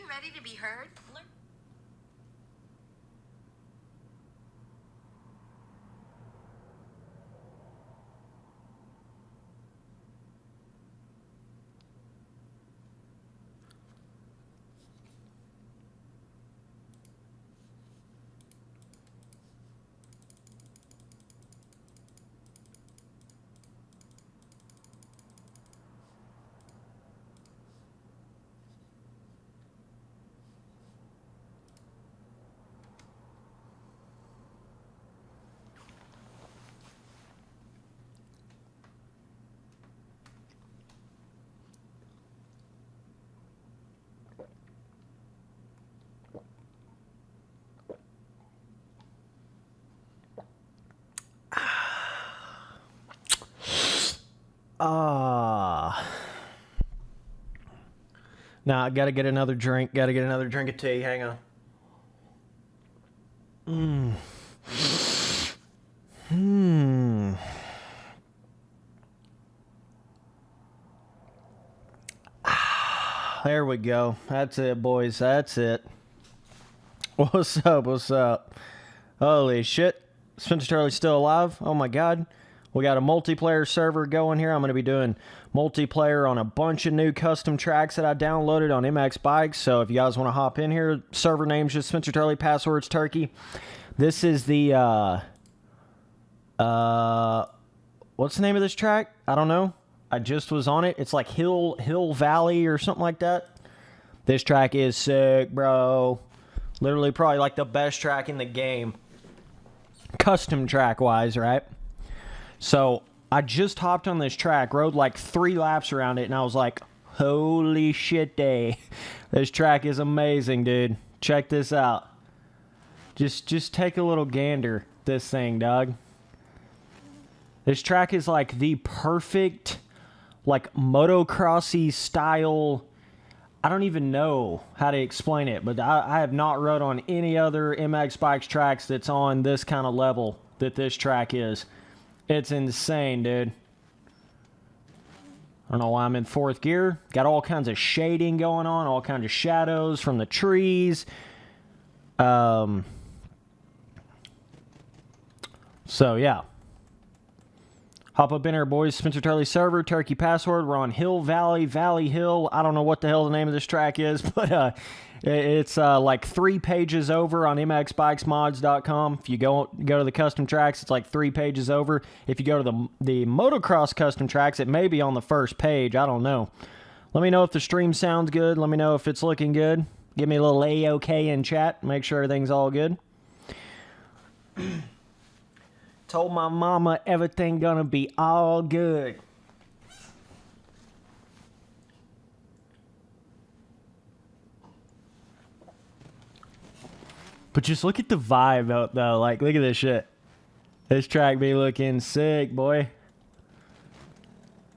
ready to be heard? Nah, I gotta get another drink. Gotta get another drink of tea. Hang on. There we go. That's it, boys. That's it. What's up? What's up? Holy shit. Spencer Turley's still alive? Oh my god. We got a multiplayer server going here. I'm going to be doing multiplayer on a bunch of new custom tracks that I downloaded on MX Bikes. So if you guys want to hop in here, server name's just Spencer Turley, password's Turkey. This is the, what's the name of this track? I don't know. I just was on it. It's like Hill Valley or something like that. This track is sick, bro. Literally probably like the best track in the game. Custom track-wise, right? So, I just hopped on this track, rode like 3 laps around it, and I was like, holy shit day. This track is amazing, dude. Check this out. Just take a little gander, this thing, dog. This track is like the perfect, like, motocrossy style. I don't even know how to explain it, but I have not rode on any other MX Bikes tracks that's on this kind of level that this track is. It's insane, dude. I don't know why I'm in 4th gear. Got all kinds of shading going on, all kinds of shadows from the trees. So, yeah. Hop up in here, boys. Spencer Turley server, Turkey password. We're on Hill Valley, Valley Hill. I don't know what the hell the name of this track is, but it's like 3 pages over on mxbikesmods.com. If you go to the custom tracks, it's like 3 pages over. If you go to the motocross custom tracks, it may be on the first page. I don't know. Let me know if the stream sounds good. Let me know if it's looking good. Give me a little A-OK in chat. Make sure everything's all good. Told my mama everything gonna be all good. But just look at the vibe out though. Like, look at this shit. This track be looking sick, boy.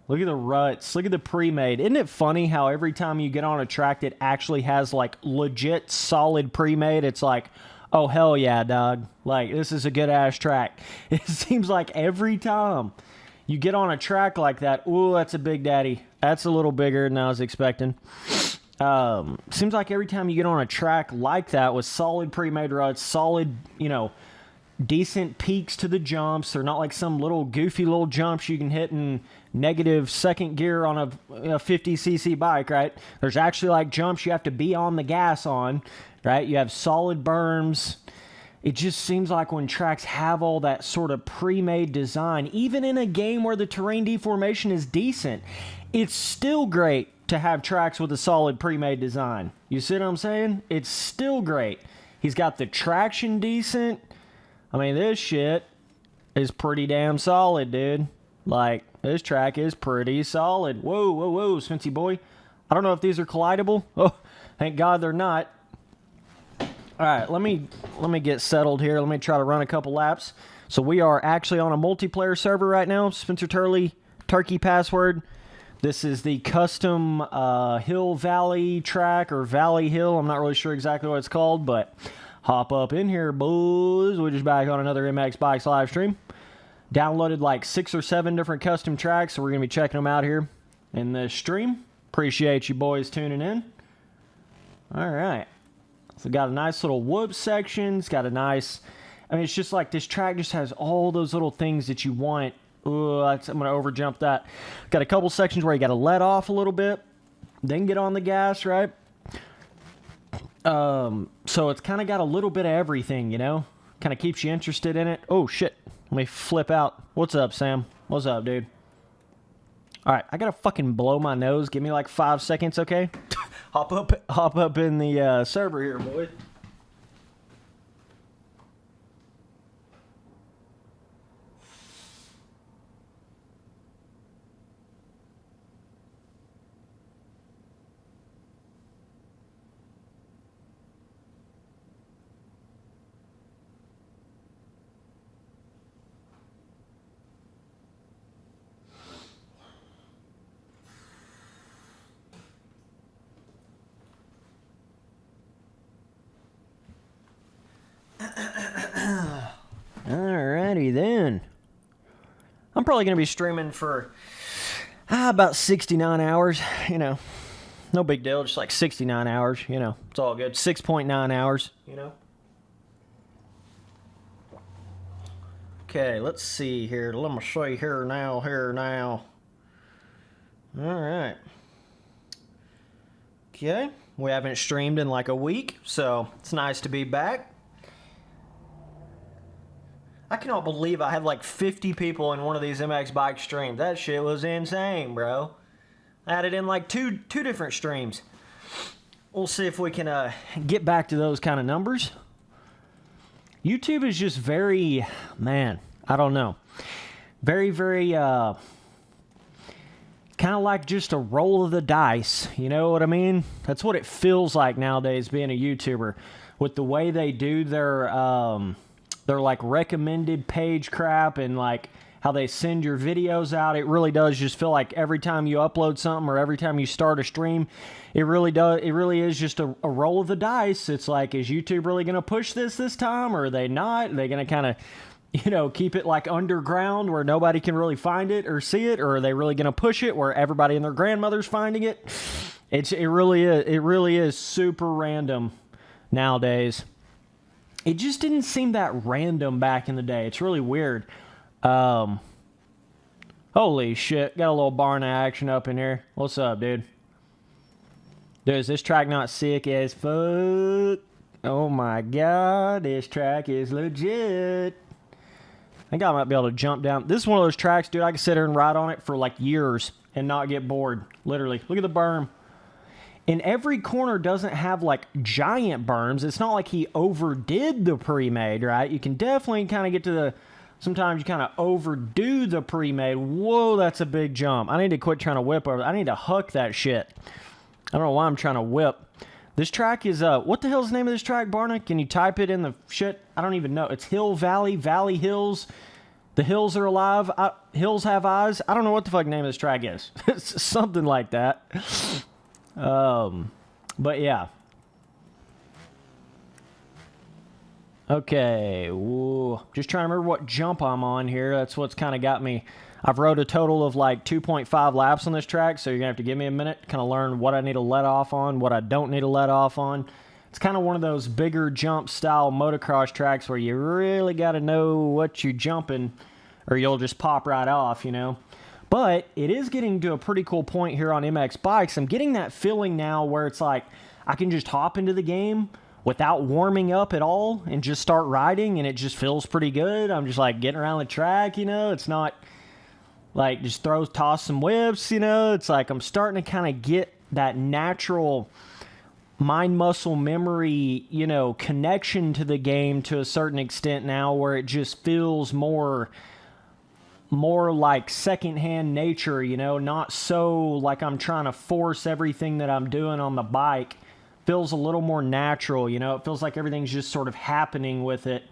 Look at the ruts. Look at the pre-made. Isn't it funny how every time you get on a track that actually has like legit solid pre-made, it's like, oh, hell yeah, dog. Like, this is a good-ass track. It seems like every time you get on a track like that, ooh, that's a big daddy. That's a little bigger than I was expecting. Seems like every time you get on a track like that with solid pre-made ruts, solid, you know, decent peaks to the jumps. They're not like some little goofy little jumps you can hit in negative 2nd gear on a 50cc bike, right? There's actually like jumps you have to be on the gas on, right? You have solid berms. It just seems like when tracks have all that sort of pre-made design, even in a game where the terrain deformation is decent, it's still great to have tracks with a solid pre-made design. You see what I'm saying? It's still great. He's got the traction decent. I mean, this shit is pretty damn solid, dude. Like, this track is pretty solid. Whoa, whoa, whoa, Spency boy. I don't know if these are collidable. Oh, thank God they're not. All right, let me get settled here. Let me try to run a couple laps. So we are actually on a multiplayer server right now. Spencer Turley, Turkey password. This is the custom Hill Valley track, or Valley Hill. I'm not really sure exactly what it's called, but hop up in here, boys. We're just back on another MX Bikes live stream. Downloaded like 6 or 7 different custom tracks, so we're going to be checking them out here in this stream. Appreciate you boys tuning in. All right. So got a nice little whoop section. It's got a nice... I mean, it's just like this track just has all those little things that you want. Ooh, I'm going to overjump that. Got a couple sections where you got to let off a little bit, then get on the gas, right? So it's kind of got a little bit of everything, you know? Kind of keeps you interested in it. Oh, shit. Let me flip out. What's up, Sam? What's up, dude? All right, I got to fucking blow my nose. Give me like 5 seconds, okay? Hop up in the server here, boy. Alrighty then. I'm probably going to be streaming for about 69 hours, you know. No big deal, just like 69 hours, you know. It's all good. 6.9 hours, you know. Okay, let's see here. Let me see here now. Alright. Okay, we haven't streamed in like a week, so it's nice to be back. I cannot believe I had like 50 people in one of these MX bike streams. That shit was insane, bro. I had it in like two different streams. We'll see if we can get back to those kind of numbers. YouTube is just very, man, I don't know. Very, kind of like just a roll of the dice. You know what I mean? That's what it feels like nowadays being a YouTuber. With the way they do their like recommended page crap and like how they send your videos out, it really does just feel like every time you upload something or every time you start a stream, it really is just a roll of the dice. It's like, is YouTube really going to push this time, or are they not? Are they going to kind of, you know, keep it like underground where nobody can really find it or see it, or are they really going to push it where everybody and their grandmother's finding it? It really is super random nowadays. It just didn't seem that random back in the day. It's really weird. Holy shit. Got a little Barna action up in here. What's up, dude? Dude, is this track not sick as fuck? Oh my god. This track is legit. I think I might be able to jump down. This is one of those tracks, dude, I can sit here and ride on it for like years and not get bored. Literally. Look at the berm. And every corner doesn't have like giant berms. It's not like he overdid the pre-made, right? You can definitely kind of get to the... Sometimes you kind of overdo the pre-made. Whoa, that's a big jump. I need to quit trying to whip over. I need to huck that shit. I don't know why I'm trying to whip. This track is... what the hell's the name of this track, Barna? Can you type it in the shit? I don't even know. It's Hill Valley, Valley Hills. The hills are alive. Hills have eyes. I don't know what the fuck the name of this track is. It's something like that. But yeah. Okay. Ooh. Just trying to remember what jump I'm on here. That's what's kind of got me. I've rode a total of like 2.5 laps on this track, so you're going to have to give me a minute to kind of learn what I need to let off on, what I don't need to let off on. It's kind of one of those bigger jump style motocross tracks where you really got to know what you're jumping or you'll just pop right off, you know. But it is getting to a pretty cool point here on MX Bikes. I'm getting that feeling now where it's like I can just hop into the game without warming up at all and just start riding, and it just feels pretty good. I'm just like getting around the track, you know. It's not like just toss some whips, you know. It's like I'm starting to kind of get that natural mind muscle memory, you know, connection to the game to a certain extent now, where it just feels more like secondhand nature, you know, not so like I'm trying to force everything that I'm doing on the bike. Feels a little more natural, you know. It feels like everything's just sort of happening with it.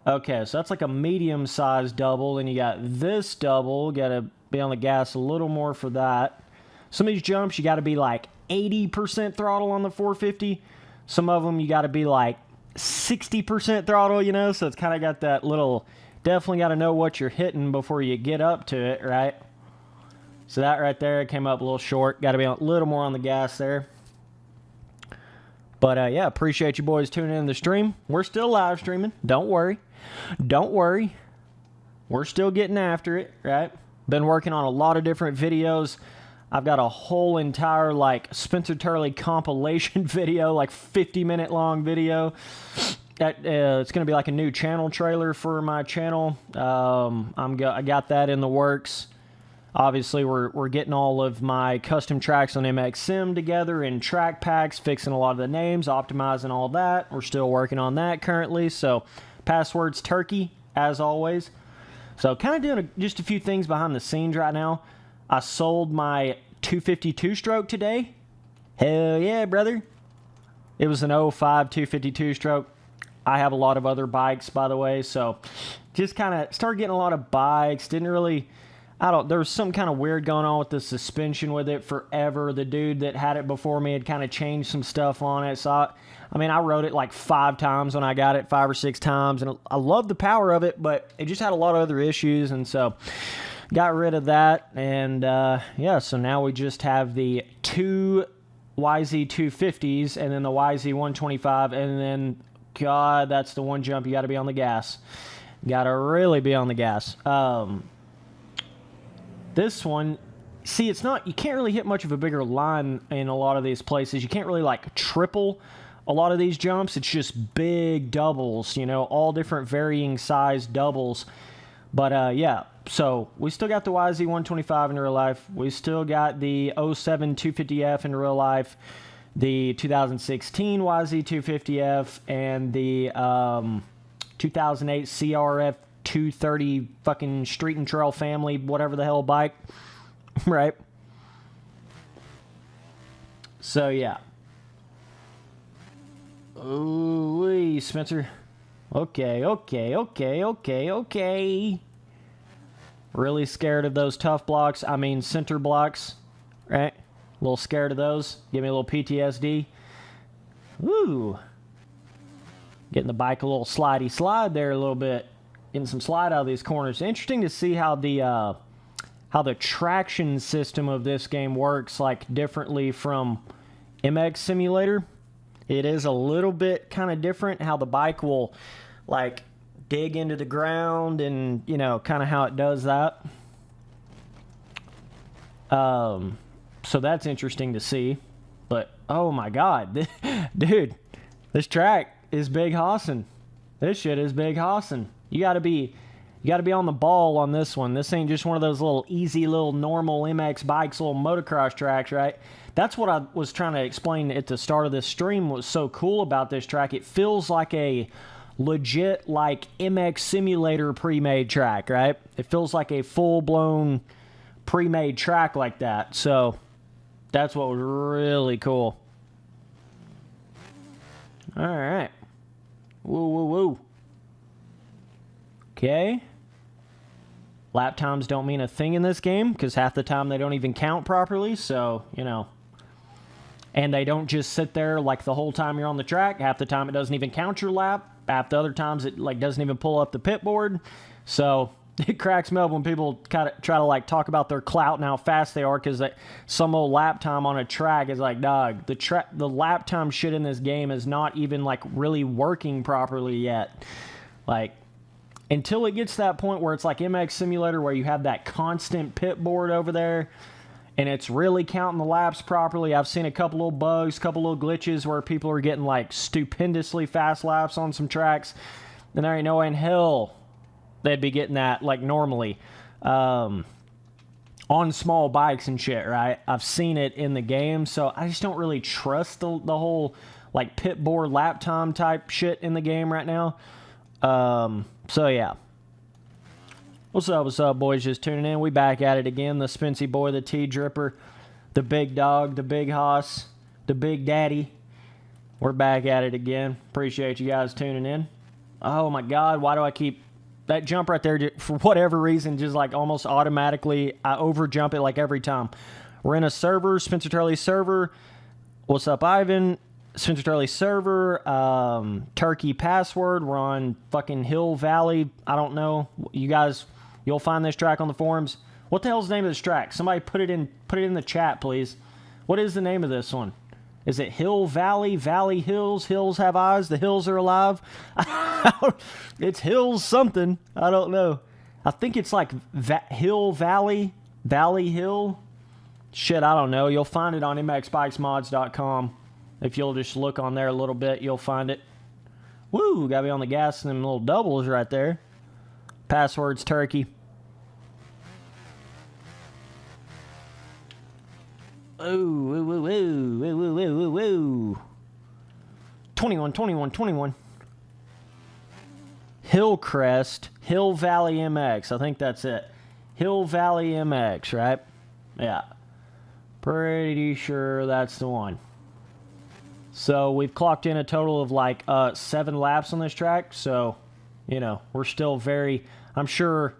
Okay, so that's like a medium-sized double, and you got this double. Got to be on the gas a little more for that. Some of these jumps, you got to be like 80% throttle on the 450. Some of them, you got to be like 60% throttle, you know. So it's kind of got that little... Definitely got to know what you're hitting before you get up to it, right? So that right there came up a little short. Got to be a little more on the gas there. But yeah, appreciate you boys tuning in the stream. We're still live streaming. Don't worry. Don't worry. We're still getting after it, right? Been working on a lot of different videos. I've got a whole entire, like, Spencer Turley compilation video, like 50-minute long video. That it's going to be like a new channel trailer for my channel. I got that in the works. Obviously, we're getting all of my custom tracks on MX Sim together in track packs, fixing a lot of the names, optimizing all that. We're still working on that currently. So, password's Turkey, as always. So, kind of doing just a few things behind the scenes right now. I sold my 252 stroke today. Hell yeah, brother. It was an 05 252 stroke. I have a lot of other bikes, by the way. So, just kind of started getting a lot of bikes. Didn't really... there was some kind of weird going on with the suspension with it forever. The dude that had it before me had kind of changed some stuff on it. So, I rode it like 5 times when I got it, 5 or 6 times. And I love the power of it, but it just had a lot of other issues. And so, got rid of that. And, yeah, so now we just have the 2 YZ250s and then the YZ125. And then, God, that's the one jump you got to be on the gas. Got to really be on the gas. This one, see, it's not, you can't really hit much of a bigger line in a lot of these places. You can't really, like, triple a lot of these jumps. It's just big doubles, you know, all different varying size doubles. But, yeah, so we still got the YZ125 in real life. We still got the 07 250F in real life, the 2016 YZ250F, and the 2008 CRF 230 fucking street and trail family, whatever the hell bike, right? So, yeah. Ooh, Spencer. Okay. Really scared of those tough blocks. Center blocks, right? A little scared of those. Give me a little PTSD. Ooh. Getting the bike a little slidey slide there a little bit. Getting some slide out of these corners. Interesting to see how the traction system of this game works, like, differently from MX Simulator. It is a little bit kind of different how the bike will, like, dig into the ground and, you know, kind of how it does that. So that's interesting to see. But, oh my God, dude, this track is big hossin'. This shit is big hossin'. You gotta be on the ball on this one. This ain't just one of those little easy, little normal MX bikes, little motocross tracks, right? That's what I was trying to explain at the start of this stream. Was so cool about this track. It feels like a legit, like, MX Simulator pre-made track, right? It feels like a full-blown pre-made track like that. So that's what was really cool. All right. Woo. Okay. Lap times don't mean a thing in this game, because half the time they don't even count properly, so, you know. And they don't just sit there, like, the whole time you're on the track. Half the time it doesn't even count your lap. Half the other times it, like, doesn't even pull up the pit board. So, it cracks me up when people kind of try to, like, talk about their clout and how fast they are, because some old lap time on a track is like, dog, the lap time shit in this game is not even, like, really working properly yet. Like, until it gets to that point where it's like MX Simulator, where you have that constant pit board over there, and it's really counting the laps properly. I've seen a couple little bugs, couple little glitches where people are getting, like, stupendously fast laps on some tracks, and there ain't no way in hell they'd be getting that, like, normally on small bikes and shit, right? I've seen it in the game, so I just don't really trust the whole, like, pit board lap time type shit in the game right now. So, yeah. What's up, boys? Just tuning in. We back at it again. The Spency boy, the T-Dripper, the big dog, the big hoss, the big daddy. We're back at it again. Appreciate you guys tuning in. Oh, my God. Why do I keep... That jump right there, for whatever reason, just, like, almost automatically, I over-jump it, like, every time. We're in a server, Spencer Turley server. What's up, Ivan? Spencer Turley server, Turkey password. We're on fucking Hill Valley. I don't know. You guys, you'll find this track on the forums. What the hell's the name of this track? Somebody put it in the chat, please. What is the name of this one? Is it Hill Valley? Valley Hills? Hills have eyes? The hills are alive? It's Hills something. I don't know. I think it's like Hill Valley? Valley Hill? Shit, I don't know. You'll find it on mxbikesmods.com. If you'll just look on there a little bit, you'll find it. Woo, gotta be on the gas and them little doubles right there. Password's turkey. Ooh, woo, woo, woo, woo, woo, woo, woo, woo. 21, 21, 21. Hillcrest, Hill Valley MX. I think that's it. Hill Valley MX, right? Yeah. Pretty sure that's the one. So we've clocked in a total of like 7 laps on this track. So, you know, we're still very... I'm sure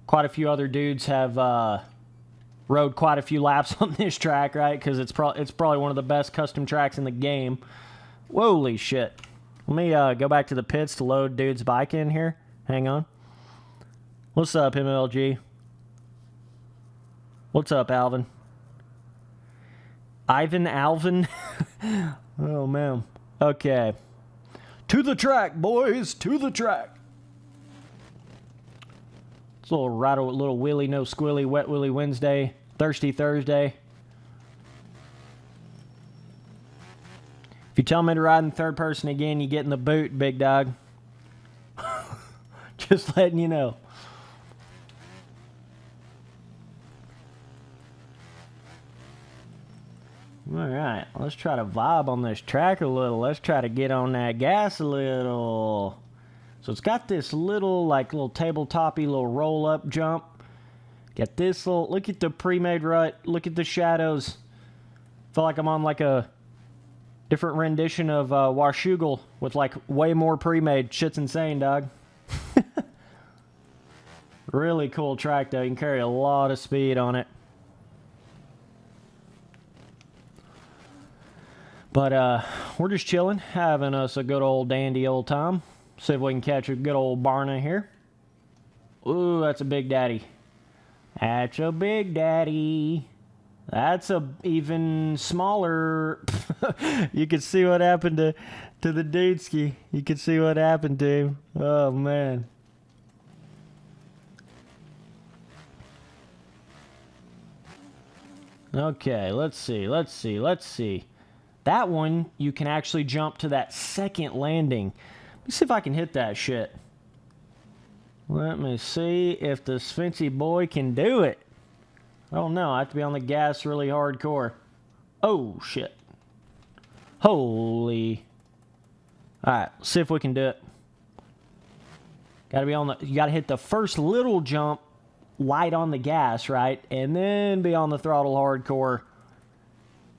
quite a few other dudes have rode quite a few laps on this track, right? Because it's probably one of the best custom tracks in the game. Holy shit. Let me go back to the pits to load dude's bike in here. Hang on. What's up, MLG? What's up, Alvin? Alvin? Oh, man. Okay. To the track, boys. To the track. It's a little willy, no squilly, wet willy Wednesday. Thirsty Thursday. If you tell me to ride in third person again, you get in the boot, big dog. Just letting you know. Alright, let's try to vibe on this track a little. Let's try to get on that gas a little. So it's got this little tabletop-y little roll-up jump. Got this little, look at the pre-made rut. Look at the shadows. Feel like I'm on like a different rendition of Washougal with like way more pre-made. Shit's insane, dog. Really cool track though. You can carry a lot of speed on it. But we're just chilling, having us a good old dandy old time. See if we can catch a good old Barna here. Ooh, that's a big daddy. That's a big daddy. That's a even smaller. You can see what happened to the dudeski. You can see what happened to him. Oh, man. Okay, let's see. That one, you can actually jump to that second landing. Let me see if I can hit that shit. Let me see if the Svency boy can do it. Oh no, I have to be on the gas really hardcore. Oh shit. Holy. Alright, let's see if we can do it. You gotta hit the first little jump light on the gas, right? And then be on the throttle hardcore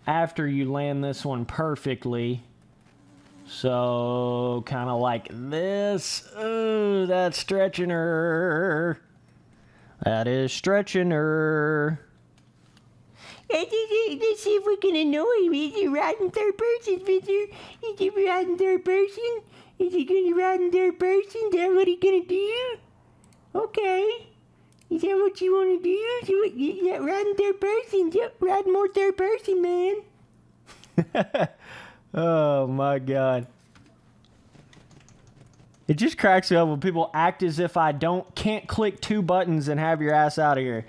after you land this one perfectly. So, kind of like this. Ooh, that's stretching her. That is stretching her. Let's see if we can annoy him. Is he riding third person, Spencer? Is he riding third person? Is he going to ride in third person? Is that what he's going to do? Okay. Is that what you want to do? Yeah, riding third person. Yep, riding more third person, man. Oh my god. It just cracks me up when people act as if I can't click 2 buttons and have your ass out of here.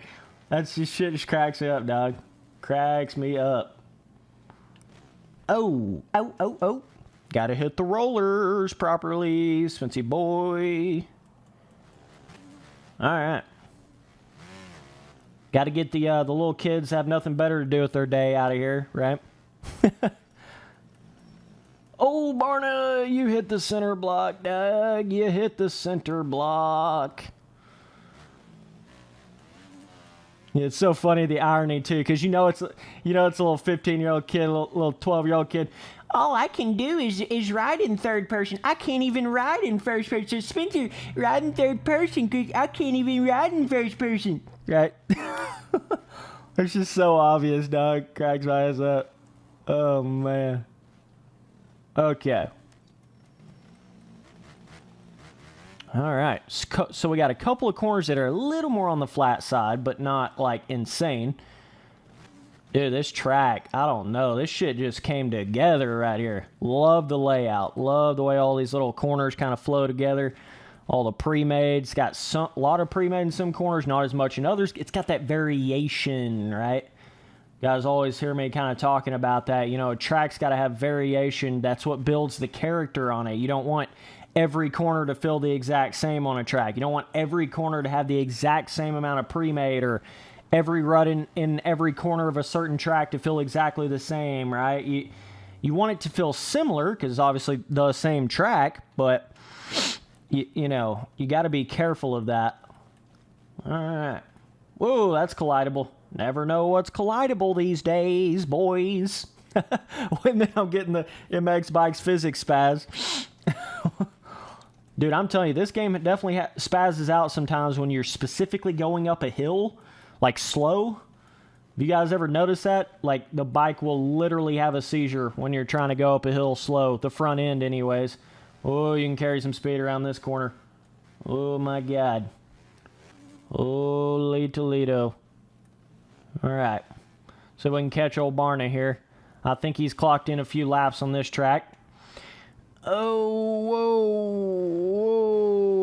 That's just shit just cracks me up, dog. Cracks me up. Oh. Gotta hit the rollers properly, Spency boy. Alright. Gotta get the little kids have nothing better to do with their day out of here, right? Oh, Barna, you hit the center block, Doug. You hit the center block. Yeah, it's so funny, the irony, too, because it's a little 15-year-old kid, a little 12-year-old kid. All I can do is ride in third person. I can't even ride in first person. So Spencer, ride in third person because I can't even ride in first person. Right? It's just so obvious, dog. Cracks my ass up. Oh, man. Okay. All right. So we got a couple of corners that are a little more on the flat side, but not like insane. Dude, this track, I don't know. This shit just came together right here. Love the layout. Love the way all these little corners kind of flow together. All the pre-made. It's got a lot of pre-made in some corners, not as much in others. It's got that variation, right? You guys always hear me kind of talking about that. You know, a track's got to have variation. That's what builds the character on it. You don't want every corner to feel the exact same on a track. You don't want every corner to have the exact same amount of pre-made, or every rut in every corner of a certain track to feel exactly the same, right? You want it to feel similar because obviously the same track, but you know, you got to be careful of that. All right. Whoa, that's collidable. Never know what's collidable these days, boys. And then I'm getting the MX Bikes physics spaz. Dude, I'm telling you, this game definitely spazzes out sometimes when you're specifically going up a hill, like slow. Have you guys ever noticed that? Like, the bike will literally have a seizure when you're trying to go up a hill slow. The front end, anyways. Oh, you can carry some speed around this corner. Oh, my God. Holy Toledo. All right. So we can catch old Barney here. I think he's clocked in a few laps on this track. Oh,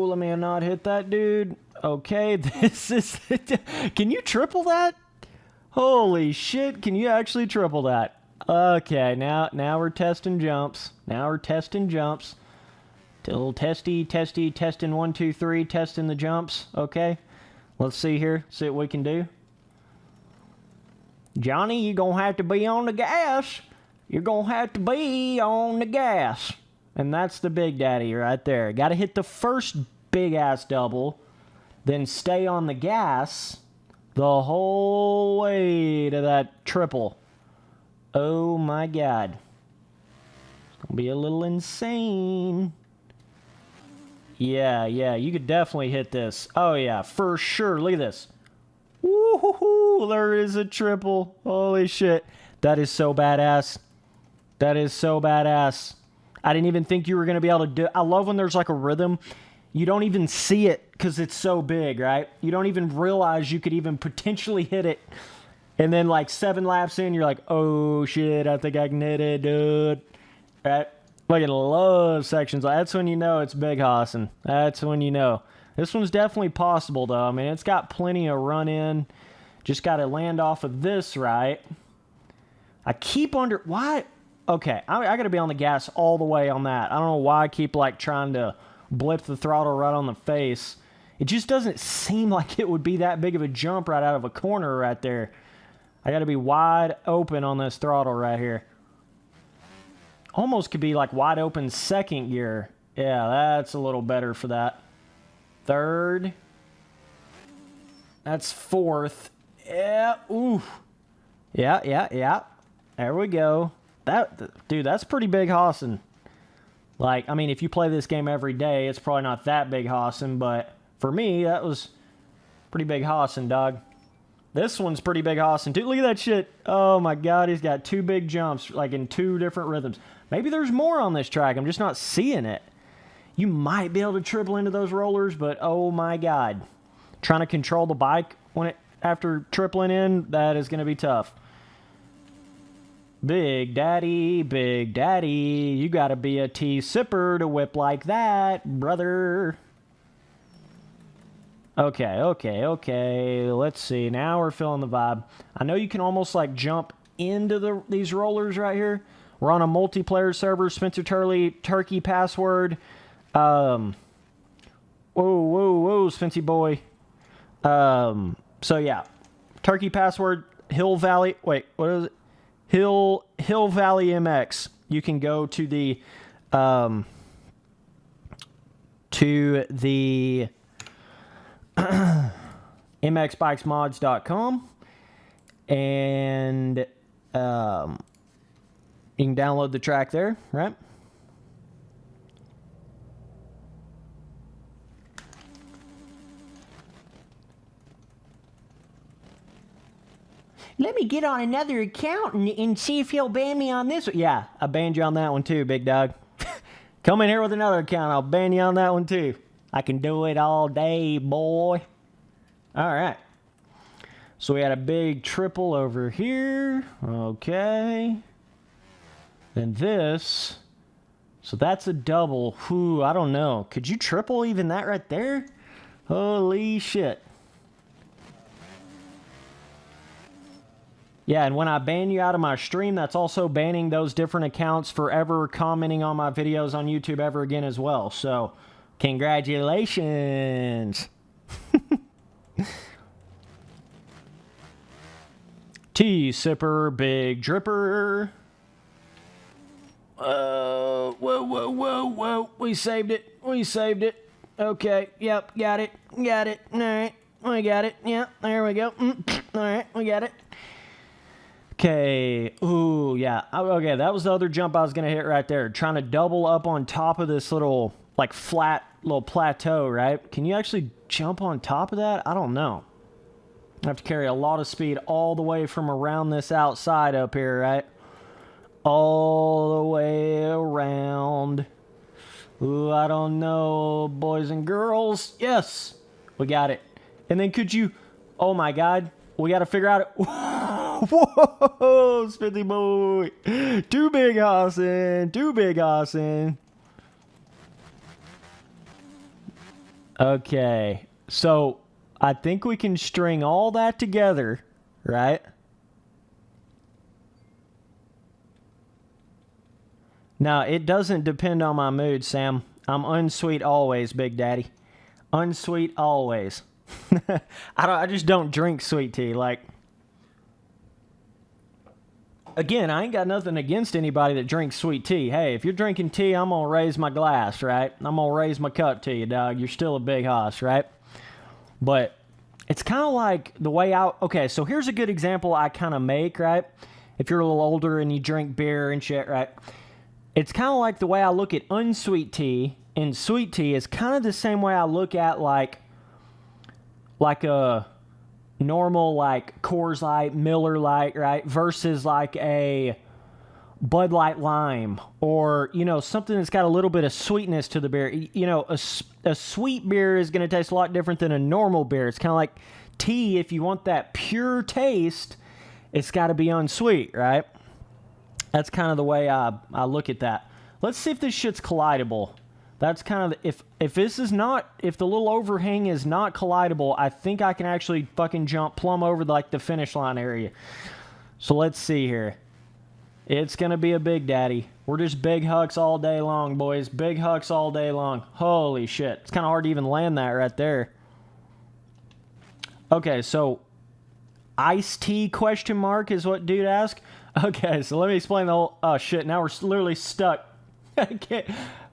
whoa. Let me not hit that dude. Okay, this is... Can you triple that? Holy shit, can you actually triple that? Okay, now we're testing jumps. Now we're testing jumps. A little testing 1, 2, 3, testing the jumps. Okay, let's see here. See what we can do. Johnny, you're going to have to be on the gas. You're going to have to be on the gas. And that's the Big Daddy right there. Got to hit the first big-ass double, then stay on the gas the whole way to that triple. Oh, my God. It's going to be a little insane. Yeah, you could definitely hit this. Oh, yeah, for sure. Look at this. Woo-hoo-hoo, there is a triple. Holy shit. That is so badass. That is so badass. I didn't even think you were going to be able to do it. I love when there's like a rhythm. You don't even see it because it's so big, right? You don't even realize you could even potentially hit it. And then like 7 laps in, you're like, oh shit, I think I can hit it, dude. Right? Like, I love sections. That's when you know it's big hossing. That's when you know. This one's definitely possible, though. I mean, it's got plenty of run in. Just got to land off of this, right? I keep under... Why? Okay, I got to be on the gas all the way on that. I don't know why I keep, like, trying to blip the throttle right on the face. It just doesn't seem like it would be that big of a jump right out of a corner right there. I got to be wide open on this throttle right here. Almost could be, like, wide open second gear. Yeah, that's a little better for that. Third. That's fourth. Yeah, ooh. Yeah. There we go. Dude, that's pretty big hossing. Like, I mean, if you play this game every day, it's probably not that big hossing, but for me, that was pretty big hossing, dog. This one's pretty big hossing, too. Look at that shit. Oh, my God, he's got 2 big jumps, like in 2 different rhythms. Maybe there's more on this track. I'm just not seeing it. You might be able to triple into those rollers, but oh my God. Trying to control the bike after tripling in, that is going to be tough. Big Daddy, you got to be a tea-sipper to whip like that, brother. Okay. Let's see. Now we're feeling the vibe. I know you can almost like jump into these rollers right here. We're on a multiplayer server. Spencer Turley, Turkey password. Whoa, Spency boy. So yeah, Turkey password, Hill Valley. Wait, what is it? Hill Valley MX. You can go to the mxbikesmods.com and you can download the track there, right? Let me get on another account and see if he'll ban me on this one. Yeah, I banned you on that one too, big dog. Come in here with another account. I'll ban you on that one too. I can do it all day, boy. All right. So we had a big triple over here. Okay. And this. So that's a double. Whew, I don't know. Could you triple even that right there? Holy shit. Yeah, and when I ban you out of my stream, that's also banning those different accounts for ever commenting on my videos on YouTube ever again as well. So, congratulations. Tea sipper, big dripper. Whoa, whoa, whoa, whoa. We saved it. We saved it. Okay, yep, got it. Got it. All right, we got it. Yep, there we go. All right, we got it. Okay, ooh, yeah. Okay, that was the other jump I was going to hit right there. Trying to double up on top of this little, like, flat little plateau, right? Can you actually jump on top of that? I don't know. I have to carry a lot of speed all the way from around this outside up here, right? All the way around. Ooh, I don't know, boys and girls. Yes, we got it. And then could you... Oh, my God. We got to figure out... Whoa, Smithy boy. Too big, Austin. Too big, Austin. Okay. So, I think we can string all that together, right? Now, it doesn't depend on my mood, Sam. I'm unsweet always, Big Daddy. Unsweet always. I just don't drink sweet tea. Like... Again, I ain't got nothing against anybody that drinks sweet tea. Hey, if you're drinking tea, I'm going to raise my glass, right? I'm going to raise my cup to you, dog. You're still a big hoss, right? But it's kind of like the way I... Okay, so here's a good example I kind of make, right? If you're a little older and you drink beer and shit, right? It's kind of like the way I look at unsweet tea and sweet tea is kind of the same way I look at like a... normal like Coors Light, Miller Lite, right? Versus like a Bud Light Lime or, you know, something that's got a little bit of sweetness to the beer. You know, a sweet beer is going to taste a lot different than a normal beer. It's kind of like tea. If you want that pure taste, it's got to be unsweet, right? That's kind of the way I look at that. Let's see if this shit's collidable. That's kind of, if this is not, if the little overhang is not collidable, I think I can actually fucking jump plumb over like the finish line area. So let's see here. It's going to be a big daddy. We're just big hucks all day long, boys. Big hucks all day long. Holy shit. It's kind of hard to even land that right there. Okay, so iced tea question mark is what dude asked. Okay, so let me explain the whole, oh shit, now we're literally stuck. I can't.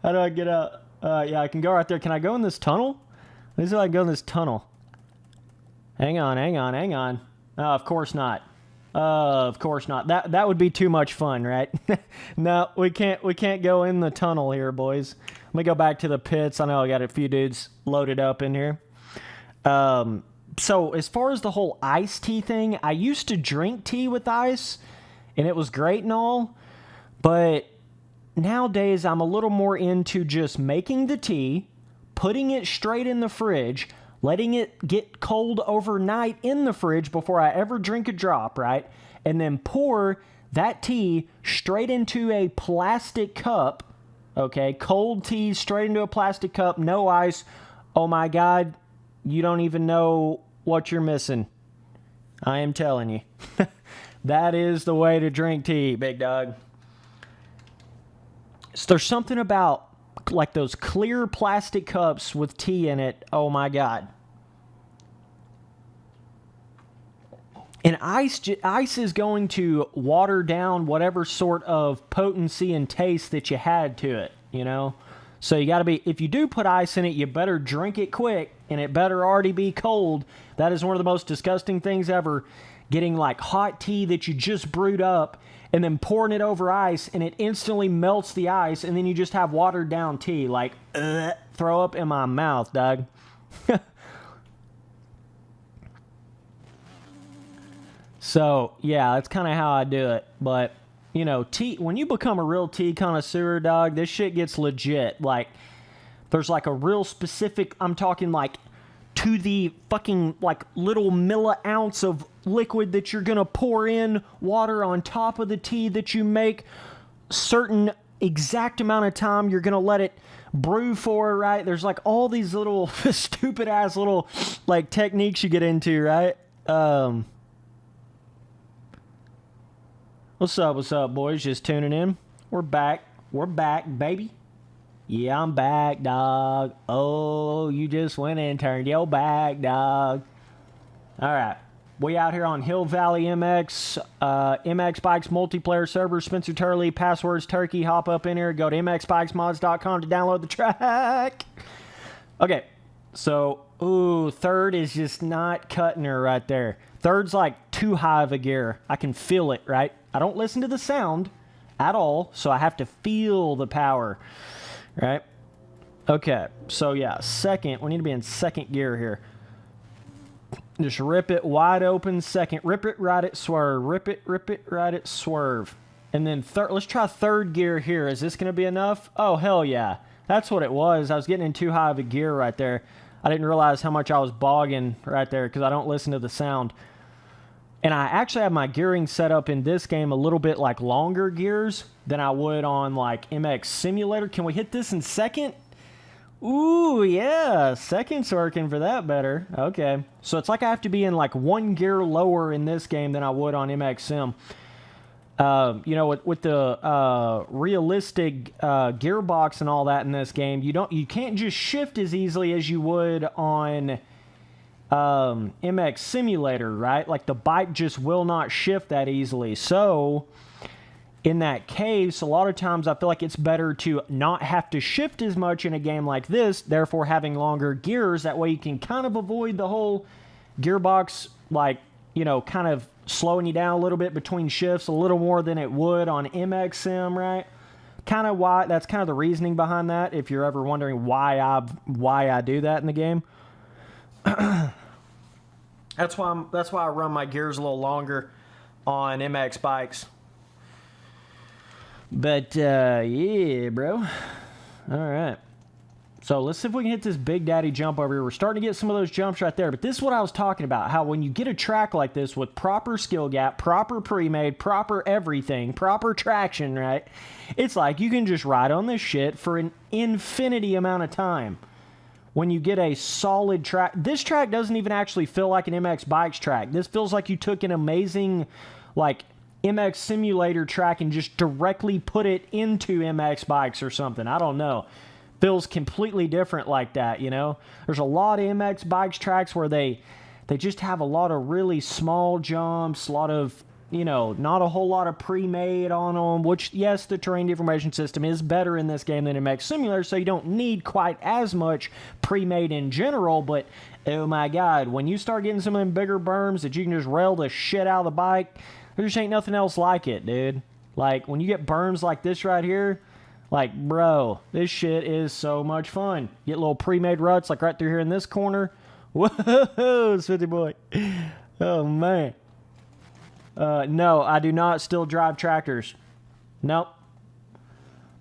How do I get out? Yeah, I can go right there. Can I go in this tunnel? Let me see if I can go in this tunnel. Hang on, hang on, hang on. Of course not. Of course not. That would be too much fun, right? No, we can't go in the tunnel here, boys. Let me go back to the pits. I know I got a few dudes loaded up in here. So as far as the whole iced tea thing, I used to drink tea with ice, and it was great and all, but nowadays, I'm a little more into just making the tea, putting it straight in the fridge, letting it get cold overnight in the fridge before I ever drink a drop, right? And then pour that tea straight into a plastic cup, okay? Cold tea straight into a plastic cup, no ice. Oh my God, you don't even know what you're missing. I am telling you. That is the way to drink tea, big dog. So there's something about like those clear plastic cups with tea in it. Oh my God. And ice is going to water down whatever sort of potency and taste that you had to it, you know? So you got to be, if you do put ice in it, you better drink it quick and it better already be cold. That is one of the most disgusting things ever. Getting like hot tea that you just brewed up and then pouring it over ice and it instantly melts the ice and then you just have watered down tea. Like, throw up in my mouth, dog. So, yeah, that's kind of how I do it. But, you know, tea, when you become a real tea connoisseur, dog, this shit gets legit. Like, there's like a real specific, I'm talking like to the fucking, like, little milliounce of liquid that you're going to pour in water on top of the tea that you make. Certain exact amount of time you're going to let it brew for, right? There's, like, all these little stupid-ass little, like, techniques you get into, right? What's up, boys? Just tuning in? We're back, baby. Yeah, I'm back, dog. Oh, you just went and turned your back, dog. All right. We out here on Hill Valley MX, MX Bikes multiplayer server. Spencer Turley, passwords Turkey. Hop up in here. Go to mxbikesmods.com to download the track. Okay. So, third is just not cutting her right there. Third's like too high of a gear. I can feel it, right? I don't listen to the sound at all, so I have to feel the power. Right? Okay, so yeah, second. We need to be in second gear here. Just rip it wide open, second. Rip it, ride it, swerve. Rip it, ride it, swerve. And then third. Let's try third gear here. Is this going to be enough? Oh, hell yeah. That's what it was. I was getting in too high of a gear right there. I didn't realize how much I was bogging right there because I don't listen to the sound. And I actually have my gearing set up in this game a little bit like longer gears than I would on like MX Simulator. Can we hit this in second? Ooh, yeah. Second's working for that better. Okay. So it's like I have to be in like one gear lower in this game than I would on MX Sim. You know, with the realistic gearbox and all that in this game, you can't just shift as easily as you would on MX Simulator, right? Like the bike just will not shift that easily. So in that case, a lot of times I feel like it's better to not have to shift as much in a game like this, therefore having longer gears. That way you can kind of avoid the whole gearbox, like, you know, kind of slowing you down a little bit between shifts a little more than it would on MX Sim, right? Kind of why, that's kind of the reasoning behind that, if you're ever wondering why I do that in the game. That's why I run my gears a little longer on MX bikes. But yeah, bro. All right. So let's see if we can hit this Big Daddy jump over here. We're starting to get some of those jumps right there. But this is what I was talking about. How when you get a track like this with proper skill gap, proper pre-made, proper everything, proper traction, right? It's like you can just ride on this shit for an infinity amount of time. When you get a solid track. This track doesn't even actually feel like an MX Bikes track. This feels like you took an amazing, like, MX Simulator track and just directly put it into MX Bikes or something. I don't know. Feels completely different like that, you know? There's a lot of MX Bikes tracks where they just have a lot of really small jumps, a lot of, you know, not a whole lot of pre-made on them, which, yes, the terrain deformation system is better in this game than MX Simulator, so you don't need quite as much pre-made in general, but, oh my god, when you start getting some of them bigger berms that you can just rail the shit out of the bike, there just ain't nothing else like it, dude. Like, when you get berms like this right here, like, bro, this shit is so much fun. Get little pre-made ruts, like right through here in this corner. Whoa, sweetie boy. Oh, man. No, I do not still drive tractors. Nope.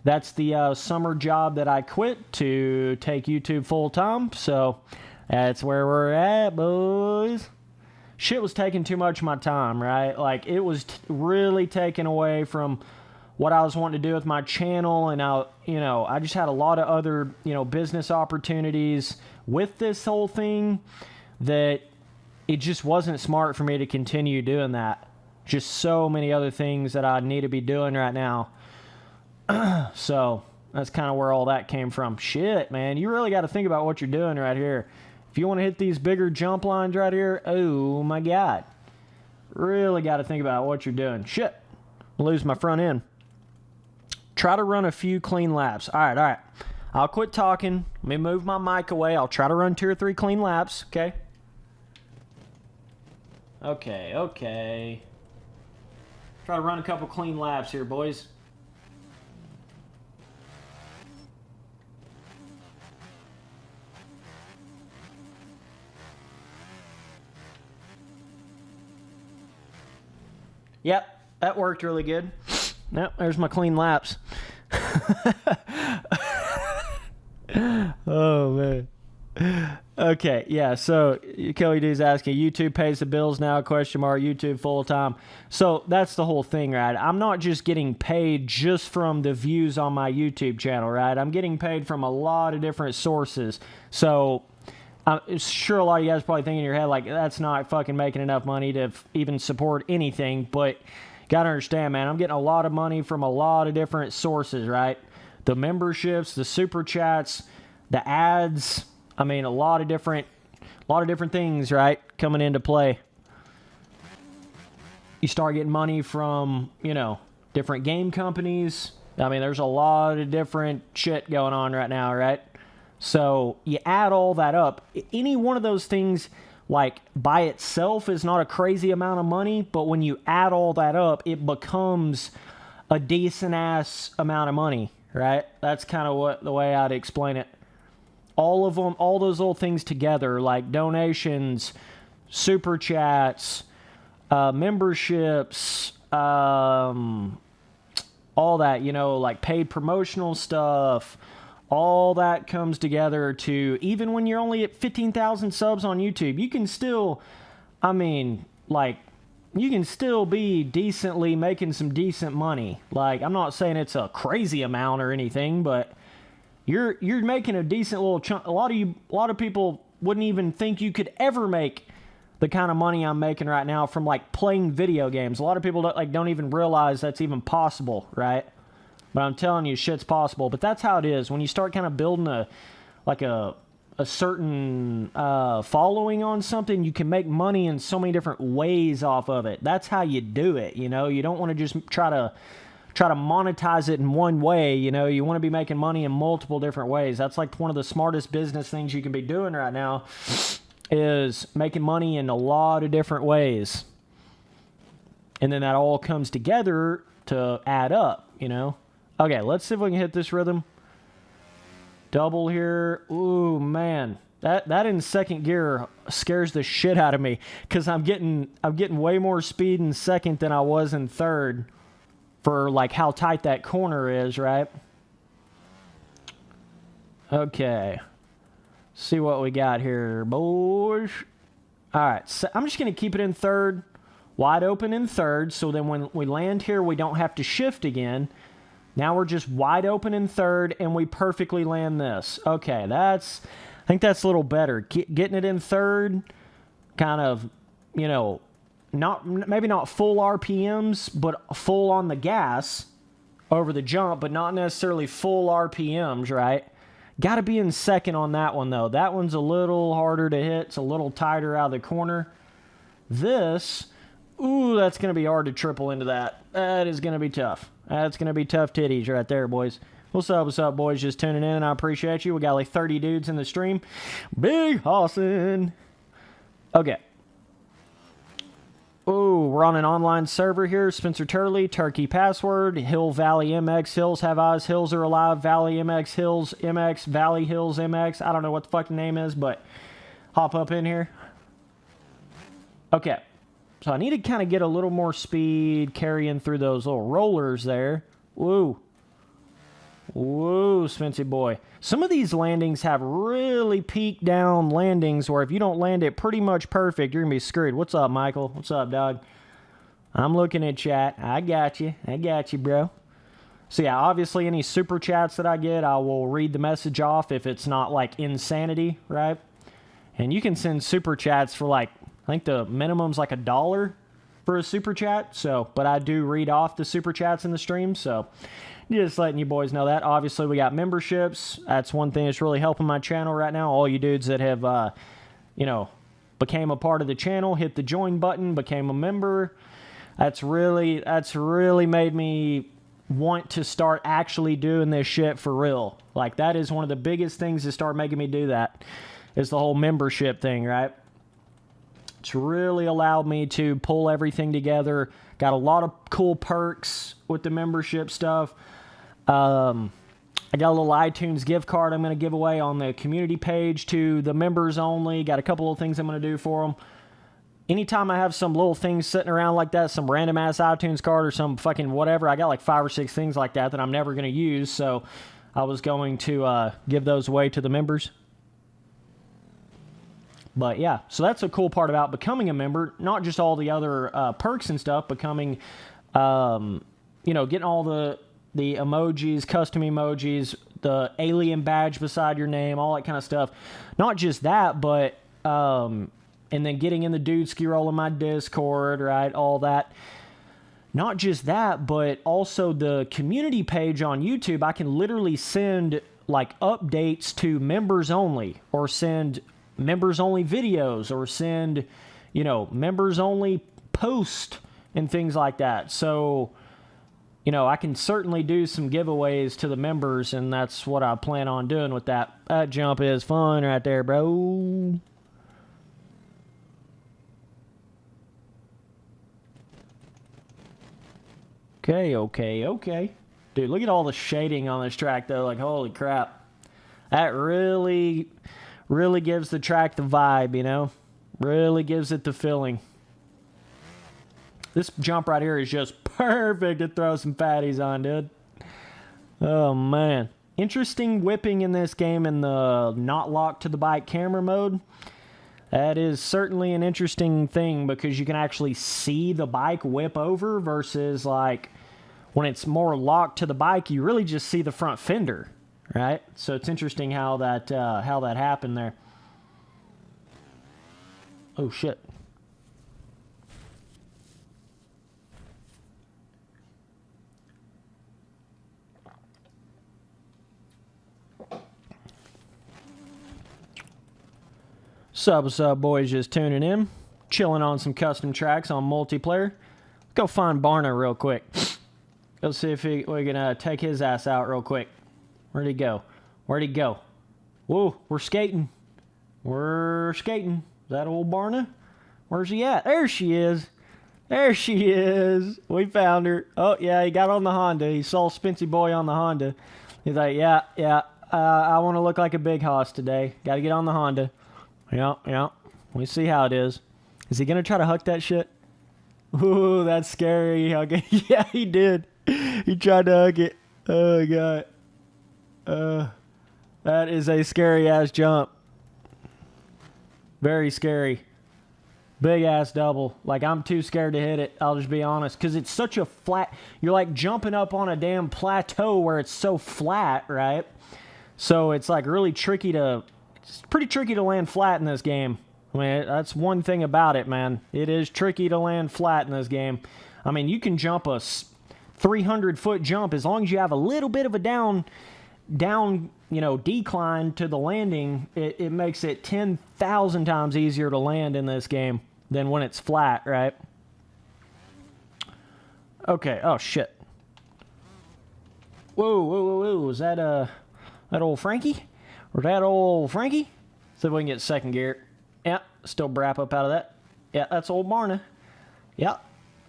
That's the summer job that I quit to take YouTube full-time, so that's where we're at, boys. Shit was taking too much of my time, right? Like, it was really taken away from what I was wanting to do with my channel, and I just had a lot of other, business opportunities with this whole thing that it just wasn't smart for me to continue doing that. Just so many other things that I need to be doing right now. So that's kind of where all that came from. Shit, man, you really got to think about what you're doing right here. If you want to hit these bigger jump lines right here, oh my god. Really got to think about what you're doing. Shit, I'll lose my front end. Try to run a few clean laps. All right. I'll quit talking. Let me move my mic away. I'll try to run 2 or 3 clean laps, okay? Okay. Try to run a couple clean laps here, boys. Yep, that worked really good. Yep, there's my clean laps. Oh, man. Okay, yeah, so Kelly D's asking, YouTube pays the bills now, question mark, YouTube full-time. So that's the whole thing, right? I'm not just getting paid just from the views on my YouTube channel, right? I'm getting paid from a lot of different sources. So I'm sure a lot of you guys probably think in your head, like, that's not fucking making enough money to even support anything, but gotta understand, man, I'm getting a lot of money from a lot of different sources, right? The memberships, the super chats, the ads, I mean, a lot of different things, right, coming into play. You start getting money from, you know, different game companies. I mean, there's a lot of different shit going on right now, right? So you add all that up. Any one of those things, like, by itself is not a crazy amount of money, but when you add all that up, it becomes a decent-ass amount of money, right? That's kind of the way I'd explain it. All of them, all those little things together, like donations, super chats, memberships, all that, you know, like paid promotional stuff, all that comes together to, even when you're only at 15,000 subs on YouTube, you can still, I mean, like, you can still be decently making some decent money. Like, I'm not saying it's a crazy amount or anything, but you're making a decent little chunk. A lot of people wouldn't even think you could ever make the kind of money I'm making right now from, like, playing video games. A lot of people don't even realize that's even possible, right? But I'm telling you, shit's possible. But that's how it is. When you start kind of building a certain following on something, you can make money in so many different ways off of it. That's how you do it, you know? You don't want to just try to monetize it in one way, you know? You want to be making money in multiple different ways. That's like one of the smartest business things you can be doing right now, is making money in a lot of different ways. And then that all comes together to add up, you know? Okay, let's see if we can hit this rhythm. Double here. Ooh, man. That in second gear scares the shit out of me, because I'm getting way more speed in second than I was in third for, like, how tight that corner is, right? Okay. See what we got here, boys. All right, so I'm just going to keep it in third, wide open in third, so then when we land here, we don't have to shift again. Now we're just wide open in third, and we perfectly land this. Okay, I think that's a little better. Getting it in third, kind of, you know, maybe not full RPMs, but full on the gas over the jump, but not necessarily full RPMs, right? Got to be in second on that one, though. That one's a little harder to hit. It's a little tighter out of the corner. This, ooh, that's going to be hard to triple into that. That is going to be tough. That's going to be tough titties right there, boys. What's up, boys? Just tuning in, and I appreciate you. We got like 30 dudes in the stream. Big Hossin. Okay. Ooh, we're on an online server here. Spencer Turley, Turkey password, Hill Valley MX, Hills have eyes, Hills are alive, Valley MX, Hills MX, Valley Hills MX. I don't know what the fucking name is, but hop up in here. Okay. So I need to kind of get a little more speed carrying through those little rollers there. Woo. Woo, Spency boy. Some of these landings have really peaked down landings where if you don't land it pretty much perfect, you're going to be screwed. What's up, Michael? What's up, dog? I'm looking at chat. I got you, bro. So yeah, obviously any super chats that I get, I will read the message off if it's not like insanity, right? And you can send super chats for like, I think the minimum's like $1 for a super chat. So, but I do read off the super chats in the stream. So just letting you boys know that. Obviously, we got memberships. That's one thing that's really helping my channel right now. All you dudes that have, you know, became a part of the channel, hit the join button, became a member. That's really made me want to start actually doing this shit for real. Like, that is one of the biggest things to start making me do that, is the whole membership thing, right? It's really allowed me to pull everything together. Got a lot of cool perks with the membership stuff. I got a little iTunes gift card I'm going to give away on the community page to the members only. Got a couple of things I'm going to do for them. Anytime I have some little things sitting around like that, some random ass iTunes card or some fucking whatever, I got like 5 or 6 things like that I'm never going to use. So I was going to give those away to the members. But yeah, so that's a cool part about becoming a member. Not just all the other perks and stuff. Becoming, getting all the emojis, custom emojis, the alien badge beside your name, all that kind of stuff. Not just that, but and then getting in the dude ski roll in my Discord, right? All that. Not just that, but also the community page on YouTube. I can literally send like updates to members only, or send members only videos, or send, members only posts and things like that. So, I can certainly do some giveaways to the members, and that's what I plan on doing with that. That jump is fun right there, bro. Okay. Dude, look at all the shading on this track, though. Like, holy crap. That really gives the track the vibe, Really gives it the feeling. This jump right here is just perfect to throw some fatties on, dude. Oh, man. Interesting whipping in this game in the not locked to the bike camera mode. That is certainly an interesting thing because you can actually see the bike whip over versus like when it's more locked to the bike, you really just see the front fender, right? So it's interesting how that happened there. Oh shit. What's up, boys? Just tuning in, chilling on some custom tracks on multiplayer. Let's go find Barna real quick. Go see if we're gonna take his ass out real quick. Where'd he go? Whoa, we're skating. Is that old Barna? Where's he at? There she is. We found her. Oh yeah, he got on the Honda. He saw Spency Boy on the Honda. He's like, yeah. I want to look like a big hoss today. Got to get on the Honda. Yeah. We see how it is. Is he gonna try to huck that shit? Ooh, that's scary. Okay. Yeah, he did. He tried to hug it. Oh god. That is a scary ass jump. Very scary. Big ass double. Like, I'm too scared to hit it. I'll just be honest. Because it's such a flat... You're like jumping up on a damn plateau where it's so flat, right? So it's like really tricky to... It's pretty tricky to land flat in this game. I mean, that's one thing about it, man. It is tricky to land flat in this game. I mean, you can jump a 300-foot jump as long as you have a little bit of a down, decline to the landing. It makes it 10,000 times easier to land in this game than when it's flat, right? Okay. Oh shit. Whoa. Was that old Frankie? Or that old Frankie? See if we can get second gear. Yeah, still brap up out of that. Yeah, that's old Barna. Yeah.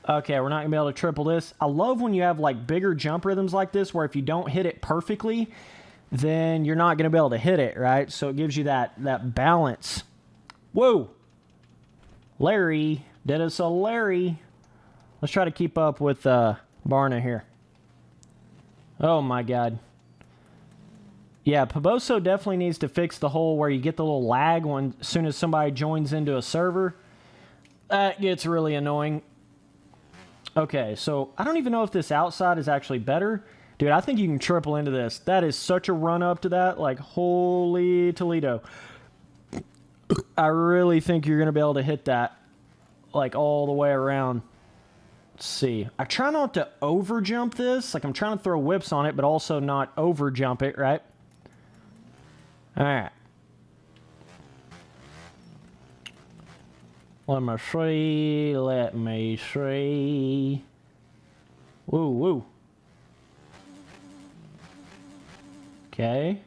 Okay, we're not going to be able to triple this. I love when you have like bigger jump rhythms like this where if you don't hit it perfectly, then you're not going to be able to hit it, right? So it gives you that balance. Whoa. Larry. Did us a Larry. Let's try to keep up with Barna here. Oh my god. Yeah, Paboso definitely needs to fix the whole where you get the little lag as soon as somebody joins into a server. That gets really annoying. Okay, so I don't even know if this outside is actually better. Dude, I think you can triple into this. That is such a run up to that. Like, holy Toledo. I really think you're going to be able to hit that, like, all the way around. Let's see. I try not to over jump this. Like, I'm trying to throw whips on it, but also not over jump it, right? All right. Let me see. Woo. Okay.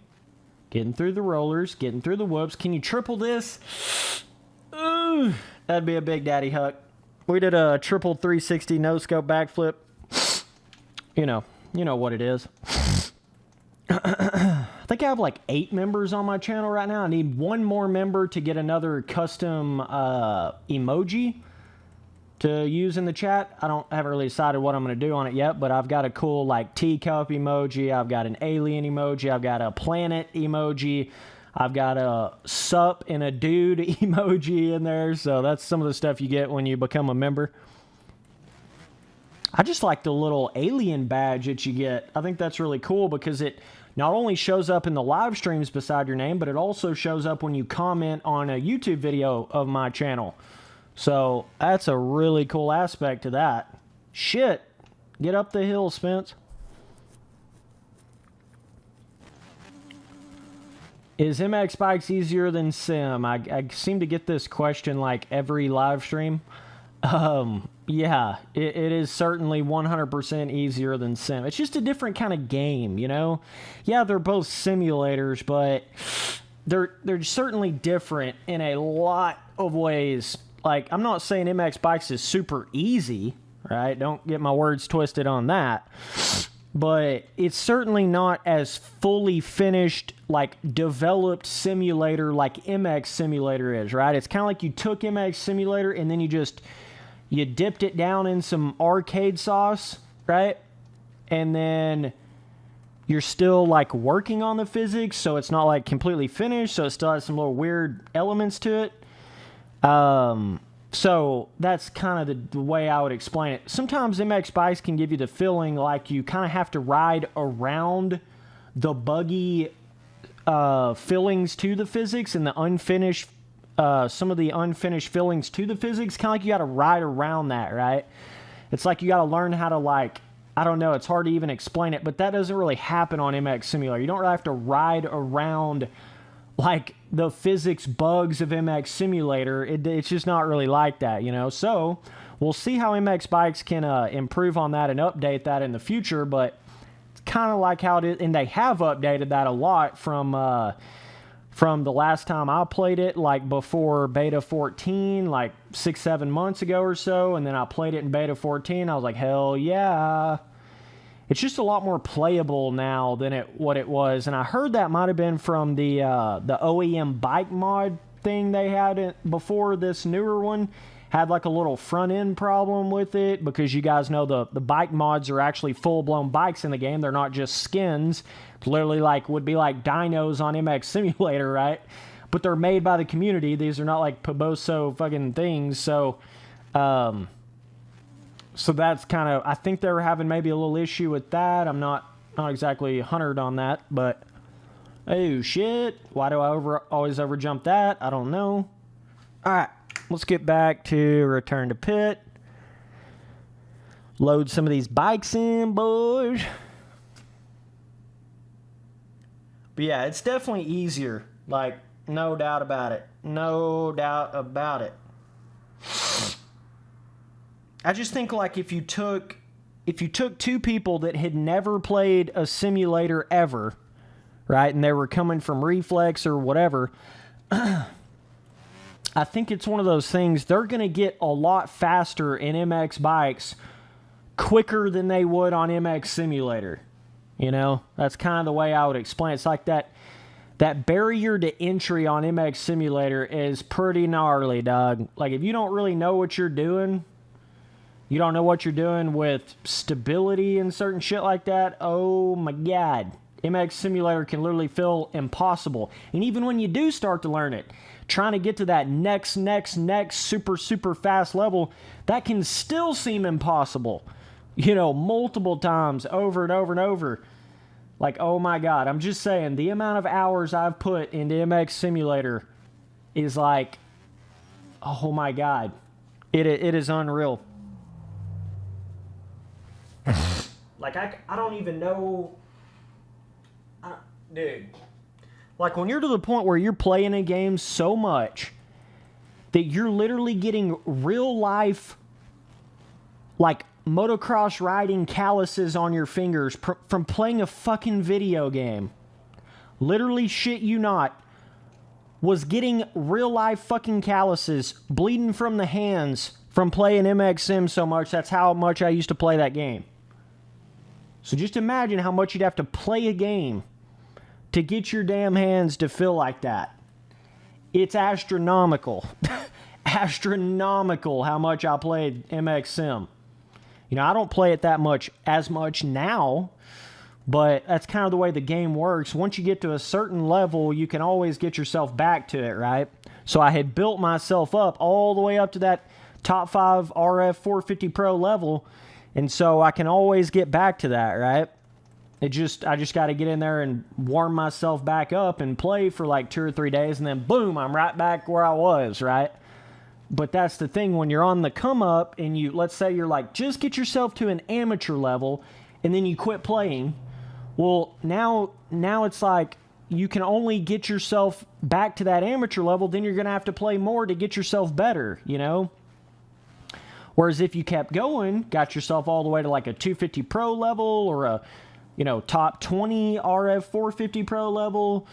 Getting through the rollers, getting through the whoops. Can you triple this? Ooh, that'd be a big daddy huck. We did a triple 360 no-scope backflip. You know what it is. I think I have like 8 members on my channel right now. I need one more member to get another custom emoji to use in the chat. I haven't really decided what I'm going to do on it yet, but I've got a cool like teacup emoji. I've got an alien emoji. I've got a planet emoji. I've got a sup and a dude emoji in there, so that's some of the stuff you get when you become a member. I just like the little alien badge that you get. I think that's really cool because it not only shows up in the live streams beside your name, but it also shows up when you comment on a YouTube video of my channel. So that's a really cool aspect to that. Shit. Get up the hill, Spence. Is MX Bikes easier than Sim? I seem to get this question like every live stream. Yeah, it is certainly 100% easier than Sim. It's just a different kind of game, you know? Yeah, they're both simulators, but they're certainly different in a lot of ways. Like, I'm not saying MX Bikes is super easy, right? Don't get my words twisted on that. But it's certainly not as fully finished, like, developed simulator like MX Simulator is, right? It's kind of like you took MX Simulator and then you dipped it down in some arcade sauce, right? And then you're still, like, working on the physics, so it's not, like, completely finished, so it still has some little weird elements to it. So that's kind of the way I would explain it. Sometimes MX Bikes can give you the feeling like you kind of have to ride around the buggy fillings to the physics and the unfinished, some of the unfinished fillings to the physics. Kind of like you got to ride around that, right? It's like you got to learn how to, like, I don't know, it's hard to even explain it, but that doesn't really happen on MX Simulator. You don't really have to ride around like the physics bugs of MX Simulator. It's just not really like that, you know? So we'll see how MX Bikes can improve on that and update that in the future, but it's kind of like how it is, and they have updated that a lot from the last time I played it, like before beta 14, like 6-7 months ago or so, and then I played it in beta 14. I was like, hell yeah. It's just a lot more playable now than what it was, and I heard that might have been from the OEM bike mod thing they had before this newer one. Had like a little front end problem with it, because you guys know the bike mods are actually full-blown bikes in the game. They're not just skins. Literally would be like dynos on MX Simulator, right? But they're made by the community. These are not like Poboso fucking things. So so that's kind of, I think they were having maybe a little issue with that. I'm not exactly 100 on that, but oh shit, why do I always over jump that? I don't know. All right, let's get back to return to pit. Load some of these bikes in, boys. But yeah, it's definitely easier. Like, no doubt about it. No doubt about it. I just think, like, if you took two people that had never played a simulator ever, right, and they were coming from Reflex or whatever, I think it's one of those things, they're going to get a lot faster in MX Bikes quicker than they would on MX Simulator. You know, that's kind of the way I would explain it. It's like that barrier to entry on MX Simulator is pretty gnarly, dog. Like, if you don't really know what you're doing, you don't know what you're doing with stability and certain shit like that, oh my god. MX Simulator can literally feel impossible. And even when you do start to learn it, trying to get to that next super fast level, that can still seem impossible. You know, multiple times, over and over and over. Like, oh my god, I'm just saying, the amount of hours I've put into MX Simulator is like, oh my god. It is unreal. Like, I don't even know. Dude. Like, when you're to the point where you're playing a game so much that you're literally getting real life, like, motocross riding calluses on your fingers from playing a fucking video game. Literally, shit you not, was getting real life fucking calluses bleeding from the hands from playing MX Sim so much. That's how much I used to play that game. So just imagine how much you'd have to play a game to get your damn hands to feel like that. It's astronomical. Astronomical how much I played MX Sim. You know, I don't play it as much now, But that's kind of the way the game works. Once you get to a certain level, you can always get yourself back to it, right? So I had built myself up all the way up to that top 5 RF 450 Pro level, and so I can always get back to that, right? I just got to get in there and warm myself back up and play for like 2 or 3 days, and then boom, I'm right back where I was, right? But that's the thing, when you're on the come up and you, let's say you're like, just get yourself to an amateur level, and then you quit playing. Well, now it's like you can only get yourself back to that amateur level, then you're going to have to play more to get yourself better, you know? Whereas if you kept going, got yourself all the way to like a 250 Pro level or a, you know, top 20 RF 450 Pro level,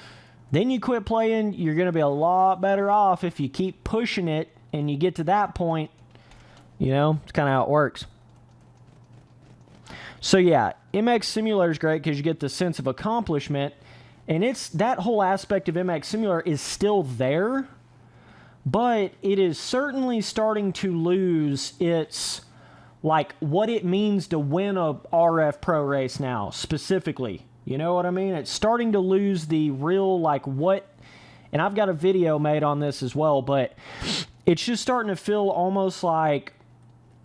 then you quit playing, you're going to be a lot better off if you keep pushing it and you get to that point, you know? It's kind of how it works. So yeah, MX Simulator is great because you get the sense of accomplishment, and it's that whole aspect of MX Simulator is still there, but it is certainly starting to lose its, like, what it means to win a RF Pro race now, specifically. You know what I mean? It's starting to lose the real, like, what, and I've got a video made on this as well, but it's just starting to feel almost like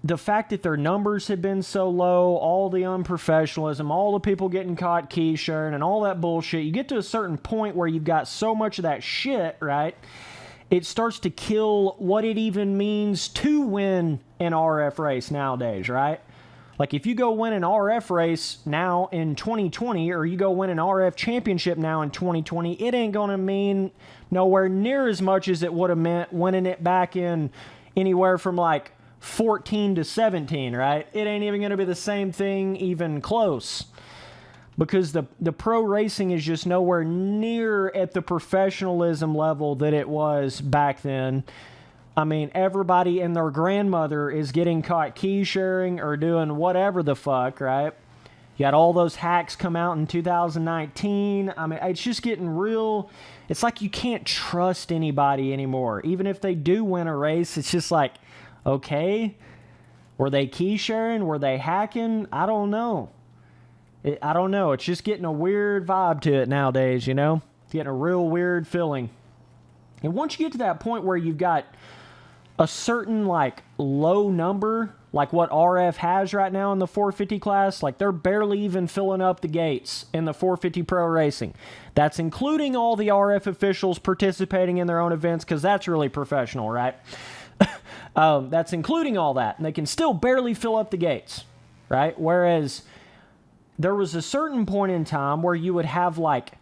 the fact that their numbers have been so low, all the unprofessionalism, all the people getting caught key sharing and all that bullshit, you get to a certain point where you've got so much of that shit, right? It starts to kill what it even means to win an RF race nowadays, right? Like if you go win an RF race now in 2020, or you go win an RF championship now in 2020, it ain't going to mean nowhere near as much as it would have meant winning it back in anywhere from like 14 to 17, right? It ain't even going to be the same thing, even close, because the pro racing is just nowhere near at the professionalism level that it was back then. I mean, everybody and their grandmother is getting caught key sharing or doing whatever the fuck, right? You had all those hacks come out in 2019. I mean, it's just getting real. It's like you can't trust anybody anymore. Even if they do win a race, it's just like, okay, were they key sharing? Were they hacking? I don't know. I don't know. It's just getting a weird vibe to it nowadays, you know? It's getting a real weird feeling. And once you get to that point where you've got a certain, like, low number, like what RF has right now in the 450 class, like they're barely even filling up the gates in the 450 Pro Racing. That's including all the RF officials participating in their own events, because that's really professional, right? That's including all that, and they can still barely fill up the gates, right? Whereas there was a certain point in time where you would have like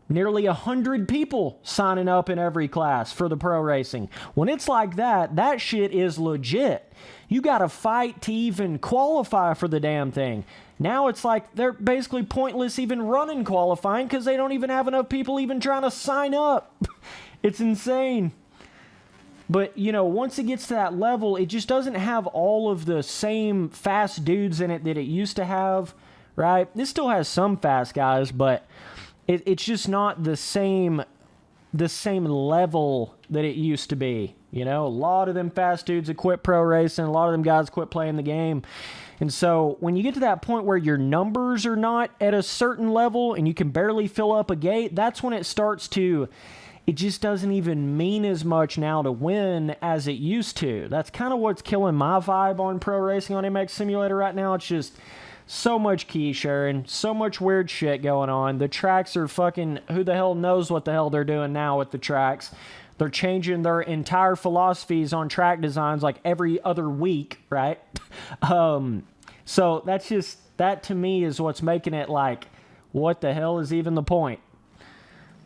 nearly 100 people signing up in every class for the pro racing. When it's like that, that shit is legit. You got to fight to even qualify for the damn thing. Now it's like they're basically pointless even running qualifying because they don't even have enough people even trying to sign up. It's insane. But, you know, once it gets to that level, it just doesn't have all of the same fast dudes in it that it used to have, right? This still has some fast guys, but it's just not the same level that it used to be. You know, a lot of them fast dudes have quit pro racing, a lot of them guys quit playing the game. And so when you get to that point where your numbers are not at a certain level and you can barely fill up a gate, that's when it starts to... It just doesn't even mean as much now to win as it used to. That's kind of what's killing my vibe on pro racing on MX Simulator right now. It's just so much key sharing, so much weird shit going on. The tracks are fucking, who the hell knows what the hell they're doing now with the tracks. They're changing their entire philosophies on track designs like every other week, right? So that's just, that to me is what's making it like, what the hell is even the point?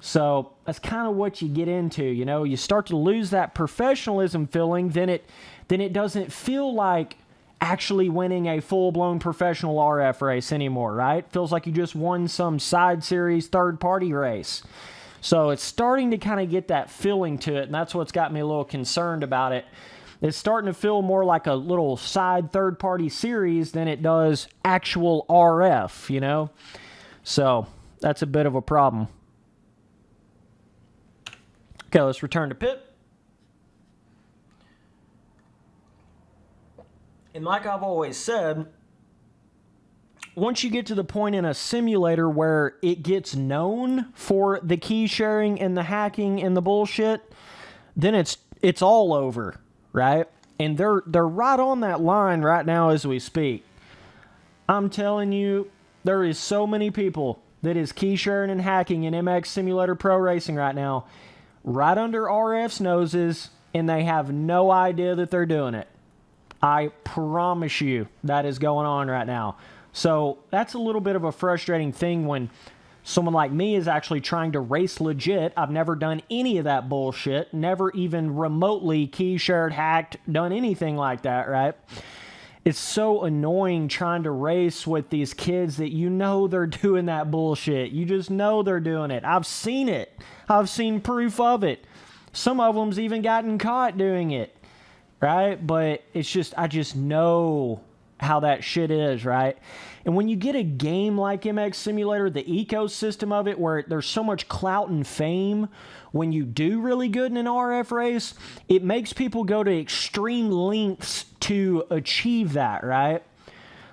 So that's kind of what you get into, you know. You start to lose that professionalism feeling, then it doesn't feel like actually winning a full-blown professional RF race anymore, right? Feels like you just won some side series third-party race. So it's starting to kind of get that feeling to it, and that's what's got me a little concerned about it. It's starting to feel more like a little side third-party series than it does actual RF, you know? So that's a bit of a problem. Okay, let's return to pit. And like I've always said, once you get to the point in a simulator where it gets known for the key sharing and the hacking and the bullshit, then it's all over, right? And they're right on that line right now as we speak. I'm telling you, there is so many people that is key sharing and hacking in MX Simulator Pro Racing right now, right under RF's noses, and they have no idea that they're doing it. I promise you that is going on right now. So that's a little bit of a frustrating thing when someone like me is actually trying to race legit. I've never done any of that bullshit, never even remotely key shared, hacked, done anything like that, right? It's so annoying trying to race with these kids that you know they're doing that bullshit. You just know they're doing it. I've seen it. I've seen proof of it. Some of them's even gotten caught doing it, right? But it's just, I just know how that shit is, right? And when you get a game like MX Simulator, the ecosystem of it, where there's so much clout and fame, when you do really good in an RF race, it makes people go to extreme lengths to achieve that, right?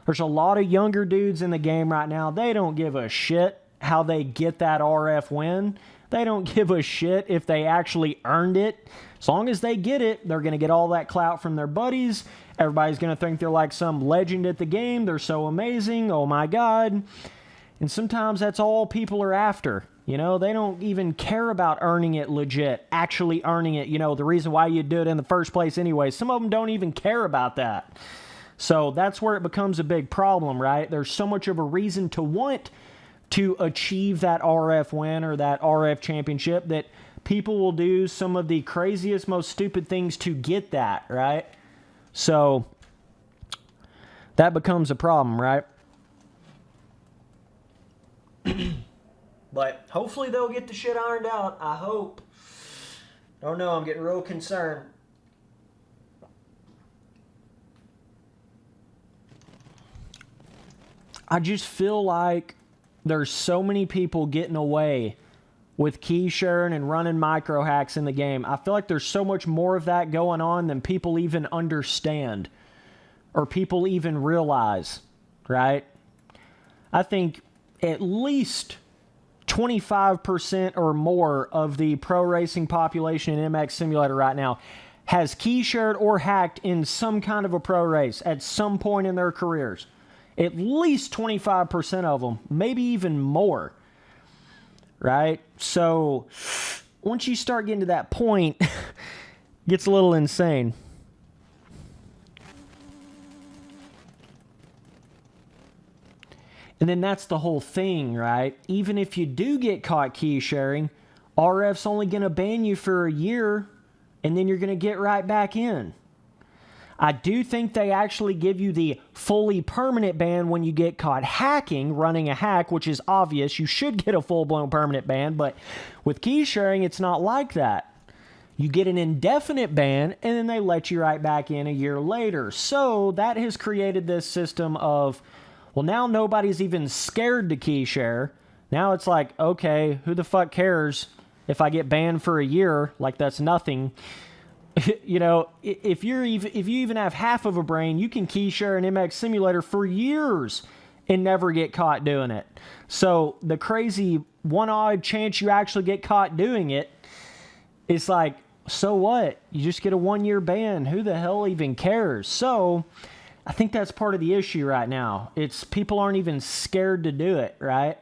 There's a lot of younger dudes in the game right now. They don't give a shit how they get that RF win. They don't give a shit if they actually earned it. As long as they get it, they're going to get all that clout from their buddies. Everybody's going to think they're like some legend at the game. They're so amazing. Oh my God. And sometimes that's all people are after. You know, they don't even care about earning it legit, actually earning it. You know, the reason why you do it in the first place anyway. Some of them don't even care about that. So that's where it becomes a big problem, right? There's so much of a reason to want to achieve that RF win or that RF championship that people will do some of the craziest, most stupid things to get that, right? So that becomes a problem, right? But hopefully they'll get the shit ironed out. I hope. I don't know. I'm getting real concerned. I just feel like there's so many people getting away with key sharing and running micro hacks in the game. I feel like there's so much more of that going on than people even understand or people even realize, right? I think at least 25% or more of the pro racing population in MX Simulator right now has key shared or hacked in some kind of a pro race at some point in their careers. At least 25% of them, maybe even more, right? So once you start getting to that point, it gets a little insane. And then that's the whole thing, right? Even if you do get caught key sharing, RF's only going to ban you for a year, and then you're going to get right back in. I do think they actually give you the fully permanent ban when you get caught hacking, running a hack, which is obvious. You should get a full-blown permanent ban, but with key sharing, it's not like that. You get an indefinite ban, and then they let you right back in a year later. So that has created this system of, well, now nobody's even scared to key share. Now it's like, okay, who the fuck cares if I get banned for a year? Like, that's nothing. You know, if you even have half of a brain, you can key share an MX Simulator for years and never get caught doing it. So the crazy one odd chance you actually get caught doing it, it's like, so what? You just get a 1-year ban. Who the hell even cares? So I think that's part of the issue right now. It's people aren't even scared to do it, right?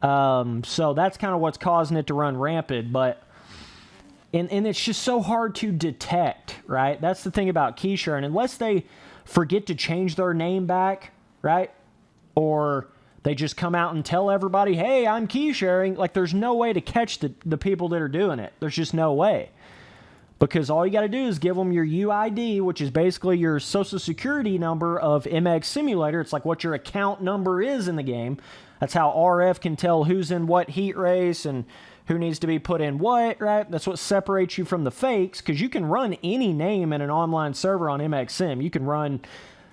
So that's kind of what's causing it to run rampant, but and it's just so hard to detect, right? That's the thing about key sharing. Unless they forget to change their name back, right? Or they just come out and tell everybody, hey, I'm key sharing. Like, there's no way to catch the people that are doing it. There's just no way. Because all you got to do is give them your UID, which is basically your social security number of MX Simulator. It's like what your account number is in the game. That's how RF can tell who's in what heat race and who needs to be put in what, right? That's what separates you from the fakes, because you can run any name in an online server on MX Sim. You can run,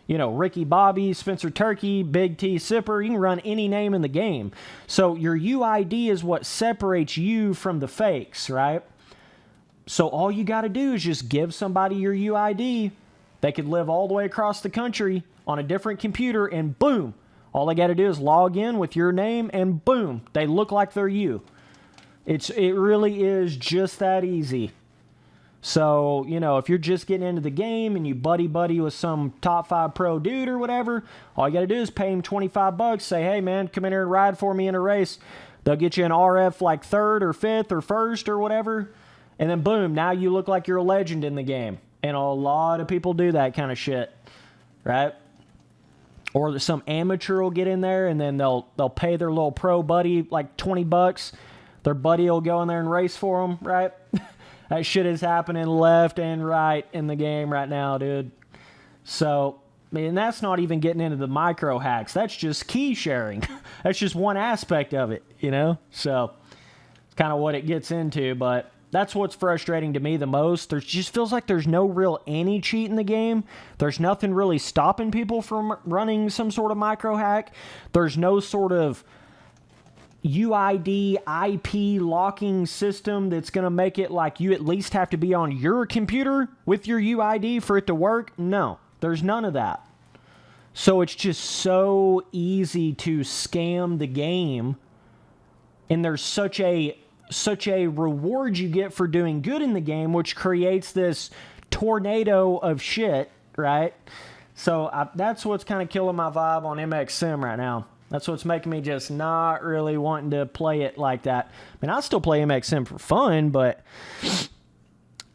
you know, Ricky Bobby, Spencer Turkey, Big T Sipper. You can run any name in the game. So your UID is what separates you from the fakes, right? So all you got to do is just give somebody your UID. They could live all the way across the country on a different computer, and boom, All they got to do is log in with your name, and boom, they look like they're you. It really is just that easy. So, you know, if you're just getting into the game and you buddy with some top 5 pro dude or whatever, all you got to do is pay him $25. Say, hey, man, come in here and ride for me in a race. They'll get you an RF like 3rd or 5th or 1st or whatever. And then, boom, now you look like you're a legend in the game. And a lot of people do that kind of shit, right? Or some amateur will get in there and then they'll pay their little pro buddy like $20. Their buddy will go in there and race for them, right? That shit is happening left and right in the game right now, dude. So, I mean, that's not even getting into the micro hacks. That's just key sharing. That's just one aspect of it, you know? So, it's kind of what it gets into, but that's what's frustrating to me the most. There just feels like there's no real anti-cheat in the game. There's nothing really stopping people from running some sort of micro hack. There's no sort of UID IP locking system that's going to make it like you at least have to be on your computer with your UID for it to work. No, there's none of that. So it's just so easy to scam the game, and there's such a reward you get for doing good in the game, which creates this tornado of shit, right? So that's what's kind of killing my vibe on MX Sim right now. That's what's making me just not really wanting to play it like that. I mean, I still play MX Sim for fun, but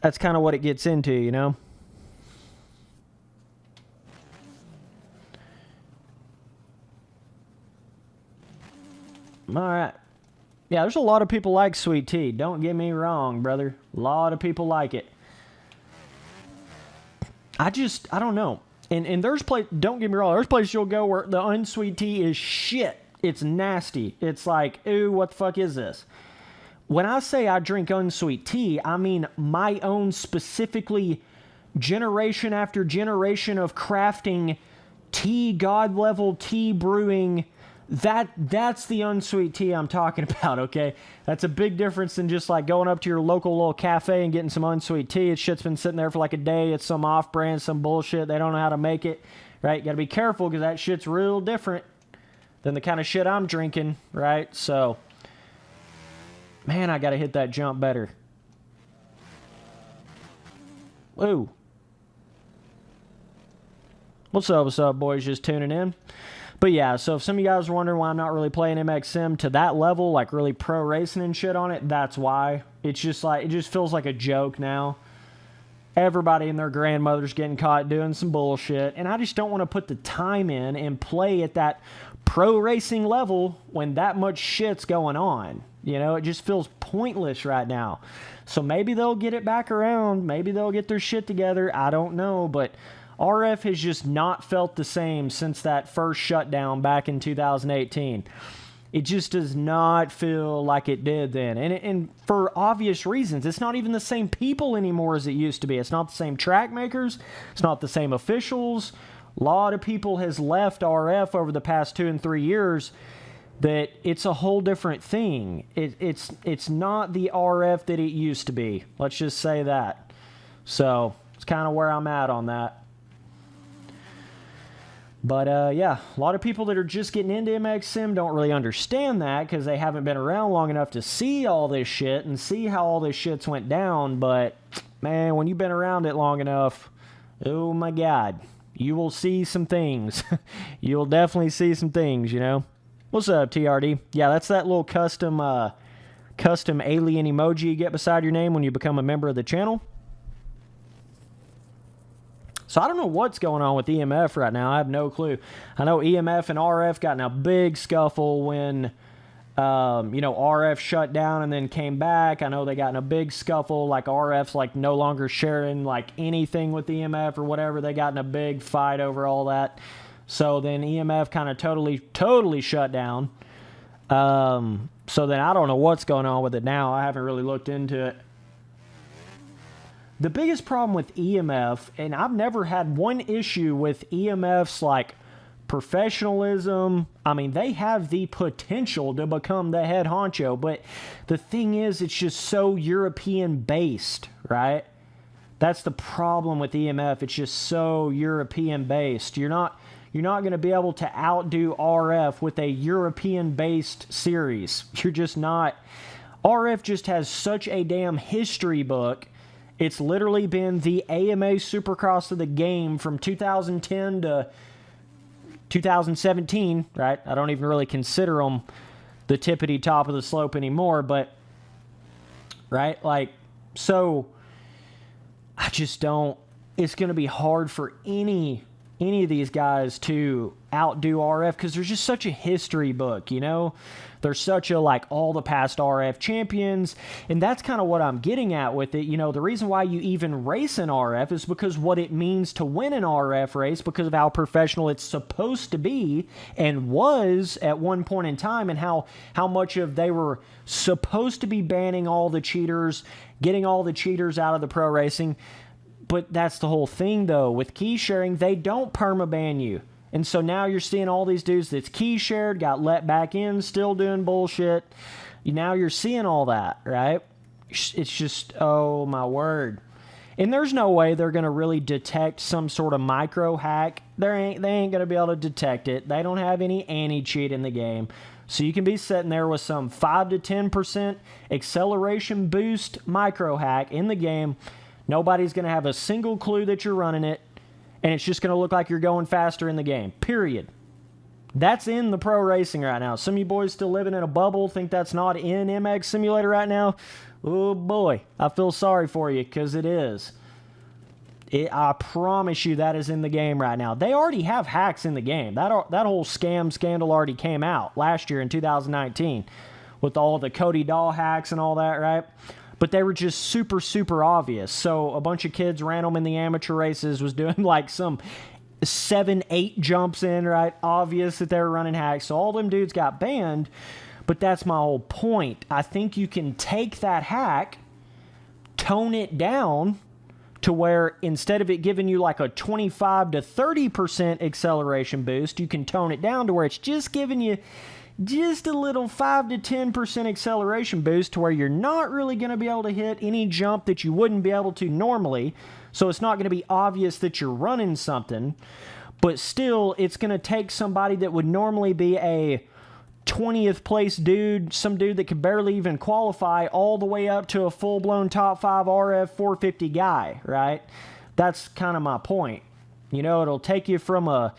that's kind of what it gets into, you know? All right. Yeah, there's a lot of people like sweet tea. Don't get me wrong, brother. A lot of people like it. I don't know. And there's don't get me wrong, there's places you'll go where the unsweet tea is shit. It's nasty. It's like, ooh, what the fuck is this? When I say I drink unsweet tea, I mean my own specifically generation after generation of crafting tea, god level tea brewing. That's the unsweet tea I'm talking about, okay? That's a big difference than just like going up to your local little cafe and getting some unsweet tea. It shit's been sitting there for like a day. It's some off-brand, some bullshit. They don't know how to make it, right? You gotta be careful because that shit's real different than the kind of shit I'm drinking, right? So, man, I gotta hit that jump better. Woo. What's up, boys? Just tuning in. But yeah, so if some of you guys are wondering why I'm not really playing MX Sim to that level, like really pro racing and shit on it, that's why. It's just like, it just feels like a joke now. Everybody and their grandmother's getting caught doing some bullshit, and I just don't want to put the time in and play at that pro racing level when that much shit's going on. You know, it just feels pointless right now. So maybe they'll get it back around. Maybe they'll get their shit together. I don't know, but RF has just not felt the same since that first shutdown back in 2018. It just does not feel like it did then. And for obvious reasons, it's not even the same people anymore as it used to be. It's not the same track makers. It's not the same officials. A lot of people has left RF over the past 2 and 3 years. That it's a whole different thing. It's not the RF that it used to be. Let's just say that. So it's kind of where I'm at on that. But, yeah, a lot of people that are just getting into MX Sim don't really understand that because they haven't been around long enough to see all this shit and see how all this shit's went down. But, man, when you've been around it long enough, oh, my God, you will see some things. You'll definitely see some things, you know? What's up, TRD? Yeah, that's that little custom alien emoji you get beside your name when you become a member of the channel. So I don't know what's going on with EMF right now. I have no clue. I know EMF and RF got in a big scuffle when, RF shut down and then came back. I know they got in a big scuffle. Like RF's like no longer sharing like anything with EMF or whatever. They got in a big fight over all that. So then EMF kind of totally shut down. So then I don't know what's going on with it now. I haven't really looked into it. The biggest problem with EMF, and I've never had one issue with EMF's like professionalism. I mean, they have the potential to become the head honcho, but the thing is, it's just so European based, right? That's the problem with EMF. It's just so European based. You're You're not going to be able to outdo RF with a European-based series. You're just not. RF just has such a damn history book. It's literally been the AMA Supercross of the game from 2010 to 2017, right? I don't even really consider them the tippity top of the slope anymore, but, right? Like, so I just don't. It's going to be hard for any of these guys to outdo RF because there's just such a history book, you know? There's such a, like, all the past RF champions, and that's kind of what I'm getting at with it. You know, the reason why you even race an RF is because what it means to win an RF race, because of how professional it's supposed to be and was at one point in time, and how much of they were supposed to be banning all the cheaters, getting all the cheaters out of the pro racing. But that's the whole thing, though. With key sharing, they don't permaban you. And so now you're seeing all these dudes that's key shared, got let back in, still doing bullshit. Now you're seeing all that, right? It's just, oh my word. And there's no way they're going to really detect some sort of micro hack. They ain't going to be able to detect it. They don't have any anti-cheat in the game. So you can be sitting there with some 5 to 10% acceleration boost micro hack in the game. Nobody's going to have a single clue that you're running it. And it's just going to look like you're going faster in the game. Period. That's in the pro racing right now. Some of you boys still living in a bubble, think that's not in MX Simulator right now. Oh boy, I feel sorry for you because it is. I promise you that is in the game right now. They already have hacks in the game. That whole scandal already came out last year in 2019 with all the Cody Dahl hacks and all that, right? But they were just super, super obvious. So a bunch of kids ran them in the amateur races, was doing like some 7-8 jumps in, right? Obvious that they were running hacks. So all them dudes got banned. But that's my whole point. I think you can take that hack, tone it down to where instead of it giving you like a 25 to 30% acceleration boost, you can tone it down to where it's just giving you just a little 5 to 10% acceleration boost to where you're not really going to be able to hit any jump that you wouldn't be able to normally. So it's not going to be obvious that you're running something, but still it's going to take somebody that would normally be a 20th place dude, some dude that could barely even qualify, all the way up to a full-blown top 5 RF 450 guy, right? That's kind of my point. You know, it'll take you from a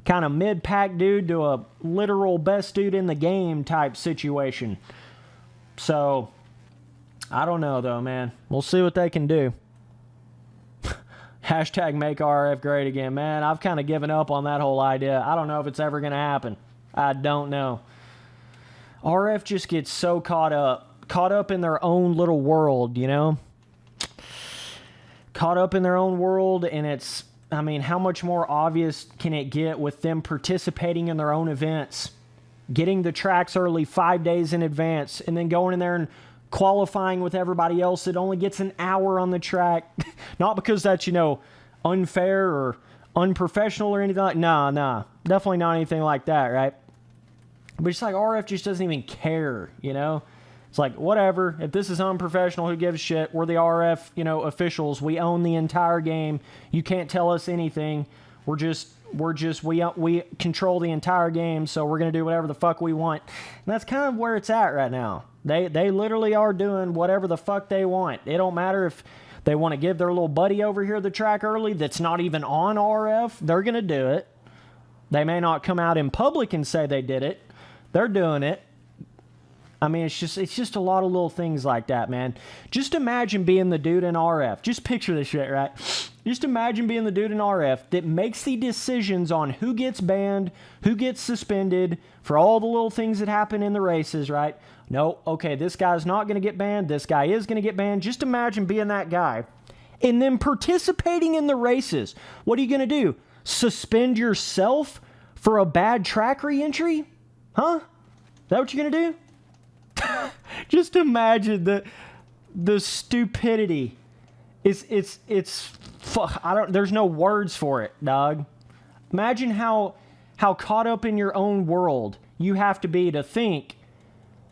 kind of mid-pack dude to a literal best dude in the game type situation. So, I don't know though, man. We'll see what they can do. Hashtag make RF great again. Man, I've kind of given up on that whole idea. I don't know if it's ever going to happen. I don't know. RF just gets so caught up in their own little world, you know? Caught up in their own world, and it's, I mean, how much more obvious can it get with them participating in their own events, getting the tracks early 5 days in advance, and then going in there and qualifying with everybody else that only gets an hour on the track? Not because that's, you know, unfair or unprofessional or anything like, nah, definitely not anything like that, right? But it's like RF just doesn't even care, you know? It's like, whatever, if this is unprofessional, who gives a shit? We're the RF, you know, officials. We own the entire game. You can't tell us anything. We control the entire game, so we're going to do whatever the fuck we want. And that's kind of where it's at right now. They literally are doing whatever the fuck they want. It don't matter if they want to give their little buddy over here the track early that's not even on RF. They're going to do it. They may not come out in public and say they did it. They're doing it. I mean, it's just a lot of little things like that, man. Just imagine being the dude in RF. Just picture this shit, right? Just imagine being the dude in RF that makes the decisions on who gets banned, who gets suspended, for all the little things that happen in the races, right? No, okay, this guy's not going to get banned. This guy is going to get banned. Just imagine being that guy. And then participating in the races. What are you going to do? Suspend yourself for a bad track re-entry? Huh? Is that what you're going to do? Just imagine the stupidity. It's fuck. There's no words for it, dog. Imagine how caught up in your own world you have to be to think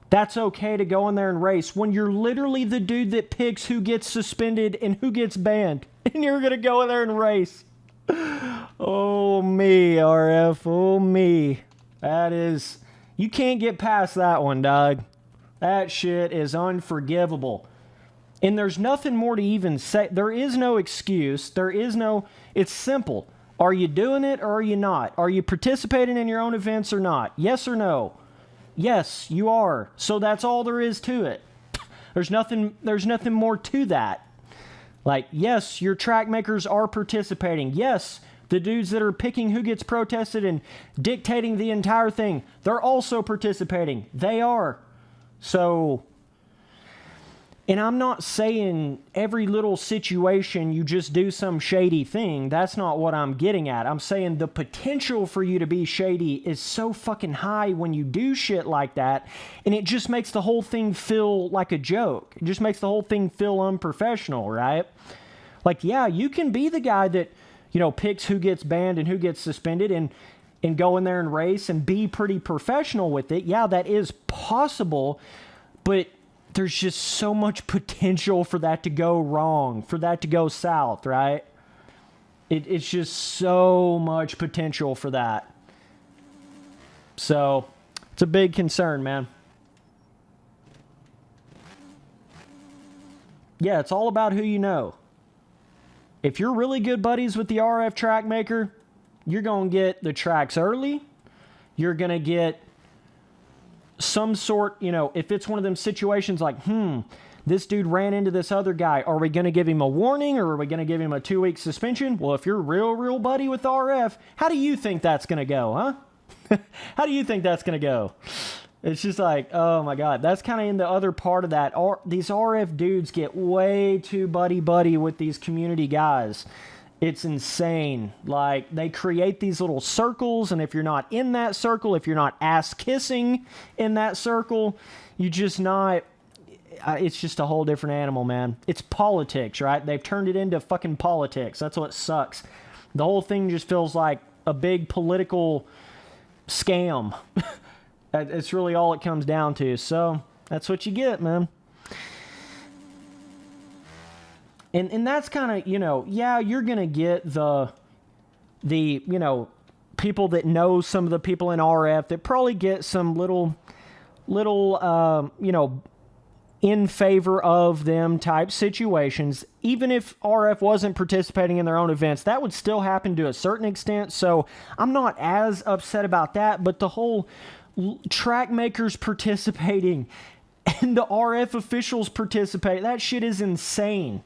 that's okay to go in there and race when you're literally the dude that picks who gets suspended and who gets banned, and you're gonna go in there and race. Oh, me, RF. Oh, me. That is... You can't get past that one, dog. That shit is unforgivable. And there's nothing more to even say. There is no excuse. There is no... It's simple. Are you doing it or are you not? Are you participating in your own events or not? Yes or no? Yes, you are. So that's all there is to it. There's nothing more to that. Like, yes, your track makers are participating. Yes, the dudes that are picking who gets protested and dictating the entire thing, they're also participating. They are. So, and I'm not saying every little situation you just do some shady thing. That's not what I'm getting at. I'm saying the potential for you to be shady is so fucking high when you do shit like that, and it just makes the whole thing feel like a joke. It just makes the whole thing feel unprofessional, right? Like, yeah, you can be the guy that, you know, picks who gets banned and who gets suspended and go in there and race and be pretty professional with it. Yeah, that is possible, but there's just so much potential for that to go wrong, for that to go south, right? It's just so much potential for that. So, it's a big concern, man. Yeah, it's all about who you know. If you're really good buddies with the RF track maker, you're going to get the tracks early. You're going to get some sort, you know, if it's one of them situations like, this dude ran into this other guy. Are we going to give him a warning or are we going to give him a 2-week suspension? Well, if you're real buddy with RF, how do you think that's going to go, huh? How do you think that's going to go? It's just like, oh my God, that's kind of in the other part of that. These RF dudes get way too buddy with these community guys. It's insane. Like, they create these little circles, and if you're not in that circle, if you're not ass-kissing in that circle, you just not... it's just a whole different animal, man. It's politics, right? They've turned it into fucking politics. That's what sucks. The whole thing just feels like a big political scam. It's really all it comes down to. So, that's what you get, man. And that's kind of, you know, yeah, you're going to get the, you know, people that know some of the people in RF that probably get some little, you know, in favor of them type situations. Even if RF wasn't participating in their own events, that would still happen to a certain extent. So I'm not as upset about that, but the whole track makers participating and the RF officials participate, that shit is insane.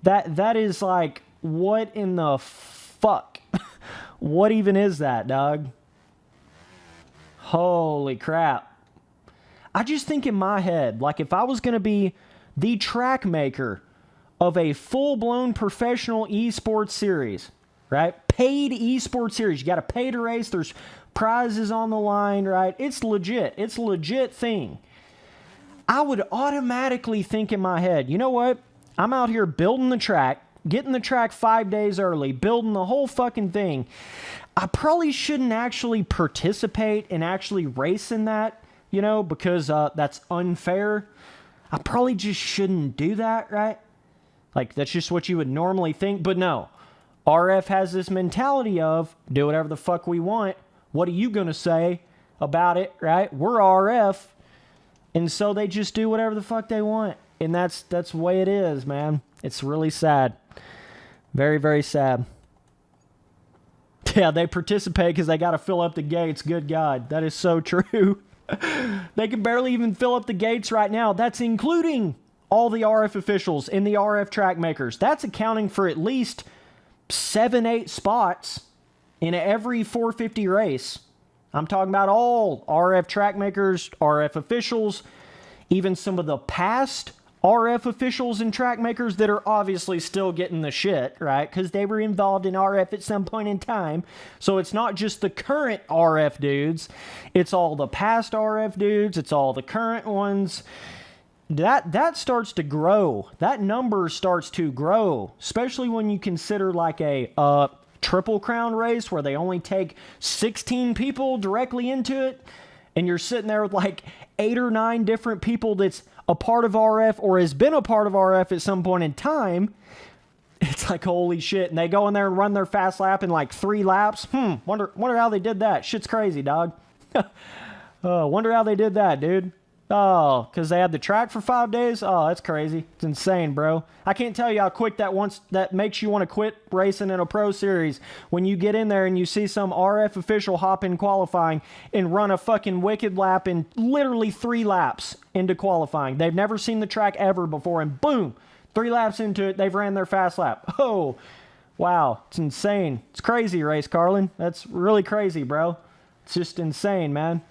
That is like, what in the fuck? What even is that, dog? Holy crap. I just think in my head, like if I was going to be the track maker of a full-blown professional esports series, right? Paid esports series. You got to pay to race. There's prizes on the line, right? It's legit. It's a legit thing. I would automatically think in my head, you know what? I'm out here building the track, getting the track 5 days early, building the whole fucking thing. I probably shouldn't actually participate and actually race in that, you know, because that's unfair. I probably just shouldn't do that, right? Like, that's just what you would normally think. But no, RF has this mentality of do whatever the fuck we want. What are you going to say about it, right? We're RF. And so they just do whatever the fuck they want. And that's the way it is, man. It's really sad. Very, very sad. Yeah, they participate because they got to fill up the gates. Good God. That is so true. They can barely even fill up the gates right now. That's including all the RF officials and the RF track makers. That's accounting for at least 7-8 spots in every 450 race. I'm talking about all RF track makers, RF officials, even some of the past RF officials and track makers that are obviously still getting the shit, right? Because they were involved in RF at some point in time. So it's not just the current RF dudes. It's all the past RF dudes. It's all the current ones. That starts to grow. That number starts to grow, especially when you consider like a Triple Crown race where they only take 16 people directly into it. And you're sitting there with like 8 or 9 different people that's a part of RF or has been a part of RF at some point in time. It's like, holy shit. And they go in there and run their fast lap in like 3 laps. Wonder how they did that. Shit's crazy, dog. Wonder how they did that, dude. Oh, because they had the track for 5 days? Oh, that's crazy. It's insane, bro. I can't tell you how quick that makes you want to quit racing in a pro series when you get in there and you see some RF official hop in qualifying and run a fucking wicked lap in literally 3 laps into qualifying. They've never seen the track ever before, and boom, 3 laps into it, they've ran their fast lap. Oh, wow. It's insane. It's crazy, Race Carlin. That's really crazy, bro. It's just insane, man.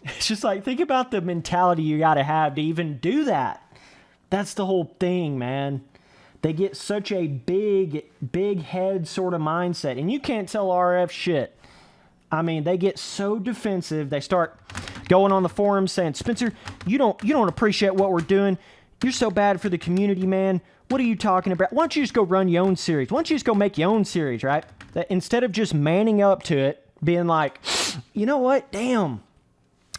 It's just like, think about the mentality you got to have to even do that. That's the whole thing, man. They get such a big head sort of mindset. And you can't tell RF shit. I mean, they get so defensive. They start going on the forums saying, Spencer, you don't appreciate what we're doing. You're so bad for the community, man. What are you talking about? Why don't you just go run your own series? Why don't you just go make your own series, right? That instead of just manning up to it, being like, you know what? Damn.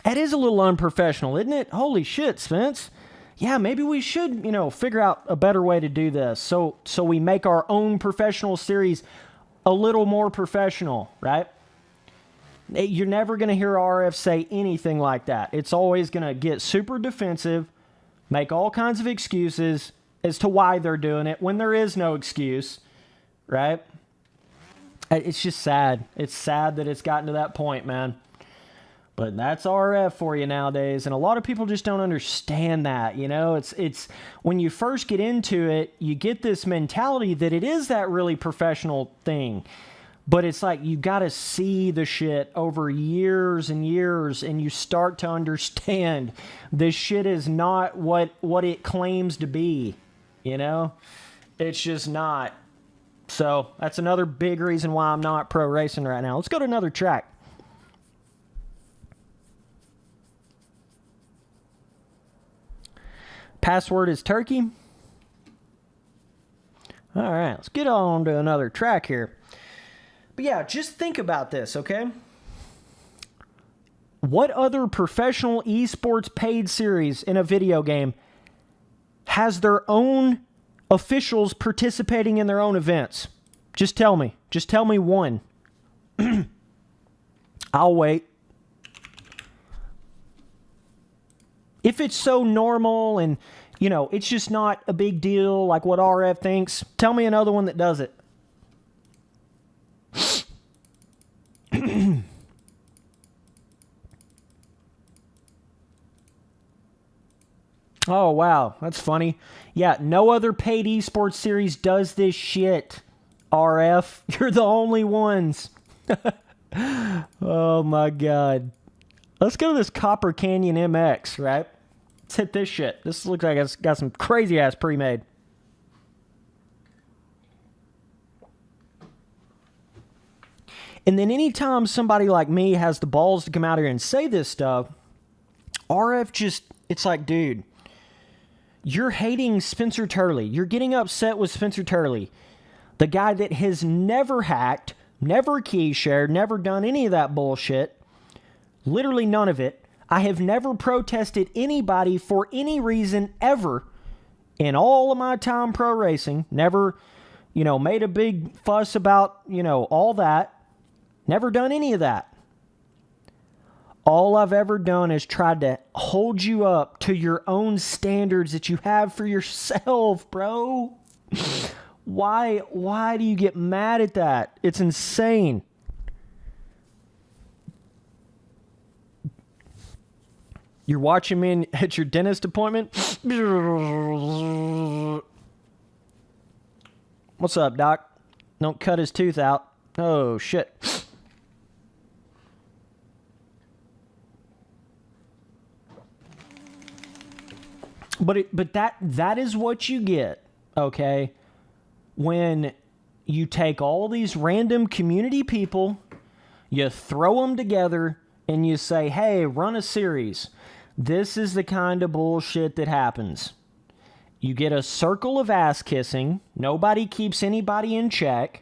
That is a little unprofessional, isn't it? Holy shit, Spence. Yeah, maybe we should, figure out a better way to do this. So we make our own professional series a little more professional, right? You're never going to hear RF say anything like that. It's always going to get super defensive, make all kinds of excuses as to why they're doing it when there is no excuse, right? It's just sad. It's sad that it's gotten to that point, man. But that's RF for you nowadays, and a lot of people just don't understand that, It's when you first get into it, you get this mentality that it is that really professional thing. But it's like you got to see the shit over years and years, and you start to understand this shit is not what it claims to be, It's just not. So that's another big reason why I'm not pro racing right now. Let's go to another track. Password is turkey. All right, let's get on to another track here. But yeah, just think about this, okay? What other professional esports paid series in a video game has their own officials participating in their own events? Just tell me. Just tell me one. I'll wait. If it's so normal and, it's just not a big deal like what RF thinks, tell me another one that does it. Oh, wow. That's funny. Yeah, no other paid esports series does this shit. RF, you're the only ones. Oh, my God. Let's go to this Copper Canyon MX, right? Let's hit this shit. This looks like it's got some crazy-ass pre-made. And then anytime somebody like me has the balls to come out here and say this stuff, RF just, it's like, dude, you're hating Spencer Turley. You're getting upset with Spencer Turley, the guy that has never hacked, never key shared, never done any of that bullshit. Literally none of it. I have never protested anybody for any reason ever in all of my time pro racing. Never, made a big fuss about, all that. Never done any of that. All I've ever done is tried to hold you up to your own standards that you have for yourself, bro. Why do you get mad at that? It's insane. You're watching me at your dentist appointment? What's up, doc? Don't cut his tooth out. Oh, shit. But that is what you get, okay? When you take all these random community people, you throw them together, and you say, hey, run a series. This is the kind of bullshit that happens. You get a circle of ass kissing. Nobody keeps anybody in check.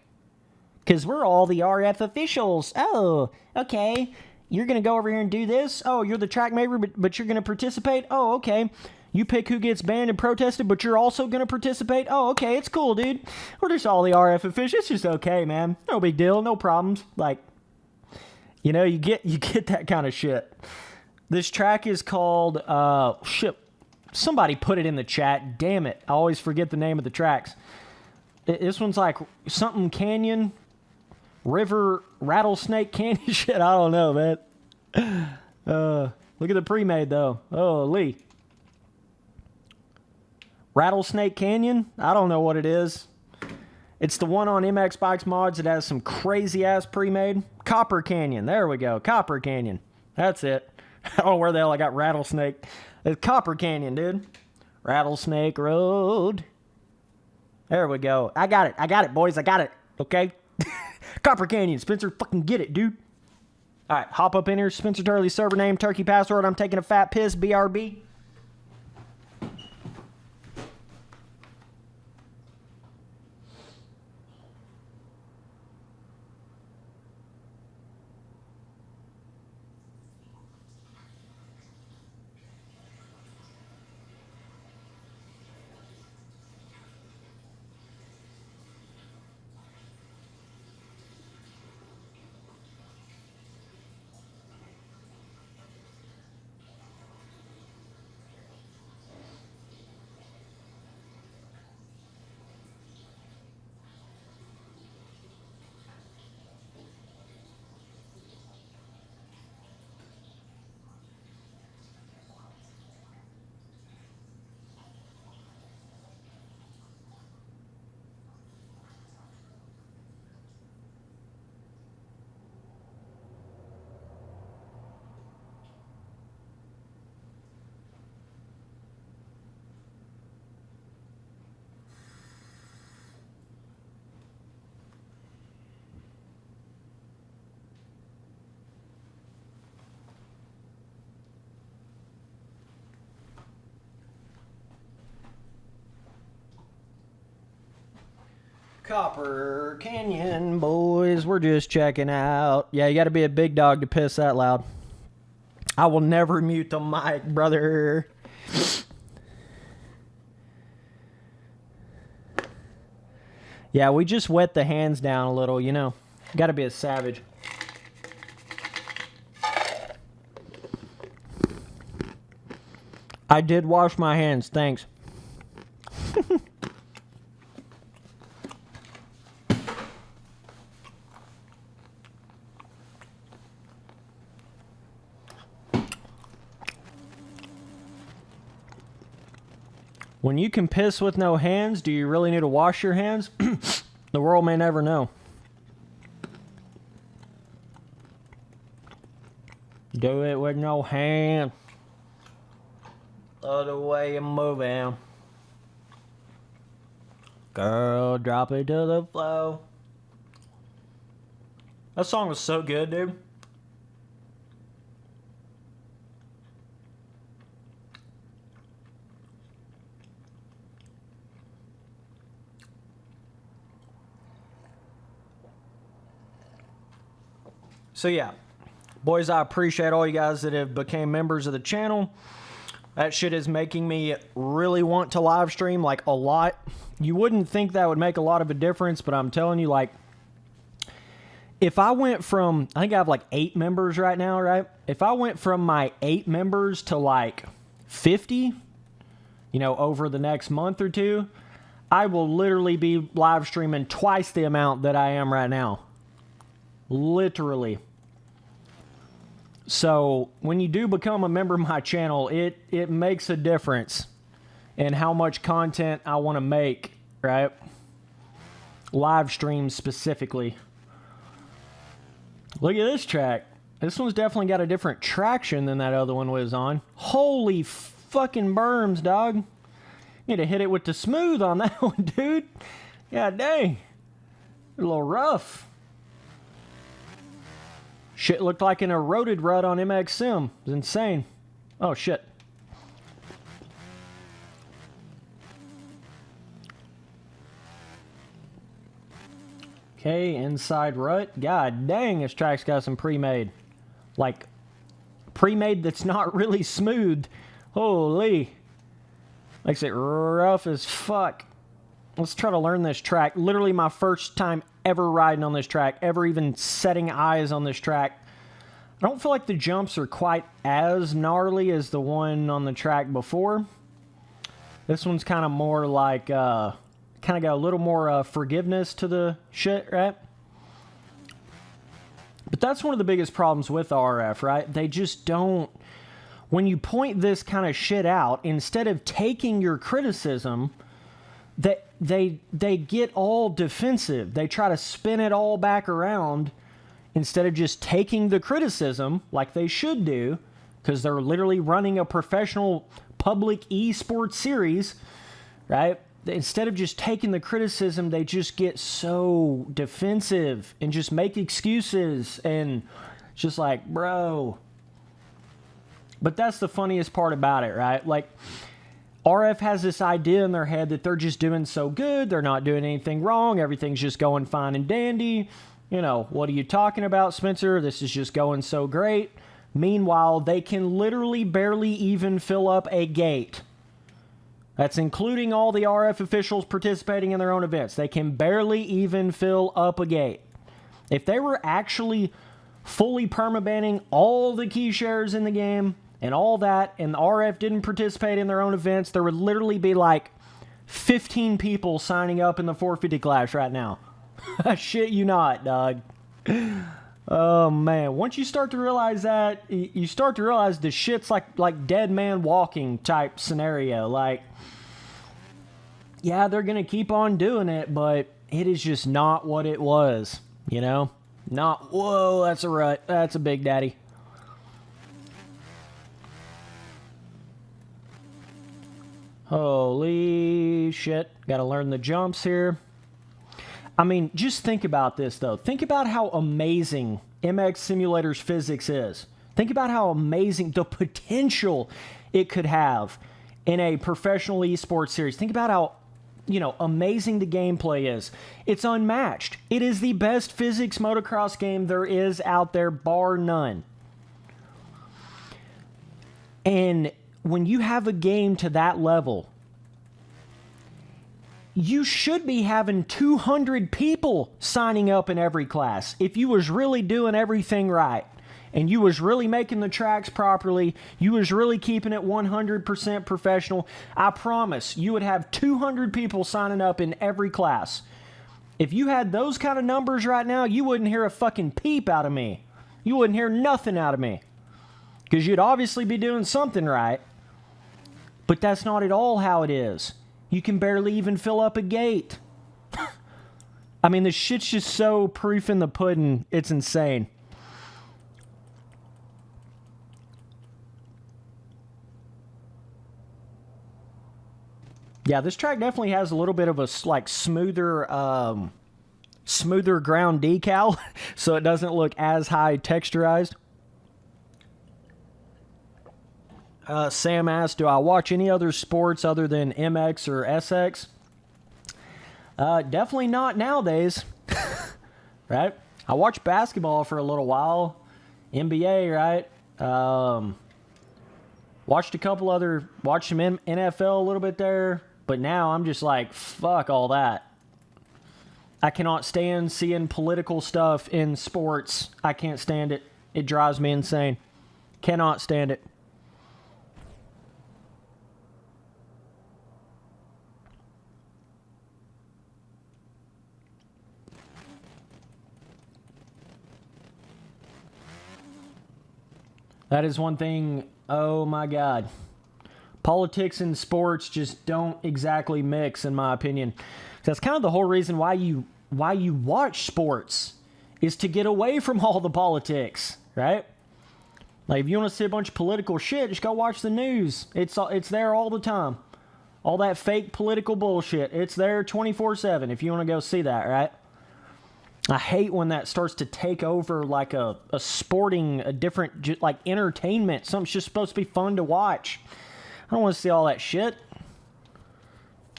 Because we're all the RF officials. Oh, okay. You're going to go over here and do this? Oh, you're the track maker, but you're going to participate? Oh, okay. You pick who gets banned and protested, but you're also going to participate? Oh, okay, it's cool, dude. We're just all the RF officials. It's just okay, man. No big deal, no problems. Like, you know, you get that kind of shit. This track is called, shit. Somebody put it in the chat. Damn it. I always forget the name of the tracks. This one's like something Canyon, River, Rattlesnake Canyon. Shit, I don't know, man. Look at the pre-made, though. Oh, Lee. Rattlesnake Canyon? I don't know what it is. It's the one on MX Bikes Mods that has some crazy-ass pre-made. Copper Canyon. There we go. Copper Canyon. That's it. I don't know where the hell I got Rattlesnake. It's Copper Canyon, dude. Rattlesnake Road. There we go. I got it. I got it, boys. I got it. Okay? Copper Canyon. Spencer, fucking get it, dude. All right. Hop up in here. Spencer Turley, server name, turkey password. I'm taking a fat piss. BRB. Copper Canyon, boys. We're just checking out. Yeah, you got to be a big dog to piss that loud. I will never mute the mic, brother. Yeah, we just wet the hands down a little, you know. Got to be a savage. I did wash my hands, thanks. When you can piss with no hands, do you really need to wash your hands? The world may never know. Do it with no hand. Other way you're moving. Girl, drop it to the flow. That song was so good, dude. So yeah, boys, I appreciate all you guys that have became members of the channel. That shit is making me really want to live stream, like, a lot. You wouldn't think that would make a lot of a difference, but I'm telling you, like, if I went from, I think I have like 8 members right now, right? If I went from my 8 members to like 50, you know, over the next month or two, I will literally be live streaming twice the amount that I am right now. Literally. So when you do become a member of my channel, it makes a difference in how much content I want to make, right? Live streams specifically. Look at this track. This one's definitely got a different traction than that other one was on. Holy fucking berms, dog. You need to hit it with the smooth on that one, dude. God dang. A little rough. Shit looked like an eroded rut on MX Sim. It was insane. Oh, shit. Okay, inside rut. God dang, this track's got some pre-made. Like, pre-made that's not really smooth. Holy. Makes it rough as fuck. Let's try to learn this track. Literally my first time ever riding on this track, ever even setting eyes on this track. I don't feel like the jumps are quite as gnarly as the one on the track before. This one's kind of more like, kind of got a little more forgiveness to the shit, right? But that's one of the biggest problems with RF, right? They just don't... When you point this kind of shit out, instead of taking your criticism, they get all defensive. They try to spin it all back around instead of just taking the criticism like they should do, because they're literally running a professional public esports series, right? Instead of just taking the criticism, they just get so defensive and just make excuses and just like, bro. But that's the funniest part about it, right? Like, RF has this idea in their head that they're just doing so good, they're not doing anything wrong, everything's just going fine and dandy. You know, what are you talking about, Spencer? This is just going so great. Meanwhile, they can literally barely even fill up a gate. That's including all the RF officials participating in their own events. They can barely even fill up a gate. If they were actually fully permabanning all the key shares in the game and all that, and the RF didn't participate in their own events, there would literally be like 15 people signing up in the 450 class right now. Shit you not, dog. Oh, man. Once you start to realize that, you start to realize the shit's like dead man walking type scenario. Like, yeah, they're going to keep on doing it, but it is just not what it was, you know? Not, whoa, that's a rut. That's a big daddy. Holy shit. Got to learn the jumps here. I mean, just think about this, though. Think about how amazing MX Simulator's physics is. Think about how amazing the potential it could have in a professional esports series. Think about how, amazing the gameplay is. It's unmatched. It is the best physics motocross game there is out there, bar none. And when you have a game to that level, you should be having 200 people signing up in every class. If you was really doing everything right, and you was really making the tracks properly, you was really keeping it 100% professional, I promise you would have 200 people signing up in every class. If you had those kind of numbers right now, you wouldn't hear a fucking peep out of me. You wouldn't hear nothing out of me. Because you'd obviously be doing something right. But that's not at all how it is. You can barely even fill up a gate. I mean, the shit's just so proof in the pudding, it's insane. Yeah, this track definitely has a little bit of a smoother ground decal, so it doesn't look as high texturized. Sam asked, do I watch any other sports other than MX or SX? Definitely not nowadays. Right? I watched basketball for a little while. NBA, right? Watched some NFL a little bit there. But now I'm just like, fuck all that. I cannot stand seeing political stuff in sports. I can't stand it. It drives me insane. Cannot stand it. That is one thing, oh my God. Politics and sports just don't exactly mix, in my opinion. That's kind of the whole reason why you watch sports, is to get away from all the politics, right? Like, if you want to see a bunch of political shit, just go watch the news. It's there all the time. All that fake political bullshit, it's there 24/7 if you want to go see that, right? I hate when that starts to take over like a different, like, entertainment. Something's just supposed to be fun to watch. I don't want to see all that shit.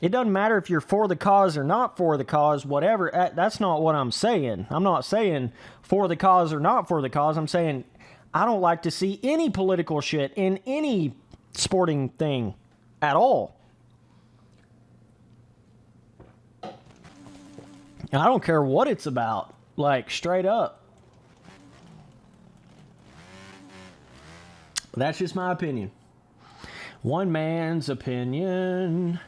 It doesn't matter if you're for the cause or not for the cause, whatever. That's not what I'm saying. I'm not saying for the cause or not for the cause. I'm saying I don't like to see any political shit in any sporting thing at all. And I don't care what it's about. Like, straight up. That's just my opinion. One man's opinion.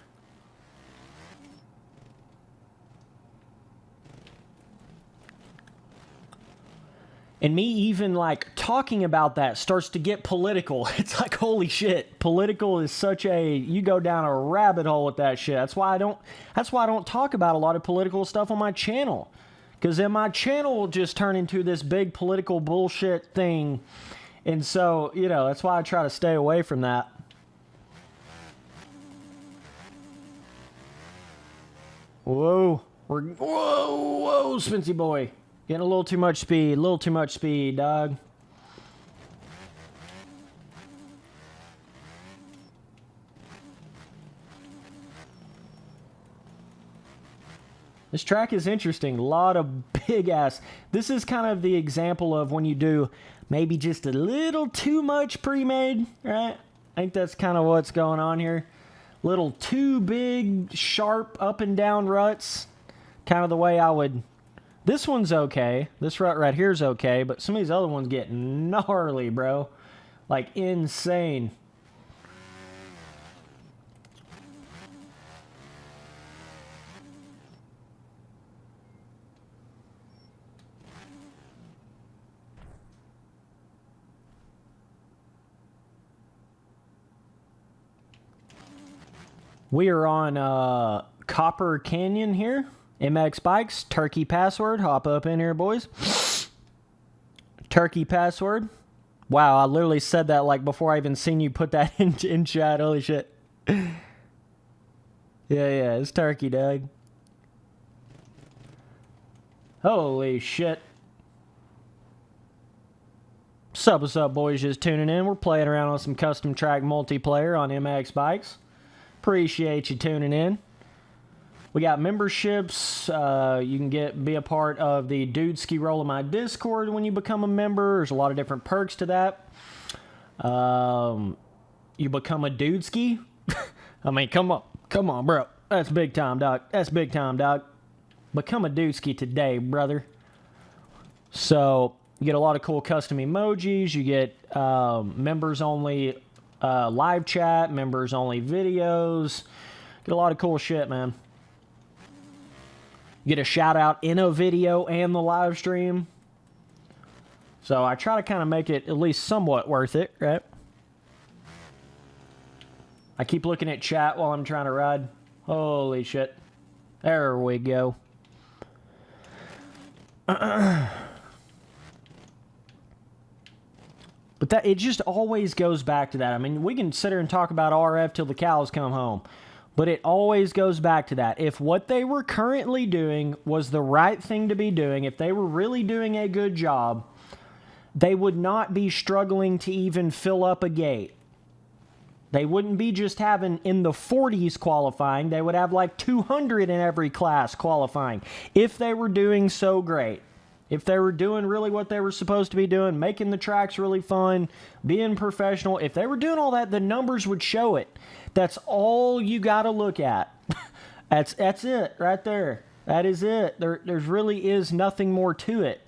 And me even like talking about that starts to get political. It's like, holy shit. Political is such a, you go down a rabbit hole with that shit. That's why I don't talk about a lot of political stuff on my channel. Because then my channel will just turn into this big political bullshit thing. And so, you know, that's why I try to stay away from that. Whoa. Whoa, Spency boy. Getting a little too much speed, dog. This track is interesting. A lot of big ass. This is kind of the example of when you do maybe just a little too much pre-made, right? I think that's kind of what's going on here. Little too big, sharp up and down ruts. Kind of the way I would... This one's okay. This rut right here is okay, but some of these other ones get gnarly, bro. Like, insane. We are on Copper Canyon here. MX Bikes, Turkey password. Hop up in here, boys. Turkey password. Wow, I literally said that like before I even seen you put that in chat. Holy shit. Yeah, it's Turkey, dog. Holy shit. What's up, boys? Just tuning in. We're playing around on some custom track multiplayer on MX Bikes. Appreciate you tuning in. We got memberships. You can be a part of the Dude Ski Roll in my Discord when you become a member. There's a lot of different perks to that. You become a Dude Ski. I mean, come on, bro. That's big time, dog. That's big time, dog. Become a Dude Ski today, brother. So you get a lot of cool custom emojis. You get members only live chat, members only videos. Get a lot of cool shit, man. You get a shout out in a video and the live stream. So I try to kind of make it at least somewhat worth it, right? I keep looking at chat while I'm trying to ride. Holy shit. There we go. But that it just always goes back to that. I mean, we can sit here and talk about RF till the cows come home. But it always goes back to that. If what they were currently doing was the right thing to be doing, if they were really doing a good job, they would not be struggling to even fill up a gate. They wouldn't be just having in the 40s qualifying. They would have like 200 in every class qualifying if they were doing so great. If they were doing really what they were supposed to be doing, making the tracks really fun, being professional, if they were doing all that, the numbers would show it. That's all you got to look at. That's it right there. That is it. There really is nothing more to it.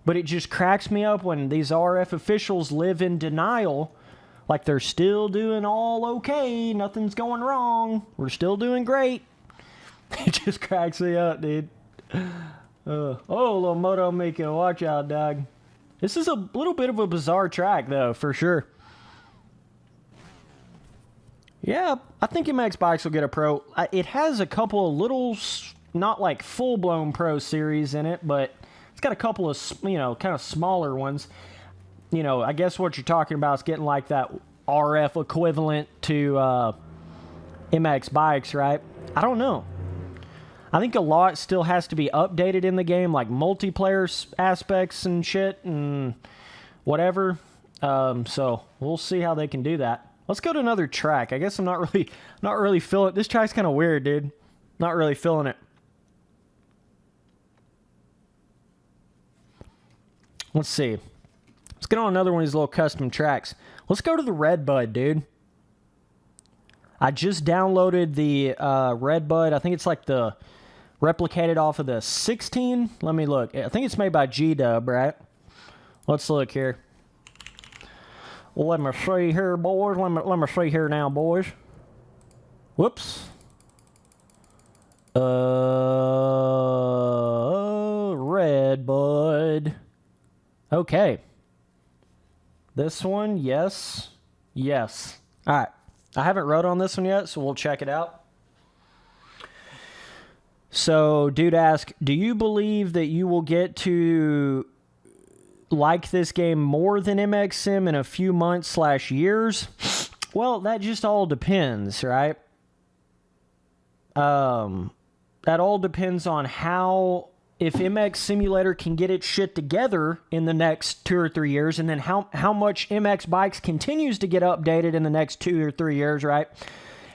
But it just cracks me up when these RF officials live in denial, like they're still doing all okay, nothing's going wrong, we're still doing great. It just cracks me up, dude. Oh, little Moto Miko, watch out, dog. This is a little bit of a bizarre track, though, for sure. Yeah, I think MX Bikes will get a pro. It has a couple of little, not like full-blown pro series in it, but it's got a couple of, you know, kind of smaller ones. You know, I guess what you're talking about is getting like that RF equivalent to MX Bikes, right? I don't know. I think a lot still has to be updated in the game, like multiplayer aspects and shit and whatever. So we'll see how they can do that. Let's go to another track. I guess I'm not really feeling it. This track's kind of weird, dude. Not really feeling it. Let's see. Let's get on another one of these little custom tracks. Let's go to the Redbud, dude. I just downloaded the Redbud. I think it's like the Replicated off of the 16. Let me look. I think it's made by G-Dub, right? Let's look here. Let me see here, boys. Let me see here now, boys. Whoops. Red Bud. Okay. This one, yes. Yes. All right. I haven't wrote on this one yet, so we'll check it out. So, dude asked, do you believe that you will get to like this game more than MX Sim in a few months / years? Well, that just all depends, right? That all depends on if MX Simulator can get its shit together in the next 2 or 3 years, and then how much MX Bikes continues to get updated in the next 2 or 3 years, right?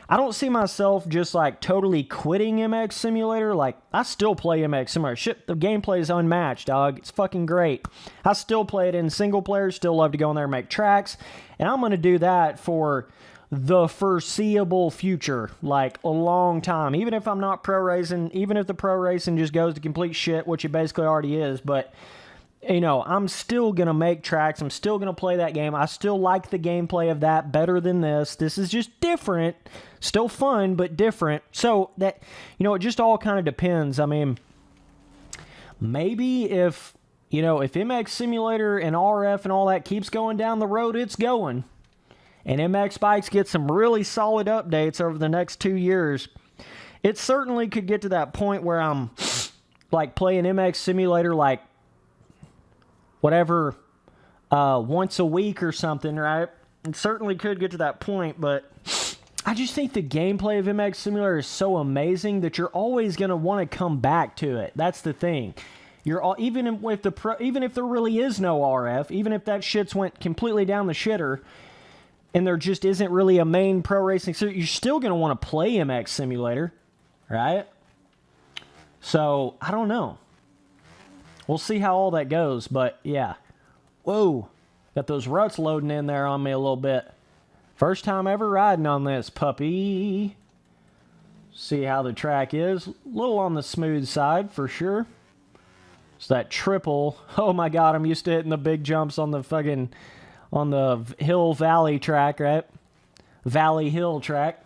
I don't see myself just like totally quitting MX Simulator. Like, I still play MX Simulator. Shit, the gameplay is unmatched, dog. It's fucking great. I still play it in single player, still love to go in there and make tracks, and I'm going to do that for the foreseeable future, like a long time. Even if I'm not pro racing, even if the pro racing just goes to complete shit, which it basically already is, but you know, I'm still going to make tracks. I'm still going to play that game. I still like the gameplay of that better than this. This is just different. Still fun, but different. So that, you know, it just all kind of depends. I mean, maybe if MX Simulator and RF and all that keeps going down the road it's going, and MX Bikes get some really solid updates over the next 2 years, it certainly could get to that point where I'm like playing MX Simulator like whatever, once a week or something, right? It certainly could get to that point, but I just think the gameplay of MX Simulator is so amazing that you're always going to want to come back to it. That's the thing. Even if there really is no RF, even if that shit's went completely down the shitter, and there just isn't really a main pro racing, so you're still going to want to play MX Simulator, right? So, I don't know. We'll see how all that goes, but yeah. Whoa. Got those ruts loading in there on me a little bit. First time ever riding on this puppy. See how the track is. A little on the smooth side, for sure. It's that triple. Oh my god, I'm used to hitting the big jumps on the hill valley track, right? Valley hill track.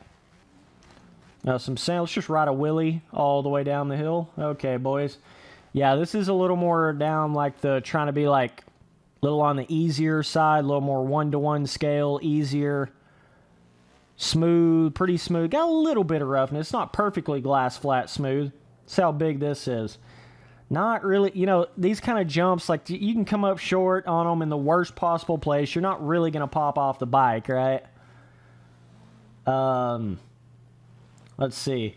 Now some sand. Let's just ride a wheelie all the way down the hill. Okay, boys. Yeah, this is a little more down like trying to be like a little on the easier side, a little more 1-to-1 scale, easier, smooth, pretty smooth. Got a little bit of roughness. It's not perfectly glass flat smooth. That's how big this is. Not really, these kind of jumps, like you can come up short on them in the worst possible place. You're not really going to pop off the bike, right? Let's see.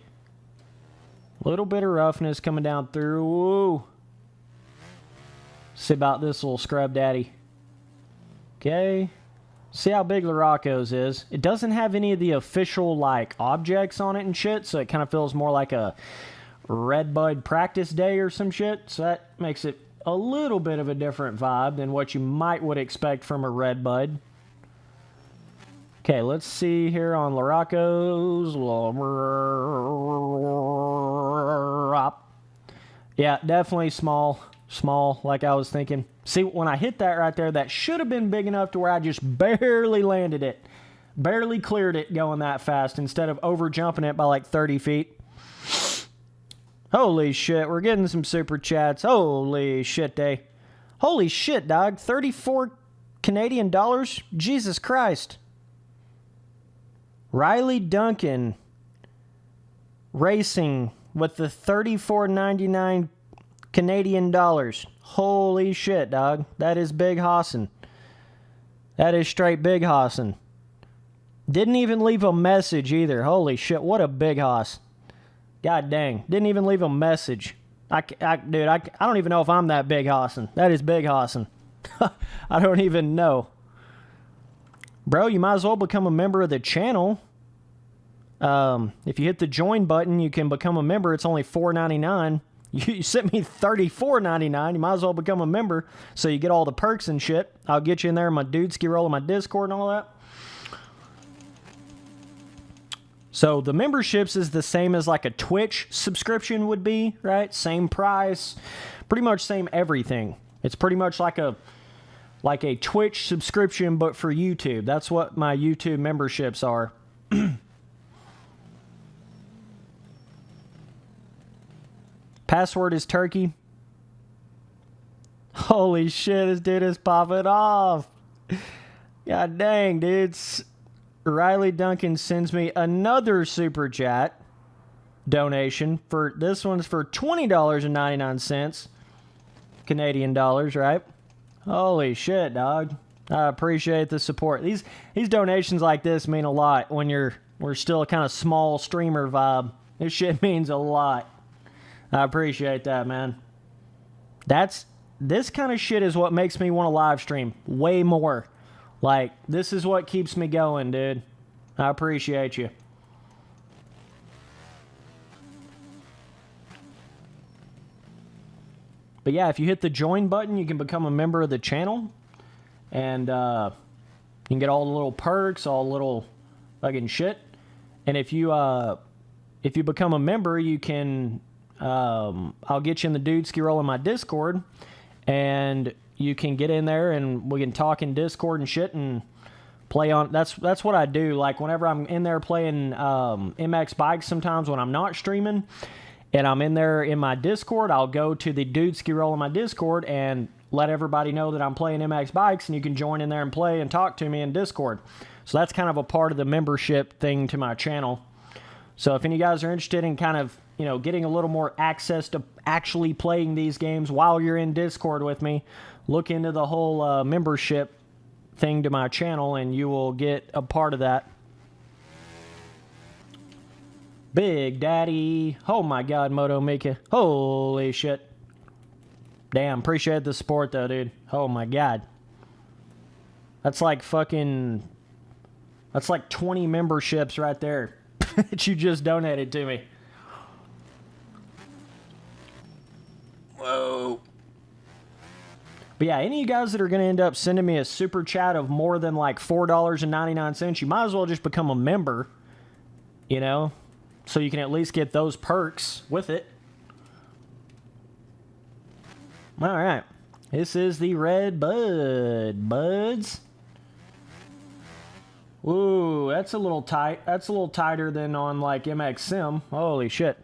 Little bit of roughness coming down through. Woo. See about this little scrub daddy. Okay. See how big the Rocco's is. It doesn't have any of the official, like, objects on it and shit, so it kind of feels more like a Red Bud practice day or some shit. So that makes it a little bit of a different vibe than what you would expect from a Red Bud. Okay, let's see here on Larocco's. Yeah, definitely small, like I was thinking. See, when I hit that right there, that should have been big enough to where I just barely landed it. Barely cleared it going that fast instead of over jumping it by like 30 feet. Holy shit, we're getting some super chats. Holy shit day. Holy shit, dog. 34 Canadian dollars? Jesus Christ. Riley Duncan Racing with the $34.99 Canadian dollars. Holy shit, dog. That is big hossin'. That is straight big hossin'. Didn't even leave a message either. Holy shit, what a big hoss. God dang. Didn't even leave a message. Dude, I don't even know if I'm that big hossin'. That is big hossin'. I don't even know. Bro, you might as well become a member of the channel. If you hit the join button, you can become a member. It's only $4.99. You sent me $34.99. You might as well become a member so you get all the perks and shit. I'll get you in there in my dude ski roll and my Discord and all that. So the memberships is the same as like a Twitch subscription would be, right? Same price, pretty much same everything. It's pretty much like a Twitch subscription, but for YouTube. That's what my YouTube memberships are. Password is turkey. Holy shit, this dude is popping off. God dang, dudes. Riley Duncan sends me another super chat donation. For this one's for $20.99 Canadian dollars, right? Holy shit, dog. I appreciate the support. These donations like this mean a lot when we're still a kind of small streamer vibe. This shit means a lot. I appreciate that, man. This kind of shit is what makes me want to live stream way more. Like, this is what keeps me going, dude. I appreciate you. But yeah, if you hit the join button, you can become a member of the channel. And you can get all the little perks, all the little fucking shit. And if you become a member, you can... I'll get you in the dude ski roll in my Discord. And you can get in there and we can talk in Discord and shit and play on. That's what I do. Like whenever I'm in there playing MX bikes, sometimes when I'm not streaming and I'm in there in my Discord, I'll go to the dude ski roll in my Discord and let everybody know that I'm playing MX bikes, and you can join in there and play and talk to me in Discord. So that's kind of a part of the membership thing to my channel. So if any of you guys are interested in kind of, you know, getting a little more access to actually playing these games while you're in Discord with me, look into the whole membership thing to my channel and you will get a part of that. Big Daddy. Oh my God, Moto Mika. Holy shit. Damn, appreciate the support though, dude. Oh my God. That's like 20 memberships right there that you just donated to me. Whoa. But yeah, any of you guys that are going to end up sending me a super chat of more than like $4.99, you might as well just become a member, you know, so you can at least get those perks with it. All right. This is the Red Buds. Ooh, that's a little tight. That's a little tighter than on like MX Sim. Holy shit.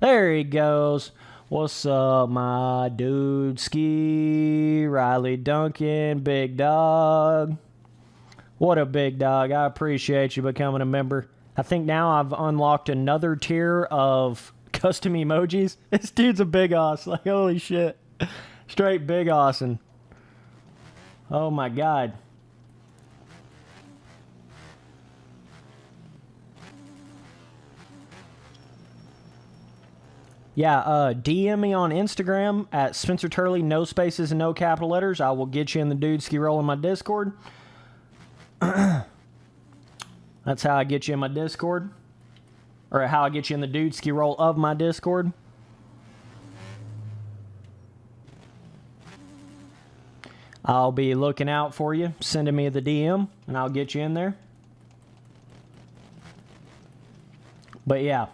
There he goes. What's up, my dude? Ski, Riley Duncan, big dog. What a big dog. I appreciate you becoming a member. I think now I've unlocked another tier of custom emojis. This dude's a big ass. Like, holy shit. Straight big awesome. Oh my God. Yeah, DM me on Instagram at Spencer Turley, no spaces and no capital letters. I will get you in the dude ski roll in my Discord. That's how I get you in my Discord. Or how I get you in the dude ski roll of my Discord. I'll be looking out for you, sending me the DM, and I'll get you in there. But yeah.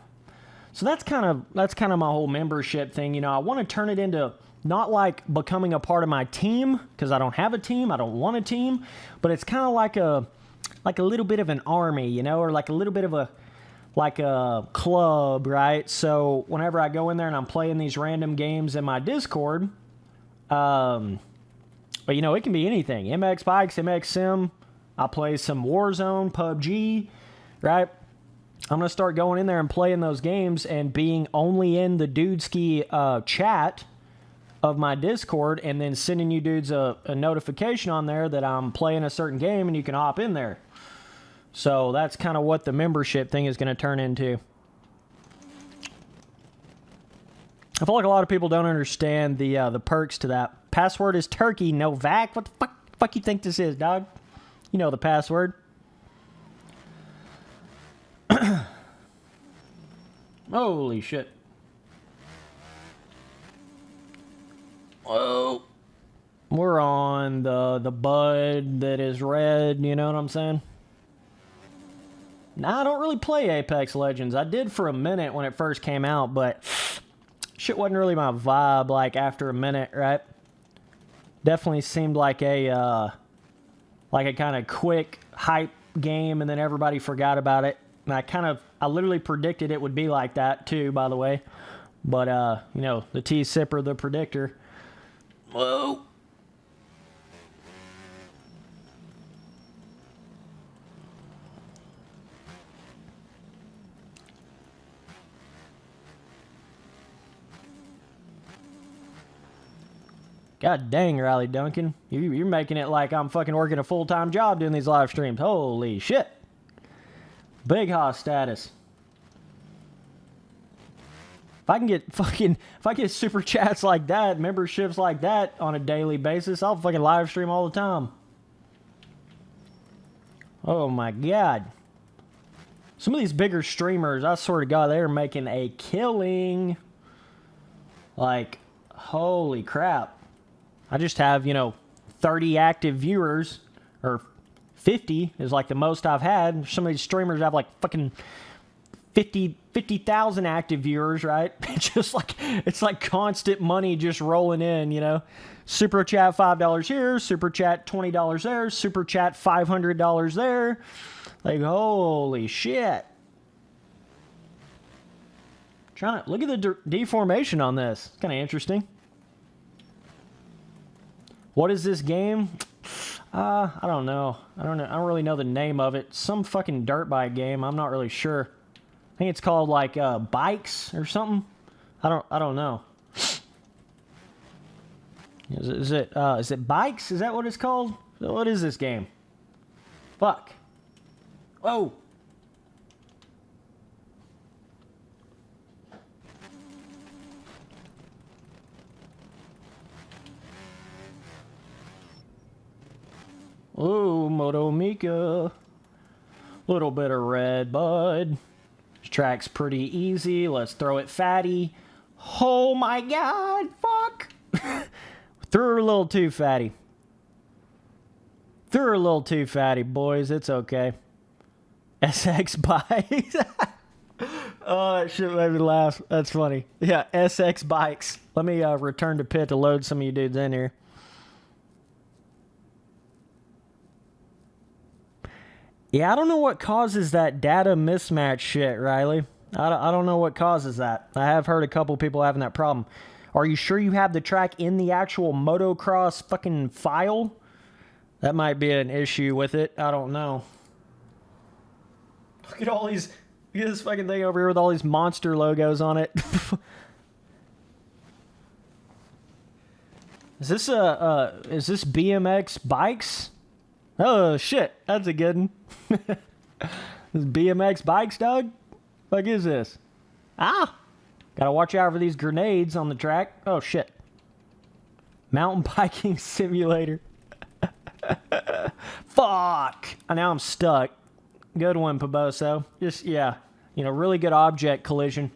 So that's kind of my whole membership thing. You know, I want to turn it into not like becoming a part of my team, because I don't have a team, I don't want a team, but it's kind of like a little bit of an army, you know, or like a little bit of a club, right? So whenever I go in there and I'm playing these random games in my Discord, but you know, it can be anything. MX Bikes, MX Sim, I play some Warzone, PUBG, right? I'm going to start going in there and playing those games and being only in the Dude Ski chat of my Discord, and then sending you dudes a notification on there that I'm playing a certain game and you can hop in there. So that's kind of what the membership thing is going to turn into. I feel like a lot of people don't understand the perks to that. Password is turkey, no vac. What the fuck you think this is, dog? You know the password. Holy shit. Whoa. We're on the bud that is red, you know what I'm saying? Nah, I don't really play Apex Legends. I did for a minute when it first came out, but shit wasn't really my vibe, like, after a minute, right? Definitely seemed like a kind of quick hype game, and then everybody forgot about it. And I literally predicted it would be like that, too, by the way. But, you know, the T-Sipper, the predictor. Whoa! God dang, Riley Duncan. You're making it like I'm fucking working a full-time job doing these live streams. Holy shit. Big hoss status. If I get super chats like that, memberships like that on a daily basis, I'll fucking live stream all the time. Oh my god. Some of these bigger streamers, I swear to God, they're making a killing. Like, holy crap. I just have, 30 active viewers, or 50 is like the most I've had. Some of these streamers have like fucking 50,000 active viewers, right? It's like constant money just rolling in, Super chat $5 here, super chat $20 there, super chat $500 there. Like, holy shit. Look at the deformation on this. It's kind of interesting. What is this game? I don't know. I don't really know the name of it. Some fucking dirt bike game. I'm not really sure. I think it's called like Bikes or something. I don't know. Is it Bikes? Is that what it's called? What is this game? Fuck. Whoa. Ooh, Moto Mika. Little bit of red, bud. This track's pretty easy. Let's throw it fatty. Oh my god, fuck. Threw her a little too fatty. Threw her a little too fatty, boys. It's okay. SX Bikes. Oh, that shit made me laugh. That's funny. Yeah, SX Bikes. Let me return to pit to load some of you dudes in here. Yeah, I don't know what causes that data mismatch shit, Riley. I don't know what causes that. I have heard a couple people having that problem. Are you sure you have the track in the actual motocross fucking file? That might be an issue with it. I don't know. Look at this fucking thing over here with all these monster logos on it. Is this BMX Bikes? Oh shit, that's a good one. This BMX Bikes, dog? Fuck is this? Ah! Gotta watch out for these grenades on the track. Oh shit. Mountain biking simulator. Fuck! Now I'm stuck. Good one, Paboso. Just, yeah. Really good object collision.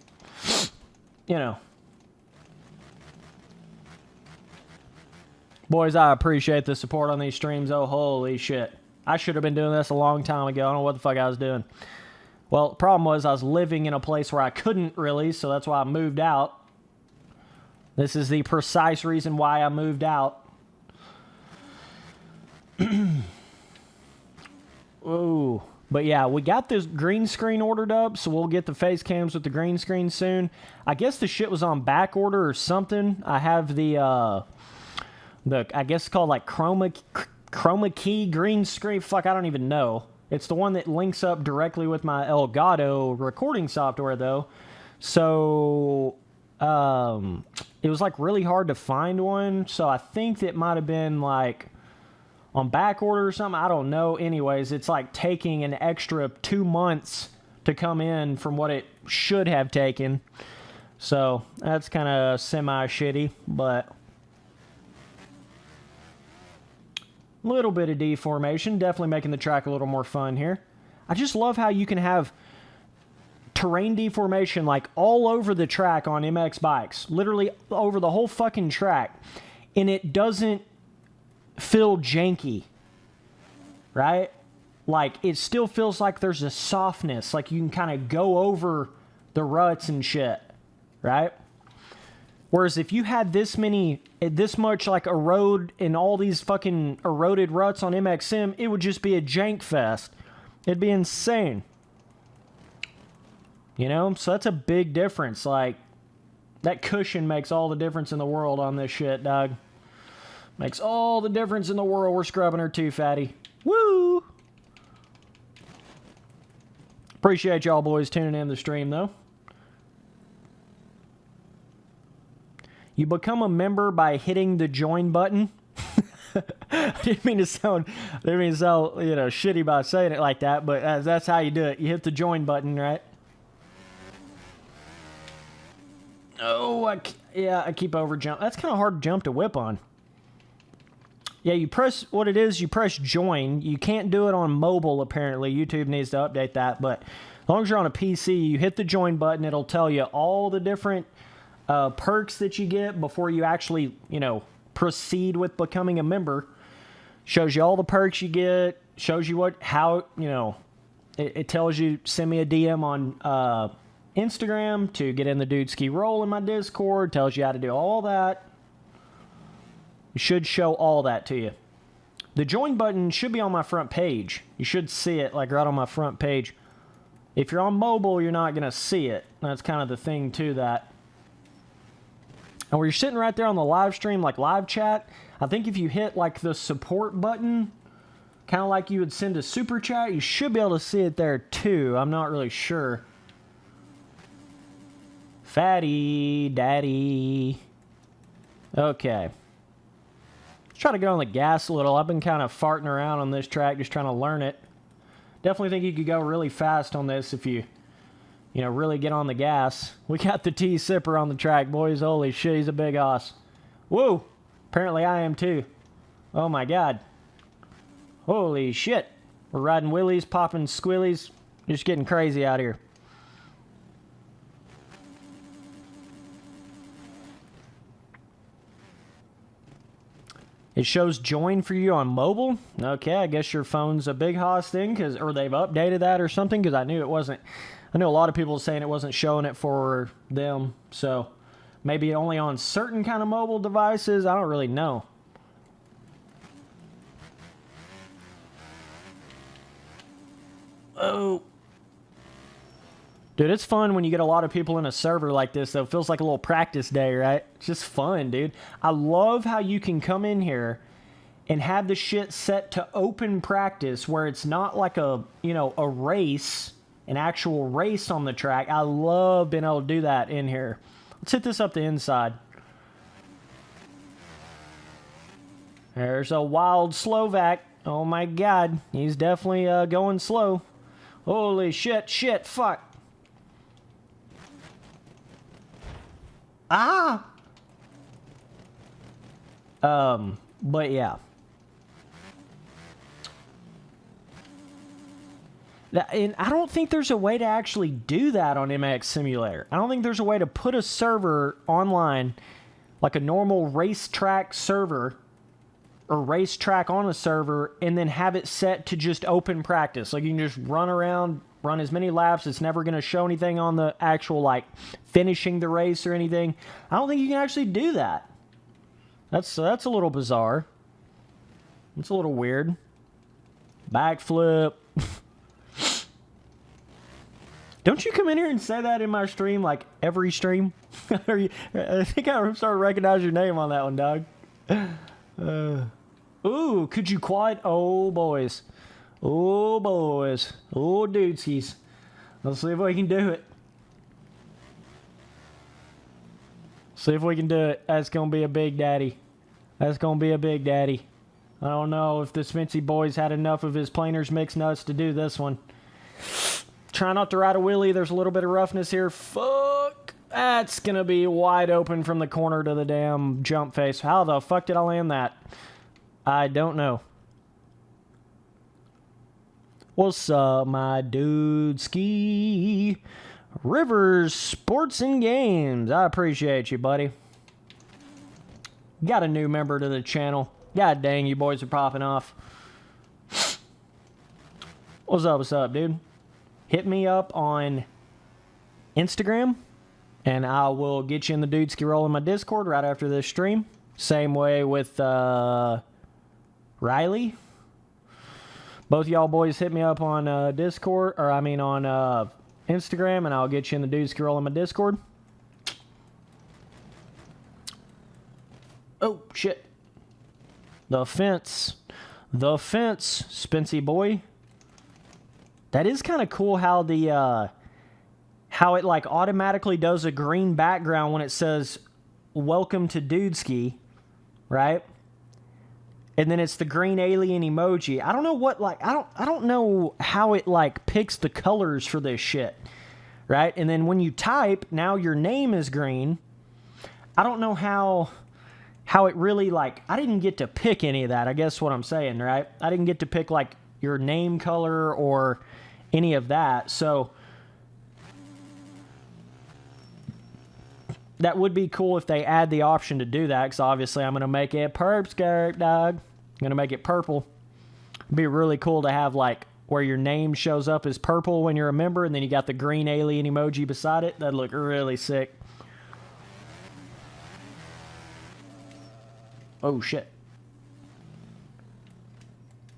Boys, I appreciate the support on these streams. Oh, holy shit. I should have been doing this a long time ago. I don't know what the fuck I was doing. Well, the problem was I was living in a place where I couldn't really, so that's why I moved out. This is the precise reason why I moved out. Ooh. But yeah, we got this green screen ordered up, so we'll get the face cams with the green screen soon. I guess the shit was on back order or something. I have the I guess it's called like chroma key green screen. Fuck, I don't even know. It's the one that links up directly with my Elgato recording software, though. So, it was like really hard to find one. So I think it might have been like on back order or something. I don't know. Anyways, it's like taking an extra 2 months to come in from what it should have taken. So that's kind of semi-shitty, but a little bit of deformation. Definitely making the track a little more fun here. I just love how you can have terrain deformation like all over the track on MX bikes. Literally over the whole fucking track. And it doesn't feel janky. Right? like, it still feels like there's a softness. Like, you can kind of go over the ruts and shit, right? Whereas if you had this much, like, erode and all these fucking eroded ruts on MXM, it would just be a jank fest. It'd be insane. You know? So that's a big difference. Like, that cushion makes all the difference in the world on this shit, dog. Makes all the difference in the world. We're scrubbing her too, fatty. Woo! Appreciate y'all boys tuning in the stream, though. You become a member by hitting the join button. I didn't mean to sound, shitty by saying it like that, but that's how you do it. You hit the join button, right? Oh, I keep over jump. That's kind of hard to jump to whip on. Yeah, you press join. You can't do it on mobile, apparently. YouTube needs to update that, but as long as you're on a PC, you hit the join button. It'll tell you all the different perks that you get before you actually, proceed with becoming a member. Shows you all the perks you get. Shows you it tells you, send me a DM on Instagram to get in the Dude Ski Roll in my Discord. Tells you how to do all that. It should show all that to you. The join button should be on my front page. You should see it like right on my front page. If you're on mobile, you're not going to see it. That's kind of the thing to that. And where you're sitting right there on the live stream, like live chat, I think if you hit like the support button, kind of like you would send a super chat, you should be able to see it there too. I'm not really sure. Fatty, daddy. Okay. Let's try to get on the gas a little. I've been kind of farting around on this track, just trying to learn it. Definitely think you could go really fast on this if you really get on the gas. We got the T-Sipper on the track, boys. Holy shit, he's a big hoss. Whoa! Apparently I am too. Oh my god. Holy shit. We're riding wheelies, popping squillies. Just getting crazy out here. It shows join for you on mobile. Okay, I guess your phone's a big hoss thing, or they've updated that or something, because I knew it wasn't. I know a lot of people saying it wasn't showing it for them, so maybe only on certain kind of mobile devices. I don't really know. Oh. Dude, it's fun when you get a lot of people in a server like this, though. It feels like a little practice day, right? It's just fun, dude. I love how you can come in here and have the shit set to open practice where it's not like a race, an actual race on the track. I love being able to do that in here. Let's hit this up the inside. There's a wild Slovak. Oh my god. He's definitely going slow. Holy shit, fuck. Ah! But yeah. And I don't think there's a way to actually do that on MX Simulator. I don't think there's a way to put a server online, like a normal racetrack server, or racetrack on a server, and then have it set to just open practice. Like, you can just run around, run as many laps. It's never going to show anything on the actual, like, finishing the race or anything. I don't think you can actually do that. That's a little bizarre. It's a little weird. Backflip. Don't you come in here and say that in my stream, like, every stream? I think I started to recognize your name on that one, dog. Ooh, could you quad? Oh, boys. Oh, boys. Oh, dudeskies. Let's see if we can do it. See if we can do it. That's going to be a big daddy. That's going to be a big daddy. I don't know if the Spency boys had enough of his planers mixed nuts to do this one. Try not to ride a wheelie. There's a little bit of roughness here. Fuck. That's going to be wide open from the corner to the damn jump face. How the fuck did I land that? I don't know. What's up, my dude? Ski Rivers Sports and Games. I appreciate you, buddy. Got a new member to the channel. God dang, you boys are popping off. What's up, dude? Hit me up on Instagram, and I will get you in the Dudeski roll in my Discord right after this stream. Same way with Riley. Both y'all boys hit me up on Discord, or I mean on Instagram, and I'll get you in the Dudeski roll in my Discord. Oh, shit. The fence. The fence, Spency boy. That is kind of cool how the how it like automatically does a green background when it says welcome to Dudeski, right? And then it's the green alien emoji. I don't know what like I don't know how it like picks the colors for this shit. Right? And then when you type, now your name is green. I don't know how it really like I didn't get to pick any of that. I guess what I'm saying, right? I didn't get to pick like your name color or any of that. So that would be cool if they add the option to do that, because obviously I'm going to make it perp skirt, dog. I'm going to make it purple. It'd be really cool to have like where your name shows up as purple when you're a member, and then you got the green alien emoji beside it. That'd look really sick. Oh, shit.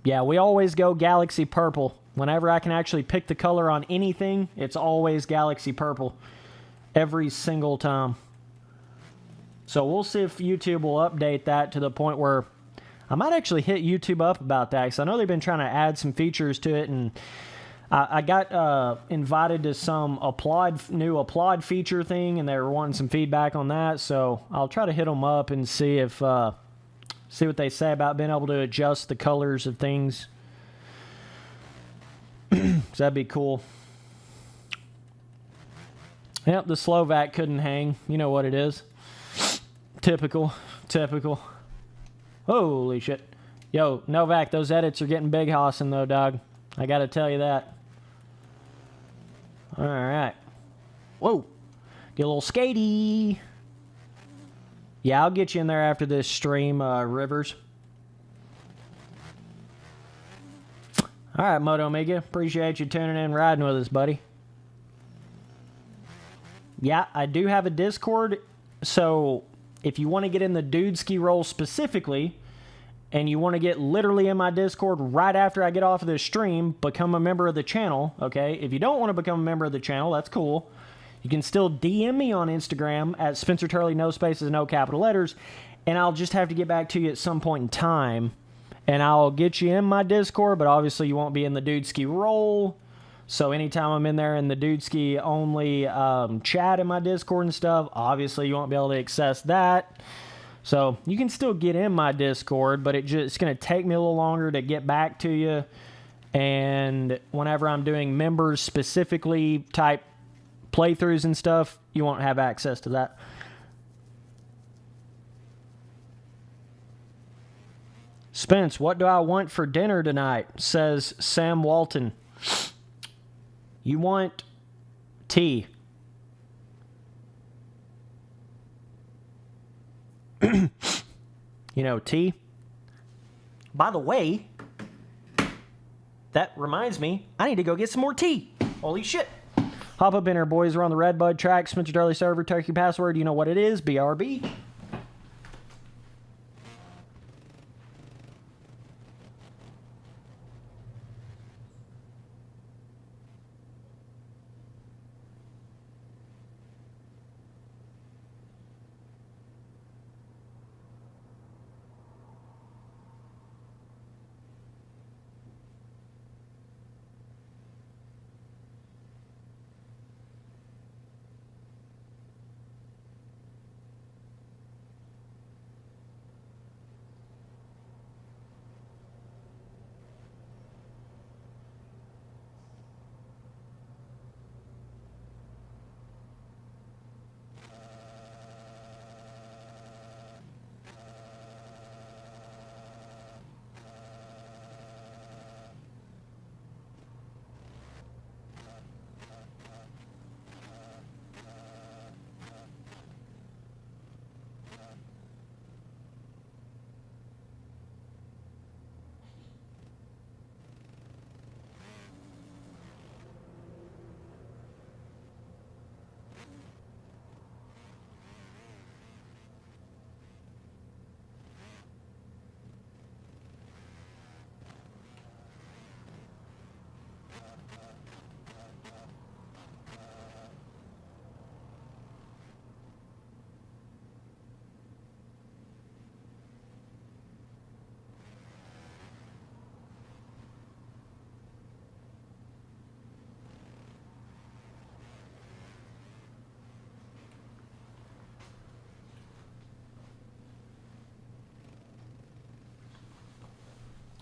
Yeah, we always go galaxy purple. Whenever I can actually pick the color on anything, it's always galaxy purple. Every single time. So we'll see if YouTube will update that to the point where I might actually hit YouTube up about that, because I know they've been trying to add some features to it, and I got invited to some new applaud feature thing, and they were wanting some feedback on that, so I'll try to hit them up and see if see what they say about being able to adjust the colors of things. So that'd be cool. Yep, the Slovak couldn't hang. You know what it is. Typical. Holy shit. Yo, Novak, those edits are getting big hossing though, dog. I gotta tell you that. Alright. Whoa. Get a little skatey. Yeah, I'll get you in there after this stream, Rivers. Alright, Moto Amiga. Appreciate you tuning in and riding with us, buddy. Yeah, I do have a Discord, so if you want to get in the Dudeski role specifically, and you want to get literally in my Discord right after I get off of this stream, become a member of the channel, okay? If you don't want to become a member of the channel, that's cool. You can still DM me on Instagram at Spencer Turley, no spaces, no capital letters, and I'll just have to get back to you at some point in time, and I'll get you in my Discord, but obviously you won't be in the Dudeski role. So anytime I'm in there in the Dudeski only chat in my Discord and stuff, obviously you won't be able to access that. So you can still get in my Discord, but it's going to take me a little longer to get back to you. And whenever I'm doing members specifically type playthroughs and stuff, you won't have access to that. Spence, what do I want for dinner tonight? Says Sam Walton. You want tea. You know, tea. By the way, that reminds me, I need to go get some more tea. Holy shit. Hop up in here, boys. We're on the Redbud track. Spencer Turley server, turkey password. You know what it is. BRB.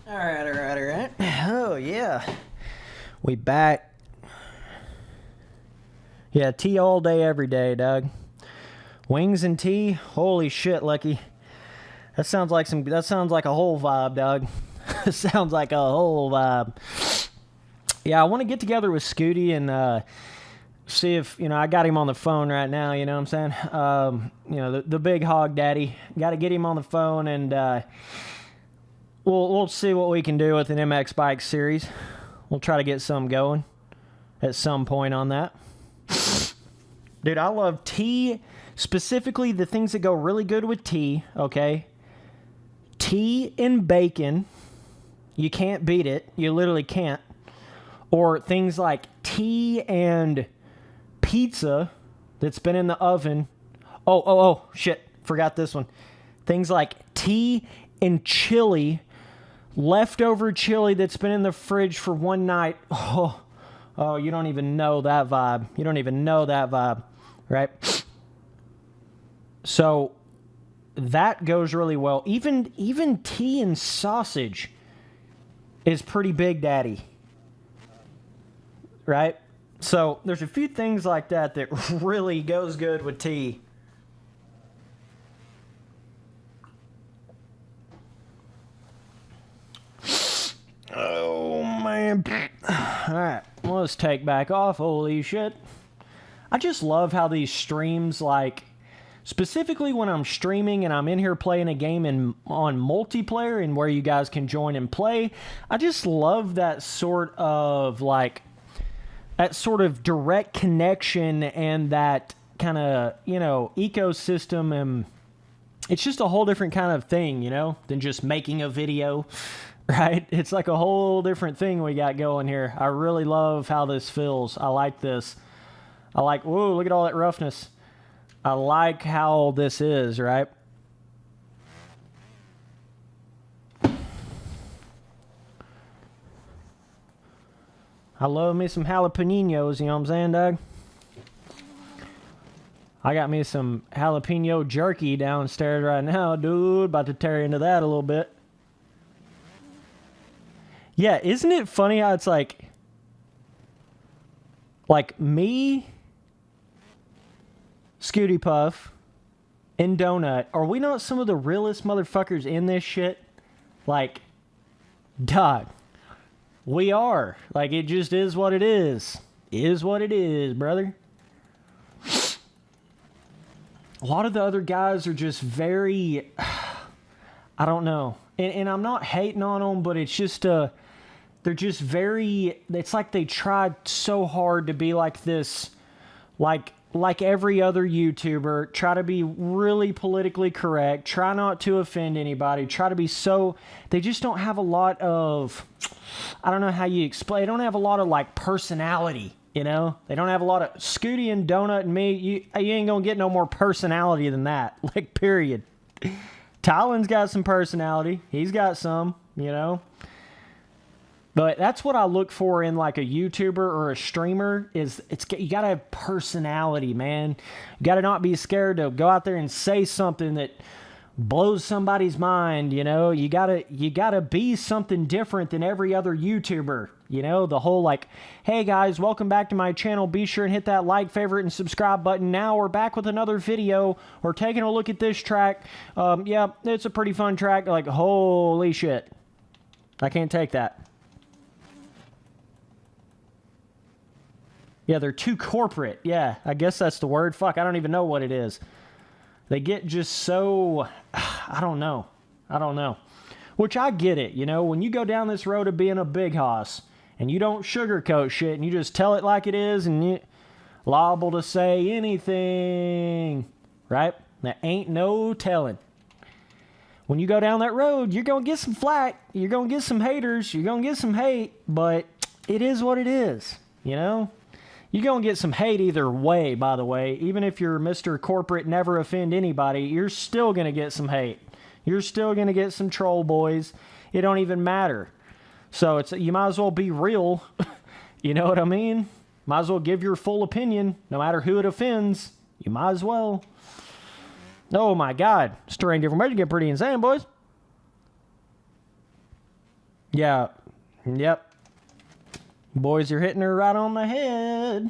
All right. Oh, yeah. We back. Yeah, tea all day, every day, Doug. Wings and tea? Holy shit, Lucky. That sounds like a whole vibe, Doug. Sounds like a whole vibe. Yeah, I want to get together with Scooty and see if, I got him on the phone right now, you know what I'm saying? The big hog daddy. Got to get him on the phone and we'll see what we can do with an MX Bike series. We'll try to get some going at some point on that. Dude, I love tea, specifically the things that go really good with tea, okay? Tea and bacon. You can't beat it. You literally can't. Or things like tea and pizza that's been in the oven. Oh, shit. Forgot this one. Things like tea and chili, leftover chili that's been in the fridge for one night. Oh, you don't even know that vibe. You don't even know that vibe, right? So that goes really well. Even tea and sausage is pretty big daddy, right? So there's a few things like that really goes good with tea. Oh, man. All right, well, let's take back off. Holy shit. I just love how these streams, like, specifically when I'm streaming and I'm in here playing a game on multiplayer and where you guys can join and play, I just love that sort of, direct connection and that kind of, ecosystem. And it's just a whole different kind of thing, than just making a video. Right? It's like a whole different thing we got going here. I really love how this feels. I like this. Whoa, look at all that roughness. I like how this is, right? I love me some jalapenos, you know what I'm saying, Doug? I got me some jalapeno jerky downstairs right now, dude. About to tear into that a little bit. Yeah, isn't it funny how it's like me, Scooty Puff, and Donut, are we not some of the realest motherfuckers in this shit? Like, dog, we are. Like, it just is what it is. Is what it is, brother. A lot of the other guys are just very, I don't know. And I'm not hating on them, but it's just, they're just very, it's like they tried so hard to be like this, like every other YouTuber, try to be really politically correct, try not to offend anybody, try to be so, they just don't have a lot of, I don't know how you explain, they don't have a lot of personality, They don't have a lot of, Scooty and Donut and me, you ain't gonna get no more personality than that, period. Tylen's got some personality, he's got some, But that's what I look for in a YouTuber or a streamer is you gotta have personality, man. You gotta not be scared to go out there and say something that blows somebody's mind, You gotta be something different than every other YouTuber, The whole hey guys, welcome back to my channel. Be sure and hit that like, favorite, and subscribe button. Now we're back with another video. We're taking a look at this track. Yeah, it's a pretty fun track. Holy shit. I can't take that. Yeah, they're too corporate. Yeah, I guess that's the word. Fuck, I don't even know what it is. They get just so, I don't know. Which I get it, when you go down this road of being a big hoss and you don't sugarcoat shit and you just tell it like it is and you're liable to say anything, right? There ain't no telling. When you go down that road, you're going to get some flack. You're going to get some haters. You're going to get some hate, but it is what it is, You're going to get some hate either way, by the way. Even if you're Mr. Corporate, never offend anybody, you're still going to get some hate. You're still going to get some troll boys. It don't even matter. So you might as well be real. You know what I mean? Might as well give your full opinion, no matter who it offends. You might as well. Oh my God. Stirring information get pretty insane, boys. Yeah. Yep. Boys, you're hitting her right on the head.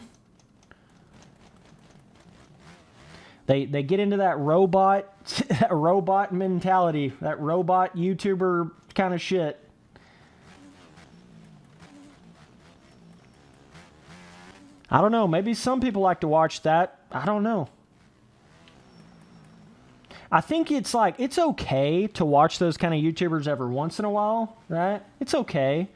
They get into that robot mentality, that robot YouTuber kind of shit. I don't know. Maybe some people like to watch that. I don't know. I think it's like, it's okay to watch those kind of YouTubers every once in a while, right? It's okay.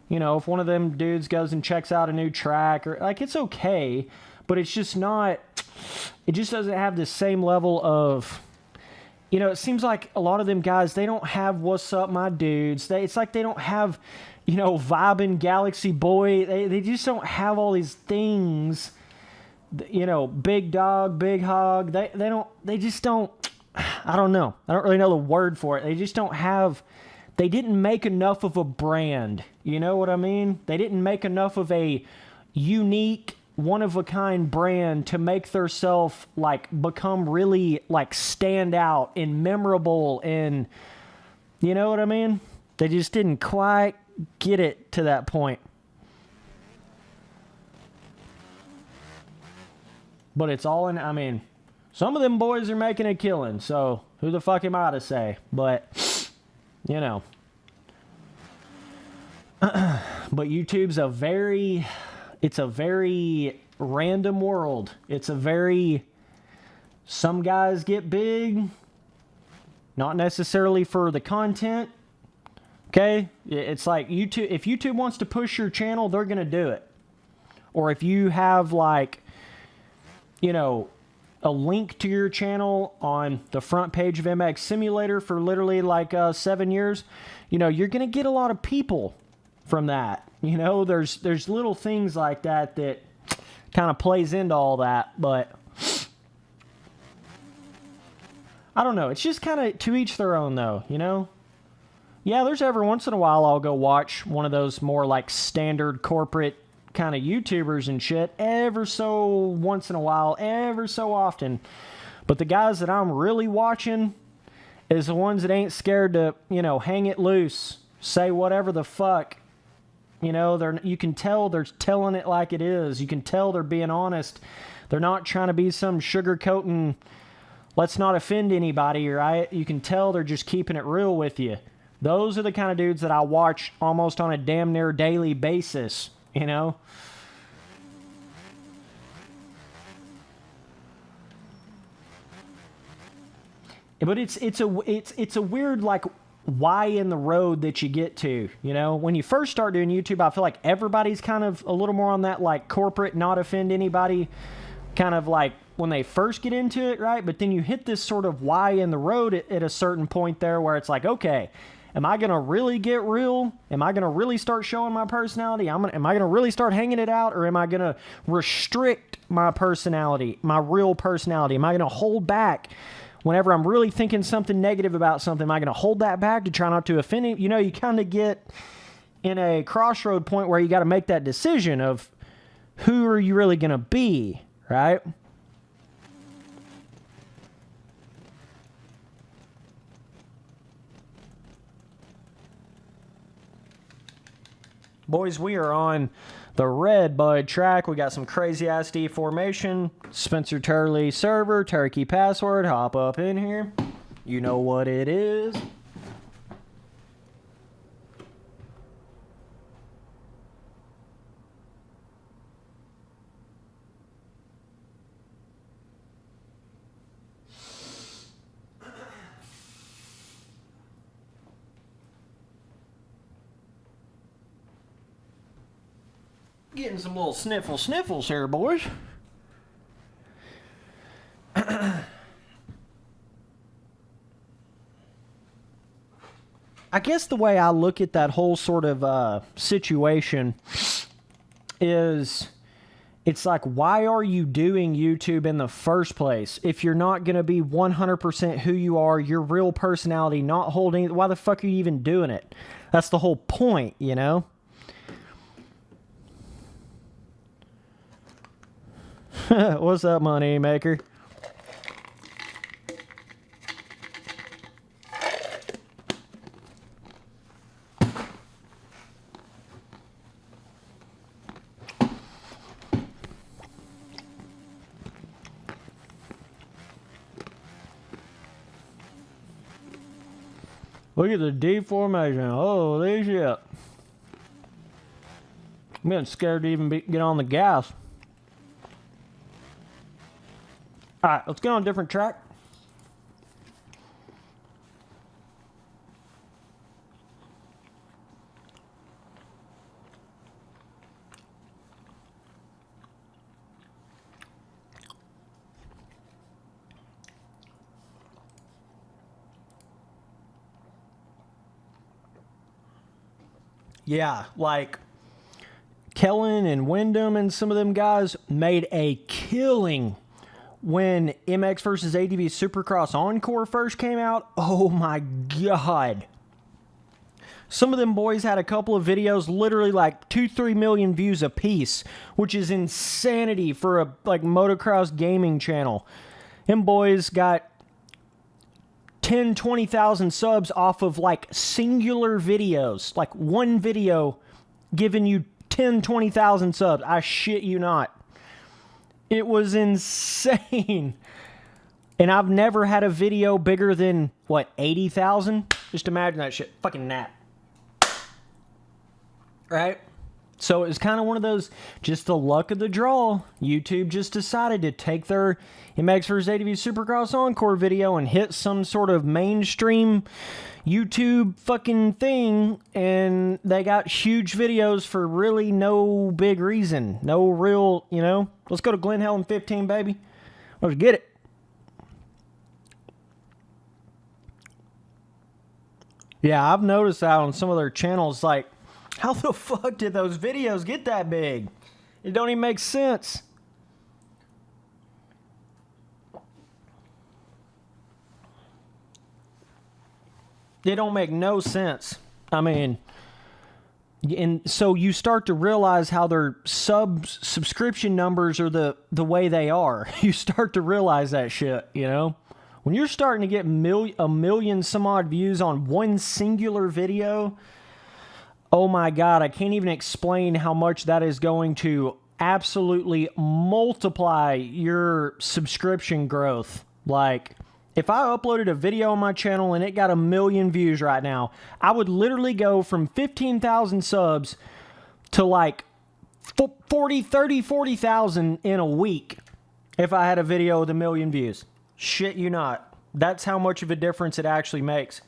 You know, if one of them dudes goes and checks out a new track, or like, it's okay, but it's just not, it just doesn't have the same level of, you know, it seems like a lot of them guys, they don't have What's Up My Dudes. It's like they don't have, you know, Vibin' Galaxy Boy. They just don't have all these things, you know, Big Dog, Big Hog. They just don't, I don't know. I don't really know the word for it. They just don't have, they didn't make enough of a brand. You know what I mean? They didn't make enough of a unique, one-of-a-kind brand to make theirself, like, become really, like, stand out and memorable and, you know what I mean? They just didn't quite get it to that point. But it's all in, I mean, some of them boys are making a killing, so who the fuck am I to say? But, you know. But YouTube's it's a very random world. It's a very, some guys get big, not necessarily for the content. Okay? It's like YouTube, if YouTube wants to push your channel, they're going to do it. Or if you have, like, you know, a link to your channel on the front page of MX Simulator for literally like 7 years, you know, you're going to get a lot of people from that. You know, there's little things like that that kind of plays into all that, but I don't know. It's just kind of to each their own, though, you know? Yeah, there's every once in a while I'll go watch one of those more like standard corporate kind of YouTubers and shit ever so once in a while, ever so often. But the guys that I'm really watching is the ones that ain't scared to, you know, hang it loose, say whatever the fuck. You know, you can tell they're telling it like it is. You can tell they're being honest. They're not trying to be some sugarcoating, let's not offend anybody, right? You can tell they're just keeping it real with you. Those are the kind of dudes that I watch almost on a damn near daily basis, you know? But it's a weird, like, why in the road that you get to, you know? When you first start doing YouTube, I feel like everybody's kind of a little more on that, like, corporate, not offend anybody, kind of like when they first get into it, right? But then you hit this sort of why in the road at a certain point there where it's like, okay, am I going to really get real? Am I going to really start showing my personality? Am I going to really start hanging it out? Or am I going to restrict my personality, my real personality? Am I going to hold back whenever I'm really thinking something negative about something? Am I going to hold that back to try not to offend him? You know, you kind of get in a crossroad point where you got to make that decision of who are you really going to be, right? Boys, we are on the Red Bud track. We got some crazy ass deformation. Spencer Turley server, turkey password. Hop up in here. You know what it is. Getting some little sniffles here, boys. I guess the way I look at that whole sort of situation is, it's like, why are you doing YouTube in the first place? If you're not going to be 100% who you are, your real personality, not holding, why the fuck are you even doing it? That's the whole point, you know? What's up, money maker? Look at the deformation. Holy shit. I'm getting scared to even get on the gas. Alright, let's get on a different track. Yeah, like Kellen and Wyndham and some of them guys made a killing when MX versus ATV Supercross Encore first came out. Oh my god. Some of them boys had a couple of videos, literally like 2-3 million views a piece, which is insanity for a like motocross gaming channel. Them boys got 10-20,000 subs off of like singular videos, like one video giving you 10-20,000 subs. I shit you not. It was insane. And I've never had a video bigger than what, 80,000? Just imagine that shit. Fucking nap. Right? So it was kind of one of those, just the luck of the draw. YouTube just decided to take their MX vs. ATV Supercross Encore video and hit some sort of mainstream YouTube fucking thing, and they got huge videos for really no big reason. No real, you know. Let's go to Glen Helen 15, baby. Let's get it. Yeah, I've noticed that on some of their channels, like, how the fuck did those videos get that big? It don't even make sense. It don't make no sense. I mean, and so you start to realize how their subscription numbers are the way they are. You start to realize that shit, you know? When you're starting to get a million some odd views on one singular video, oh my god, I can't even explain how much that is going to absolutely multiply your subscription growth. Like, if I uploaded a video on my channel and it got 1 million views right now, I would literally go from 15,000 subs to like 40,000 in a week if I had a video with 1 million views. Shit you not. That's how much of a difference it actually makes.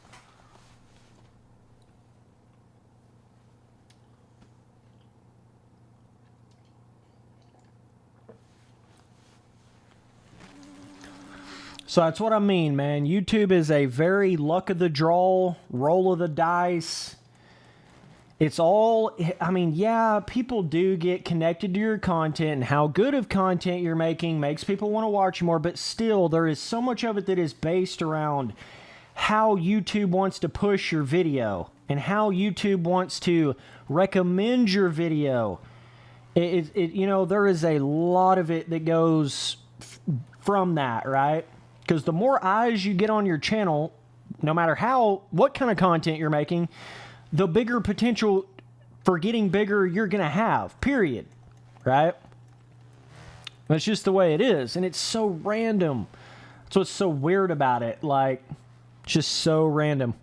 So that's what I mean, man. YouTube is a very luck of the draw, roll of the dice. It's all, I mean, yeah, people do get connected to your content, and how good of content you're making makes people want to watch more, but still, there is so much of it that is based around how YouTube wants to push your video and how YouTube wants to recommend your video. You know, there is a lot of it that goes from that, right? Because the more eyes you get on your channel, no matter what kind of content you're making, the bigger potential for getting bigger you're going to have, period. Right? That's just the way it is. And it's so random. That's what's so weird about it. Like, just so random.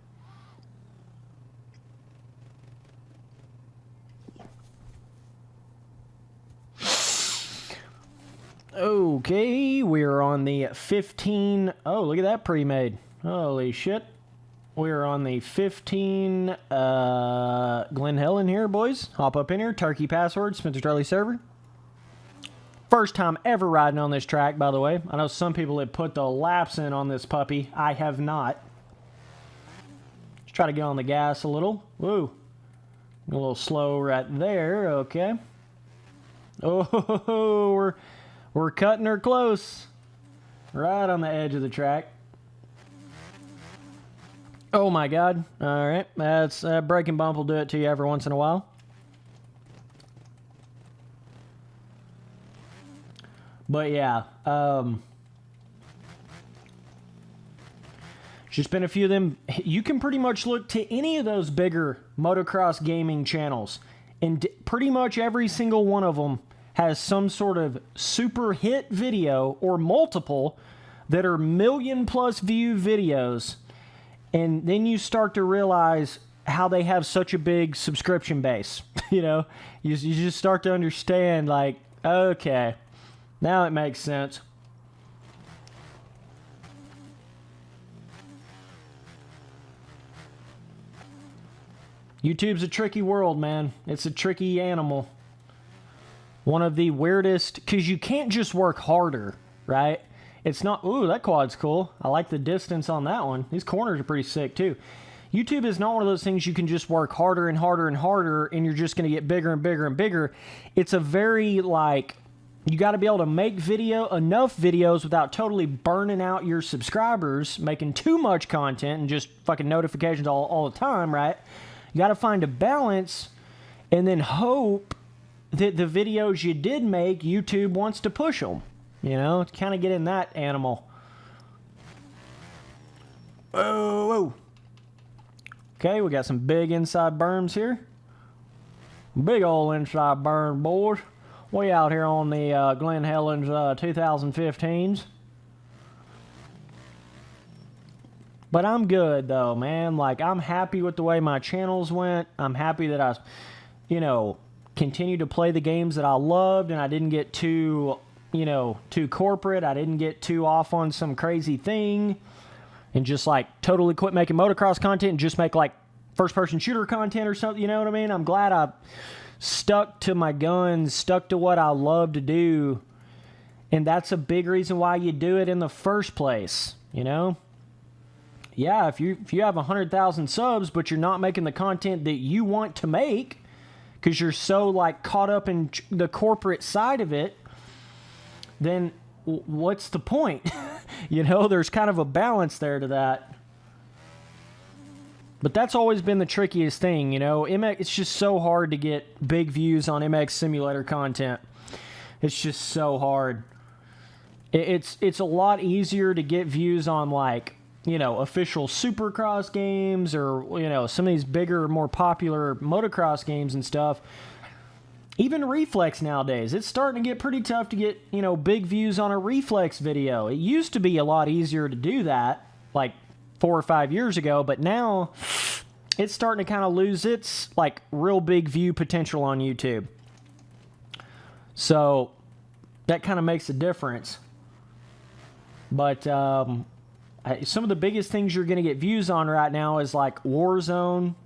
Okay, we're on the 15. Oh, look at that pre-made. Holy shit. We're on the 15 Glen Helen here, boys. Hop up in here. Turkey password, Spencer Turley server. First time ever riding on this track, by the way. I know some people have put the laps in on this puppy. I have not. Let's try to get on the gas a little. Woo. A little slow right there. Okay. Oh, we're cutting her close. Right on the edge of the track. Oh my god. Alright. That's braking bump will do it to you every once in a while. But yeah. Just been a few of them. You can pretty much look to any of those bigger motocross gaming channels, and pretty much every single one of them has some sort of super hit video or multiple that are million plus view videos. And then you start to realize how they have such a big subscription base. You know, you just start to understand, like, okay, now it makes sense. YouTube's a tricky world, man. It's a tricky animal. One of the weirdest, because you can't just work harder, right? It's not, ooh, that quad's cool. I like the distance on that one. These corners are pretty sick, too. YouTube is not one of those things you can just work harder and harder and harder, and you're just going to get bigger and bigger and bigger. It's a very, like, you got to be able to make enough videos without totally burning out your subscribers, making too much content and just fucking notifications all the time, right? You got to find a balance and then hope that the videos you did make, YouTube wants to push them. You know, to kind of get in that animal. Whoa, whoa. Okay, we got some big inside berms here. Big old inside berm, boys. We out here on the Glen Helen's 2015s. But I'm good, though, man. Like, I'm happy with the way my channels went. I'm happy that I, you know, continued to play the games that I loved, and I didn't get too, you know, too corporate. I didn't get too off on some crazy thing and just, like, totally quit making motocross content and just make, like, first-person shooter content or something, you know what I mean? I'm glad I stuck to my guns, stuck to what I love to do, and that's a big reason why you do it in the first place, you know? Yeah, if you have 100,000 subs, but you're not making the content that you want to make because you're so, like, caught up in the corporate side of it, then what's the point? You know, there's kind of a balance there to that. But that's always been the trickiest thing, you know. It's just so hard to get big views on MX Simulator content. It's just so hard. It's a lot easier to get views on, like, you know, official Supercross games or, you know, some of these bigger, more popular motocross games and stuff. Even Reflex nowadays, it's starting to get pretty tough to get, you know, big views on a Reflex video. It used to be a lot easier to do that, like 4 or 5 years ago, but now it's starting to kind of lose its, like, real big view potential on YouTube. So that kind of makes a difference. But some of the biggest things you're going to get views on right now is, like, Warzone,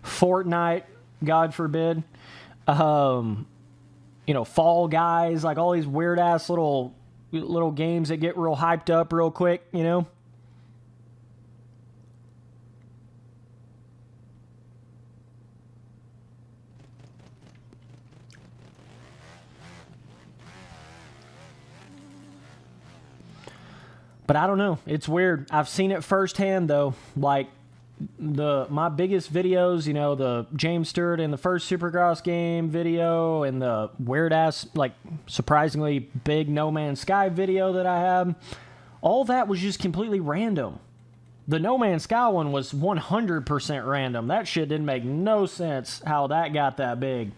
Fortnite, God forbid, you know, Fall Guys, like all these weird ass little games that get real hyped up real quick, you know. But I don't know. It's weird. I've seen it firsthand, though. Like, my biggest videos, you know, the James Stewart and the first Supercross game video and the weird-ass, like, surprisingly big No Man's Sky video that I have, all that was just completely random. The No Man's Sky one was 100% random. That shit didn't make no sense how that got that big.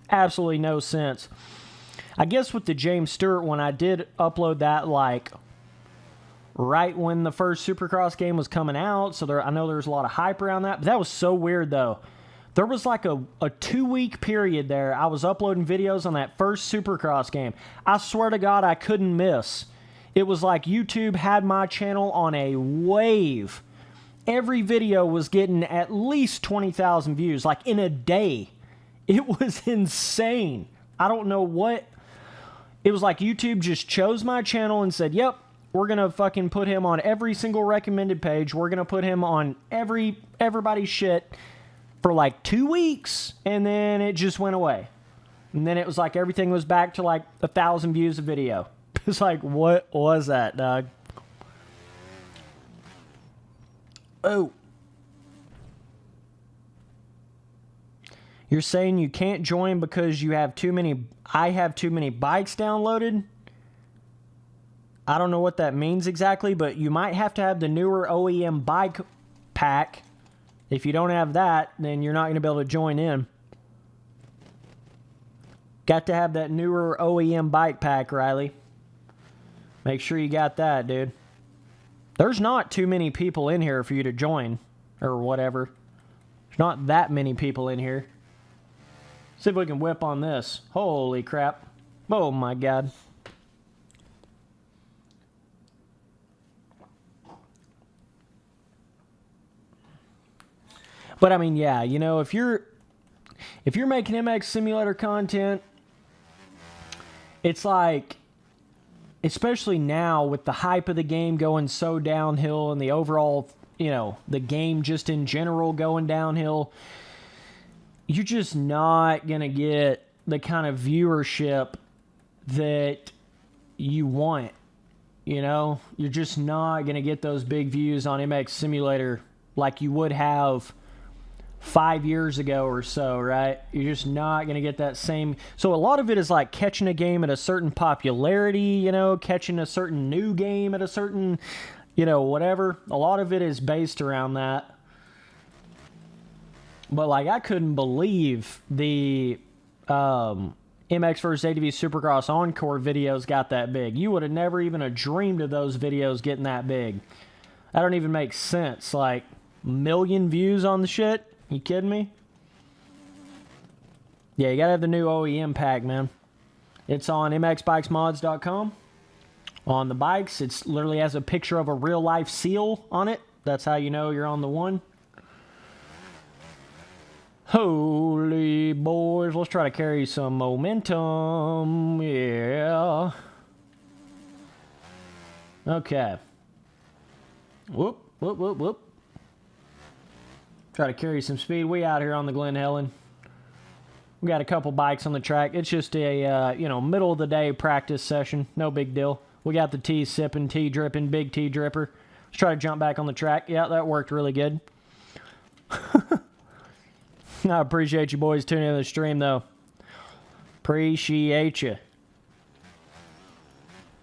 Absolutely no sense. I guess with the James Stewart one, I did upload that, like, right when the first Supercross game was coming out, so I know there's a lot of hype around that, but that was so weird, though. There was like a 2-week period there. I was uploading videos on that first Supercross game. I swear to God, I couldn't miss. It was like YouTube had my channel on a wave. Every video was getting at least 20,000 views, like in a day. It was insane. I don't know what. It was like YouTube just chose my channel and said, yep, we're going to fucking put him on every single recommended page. We're going to put him on everybody's shit for like 2 weeks, and then it just went away. And then it was like everything was back to like 1,000 views a video. It's like, what was that, dog? Oh. You're saying you can't join because you have too many... I have too many bikes downloaded? I don't know what that means exactly, but you might have to have the newer OEM bike pack. If you don't have that, then you're not going to be able to join in. Got to have that newer OEM bike pack, Riley. Make sure you got that, dude. There's not too many people in here for you to join or whatever. There's not that many people in here. See if we can whip on this. Holy crap. Oh my god. But I mean, yeah, you know, if you're making MX Simulator content, it's like, especially now with the hype of the game going so downhill and the overall, you know, the game just in general going downhill, you're just not going to get the kind of viewership that you want. You know, you're just not going to get those big views on MX Simulator like you would have 5 years ago or so, right? You're just not going to get that same. So a lot of it is like catching a game at a certain popularity, you know, catching a certain new game at a certain, you know, whatever. A lot of it is based around that. But like, I couldn't believe the MX vs. ATV Supercross Encore videos got that big. You would have never even have dreamed of those videos getting that big. That don't even make sense. Like, 1 million views on the shit? You kidding me? Yeah, you gotta have the new OEM pack, man. It's on mxbikesmods.com. On the bikes, it's literally has a picture of a real life seal on it. That's how you know you're on the one. Holy boys, let's try to carry some momentum. Yeah. Okay. Whoop, whoop, whoop, whoop. Try to carry some speed. We out here on the Glen Helen. We got a couple bikes on the track. It's just a, you know, middle of the day practice session. No big deal. We got the tea sipping, tea dripping, big tea dripper. Let's try to jump back on the track. Yeah, that worked really good. I appreciate you boys tuning in to the stream, though. Appreciate you.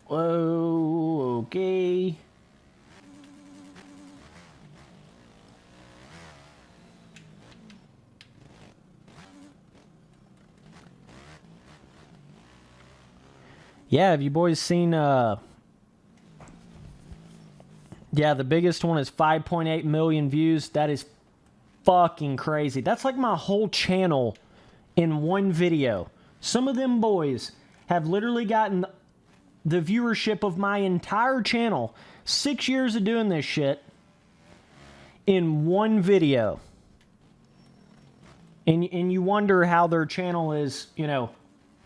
Whoa, okay. Yeah, have you boys seen, yeah, the biggest one is 5.8 million views. That is fucking crazy. That's like my whole channel in one video. Some of them boys have literally gotten the viewership of my entire channel, 6 years of doing this shit, in one video. And you wonder how their channel is, you know,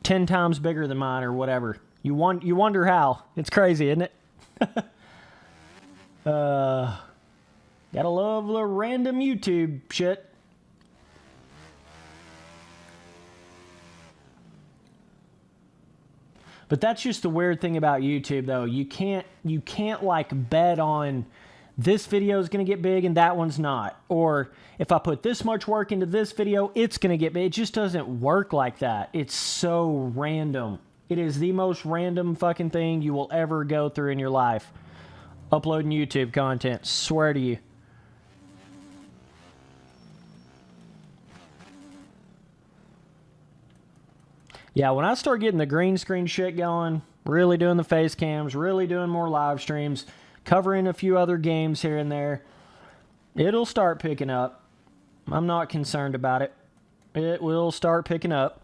10 times bigger than mine or whatever. You wonder how. It's crazy, isn't it? Gotta love the random YouTube shit. But that's just the weird thing about YouTube, though. You can't like bet on this video is gonna get big and that one's not. Or if I put this much work into this video, it's gonna get big. It just doesn't work like that. It's so random. It is the most random fucking thing you will ever go through in your life. Uploading YouTube content. Swear to you. Yeah, when I start getting the green screen shit going, really doing the face cams, really doing more live streams, covering a few other games here and there, it'll start picking up. I'm not concerned about it. It will start picking up.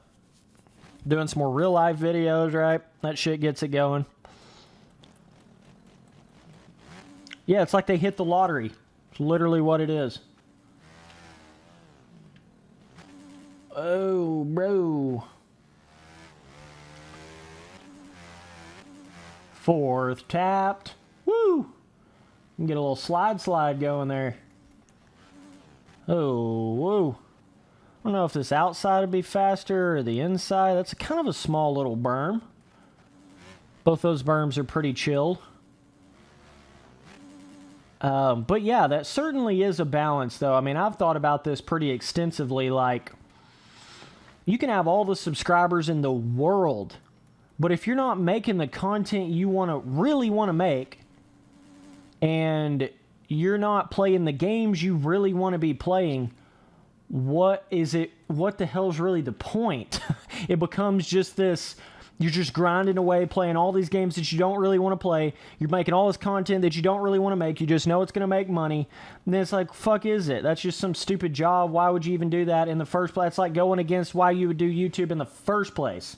Doing some more real life videos, right? That shit gets it going. Yeah, it's like they hit the lottery. It's literally what it is. Oh, bro. Fourth tapped. Woo! Can get a little slide going there. Oh, whoa. I don't know if this outside would be faster or the inside. That's kind of a small little berm. Both those berms are pretty chill. But yeah, that certainly is a balance, though. I mean, I've thought about this pretty extensively. Like, you can have all the subscribers in the world, but if you're not making the content you really want to make, and you're not playing the games you really want to be playing, what the hell's really the point? It becomes just this You're just grinding away, playing all these games that you don't really want to play. You're making all this content that you don't really want to make. You just know it's going to make money. And then it's like, fuck is it? That's just some stupid job. Why would you even do that in the first place? It's like going against why you would do YouTube in the first place.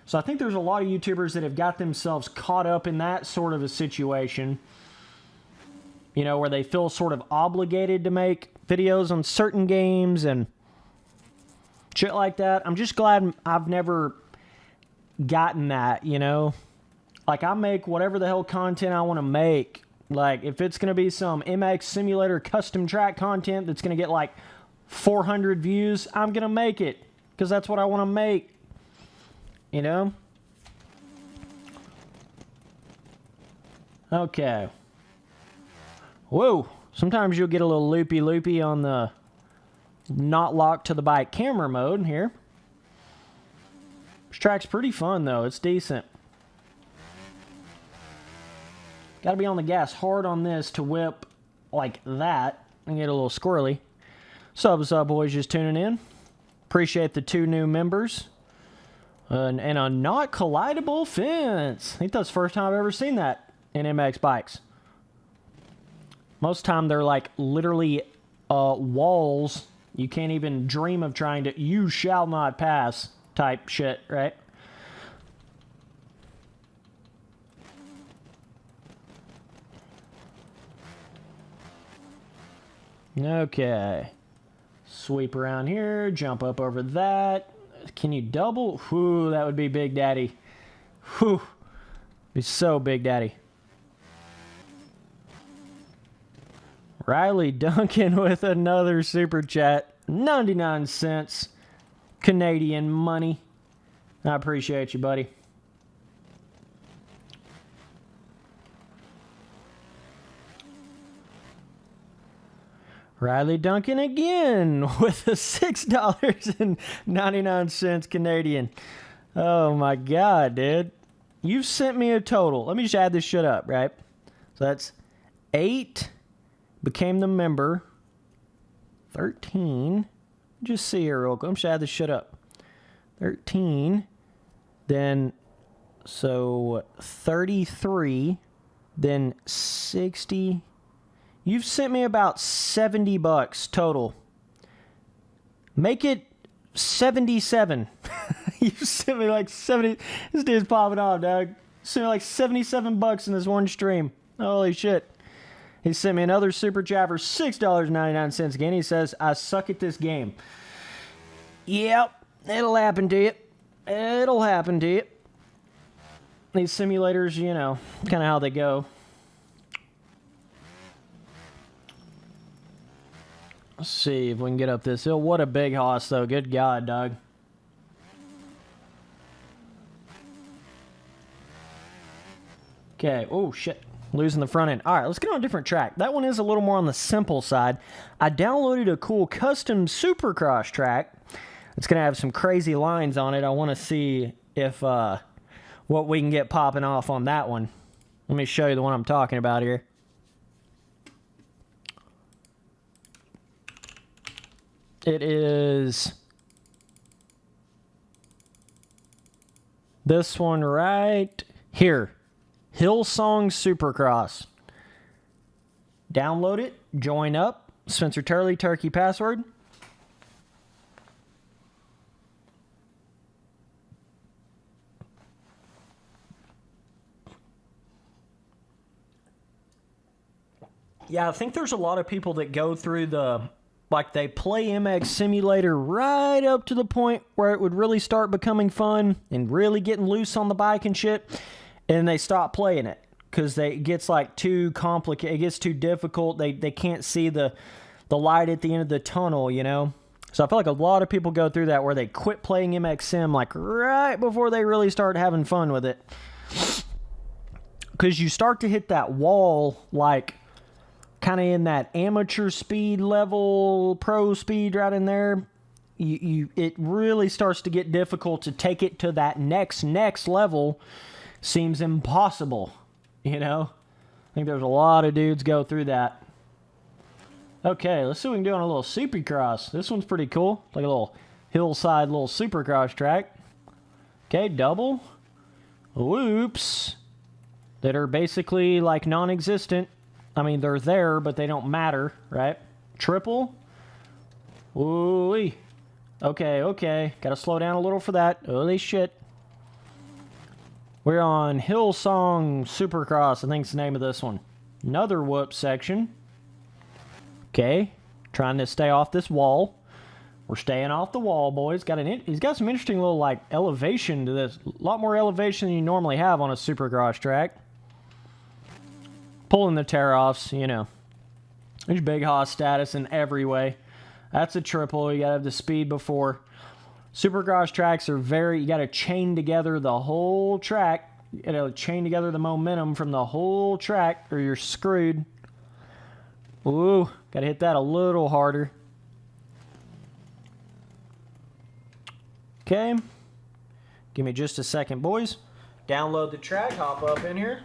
So I think there's a lot of YouTubers that have got themselves caught up in that sort of a situation. You know, where they feel sort of obligated to make videos on certain games and shit like that. I'm just glad I've never gotten that, you know? Like, I make whatever the hell content I want to make. Like, if it's going to be some MX Simulator custom track content that's going to get like 400 views, I'm going to make it. Because that's what I want to make. You know? Okay. Whoa. Sometimes you'll get a little loopy-loopy on the not locked to the bike camera mode here. This track's pretty fun, though. It's decent. Got to be on the gas hard on this to whip like that and get a little squirrely. What's up, boys? Just tuning in. Appreciate the 2 new members. And a not collidable fence. I think that's the first time I've ever seen that in MX bikes. Most of the time, they're like literally walls. You can't even dream of trying to, you shall not pass type shit, right? Okay. Sweep around here, jump up over that. Can you double? Whew, that would be Big Daddy. Whew. Be so Big Daddy. Riley Duncan with another super chat. 99 cents. Canadian money. I appreciate you, buddy. Riley Duncan again with a $6.99 Canadian. Oh my God, dude. You've sent me a total. Let me just add this shit up, right? So that's 8. Became the member. 13. Just see here real quick. I'm just add this shit up. 13. Then, so 33. Then 60. You've sent me about $70 total. Make it 77. You sent me like 70. This dude's popping off, dog. Sent me like $77 in this one stream. Holy shit. He sent me another super chat for $6.99 again. He says, I suck at this game. Yep, it'll happen to you. It'll happen to you. These simulators, you know, kind of how they go. Let's see if we can get up this hill. What a big hoss, though. Good God, dog. Okay. Oh, shit. Losing the front end. All right, let's get on a different track. That one is a little more on the simple side. I downloaded a cool custom supercross track. It's going to have some crazy lines on it. I want to see if what we can get popping off on that one. Let me show you the one I'm talking about here. It is this one right here. Hillsong Supercross. Download it. Join up. Spencer Turley, Turkey password. Yeah, I think there's a lot of people that go through the, like, they play MX Simulator right up to the point where it would really start becoming fun and really getting loose on the bike and shit, and they stop playing it because it gets, like, too complicated. It gets too difficult. They can't see the light at the end of the tunnel, you know? So I feel like a lot of people go through that where they quit playing MX Sim, like, right before they really start having fun with it. Because you start to hit that wall, like, kind of in that amateur speed level, pro speed right in there. It really starts to get difficult to take it to that next level. Seems impossible, you know? I think there's a lot of dudes go through that. Okay, let's see what we can do on a little supercross. This one's pretty cool. Like a little hillside little supercross track. Okay, double. loops that are basically like non-existent. I mean, they're there, but they don't matter, right? Triple. Ooh-wee. Okay, okay. Gotta slow down a little for that. Holy shit. We're on Hillsong Supercross, I think's the name of this one. Another whoop section. Okay. Trying to stay off this wall. We're staying off the wall, boys. He's got some interesting little, like, elevation to this. A lot more elevation than you normally have on a Supercross track. Pulling the tear-offs, you know. There's big hoss status in every way. That's a triple. You gotta have the speed before. Supercross tracks are you gotta chain together the whole track. You gotta chain together the momentum from the whole track or you're screwed. Ooh, gotta hit that a little harder. Okay. Give me just a second, boys. Download the track, hop up in here.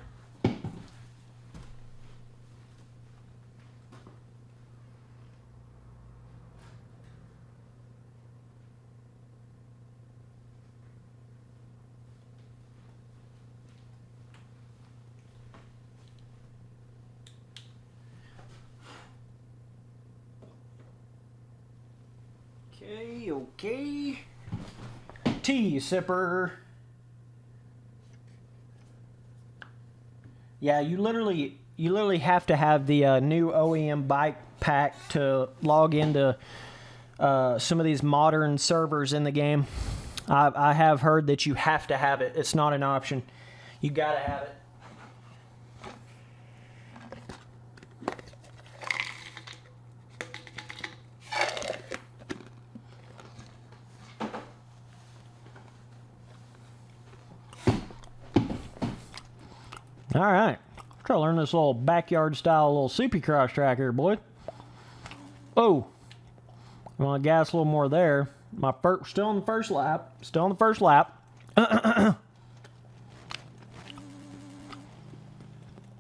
Okay. Tea sipper. Yeah, you literally have to have the new OEM bike pack to log into some of these modern servers in the game. I have heard that you have to have it. It's not an option. You gotta have it. All right, try to learn this little backyard style little Supercross track here, boy. Oh, I want to gas a little more there. Still on the first lap. Still on the first lap.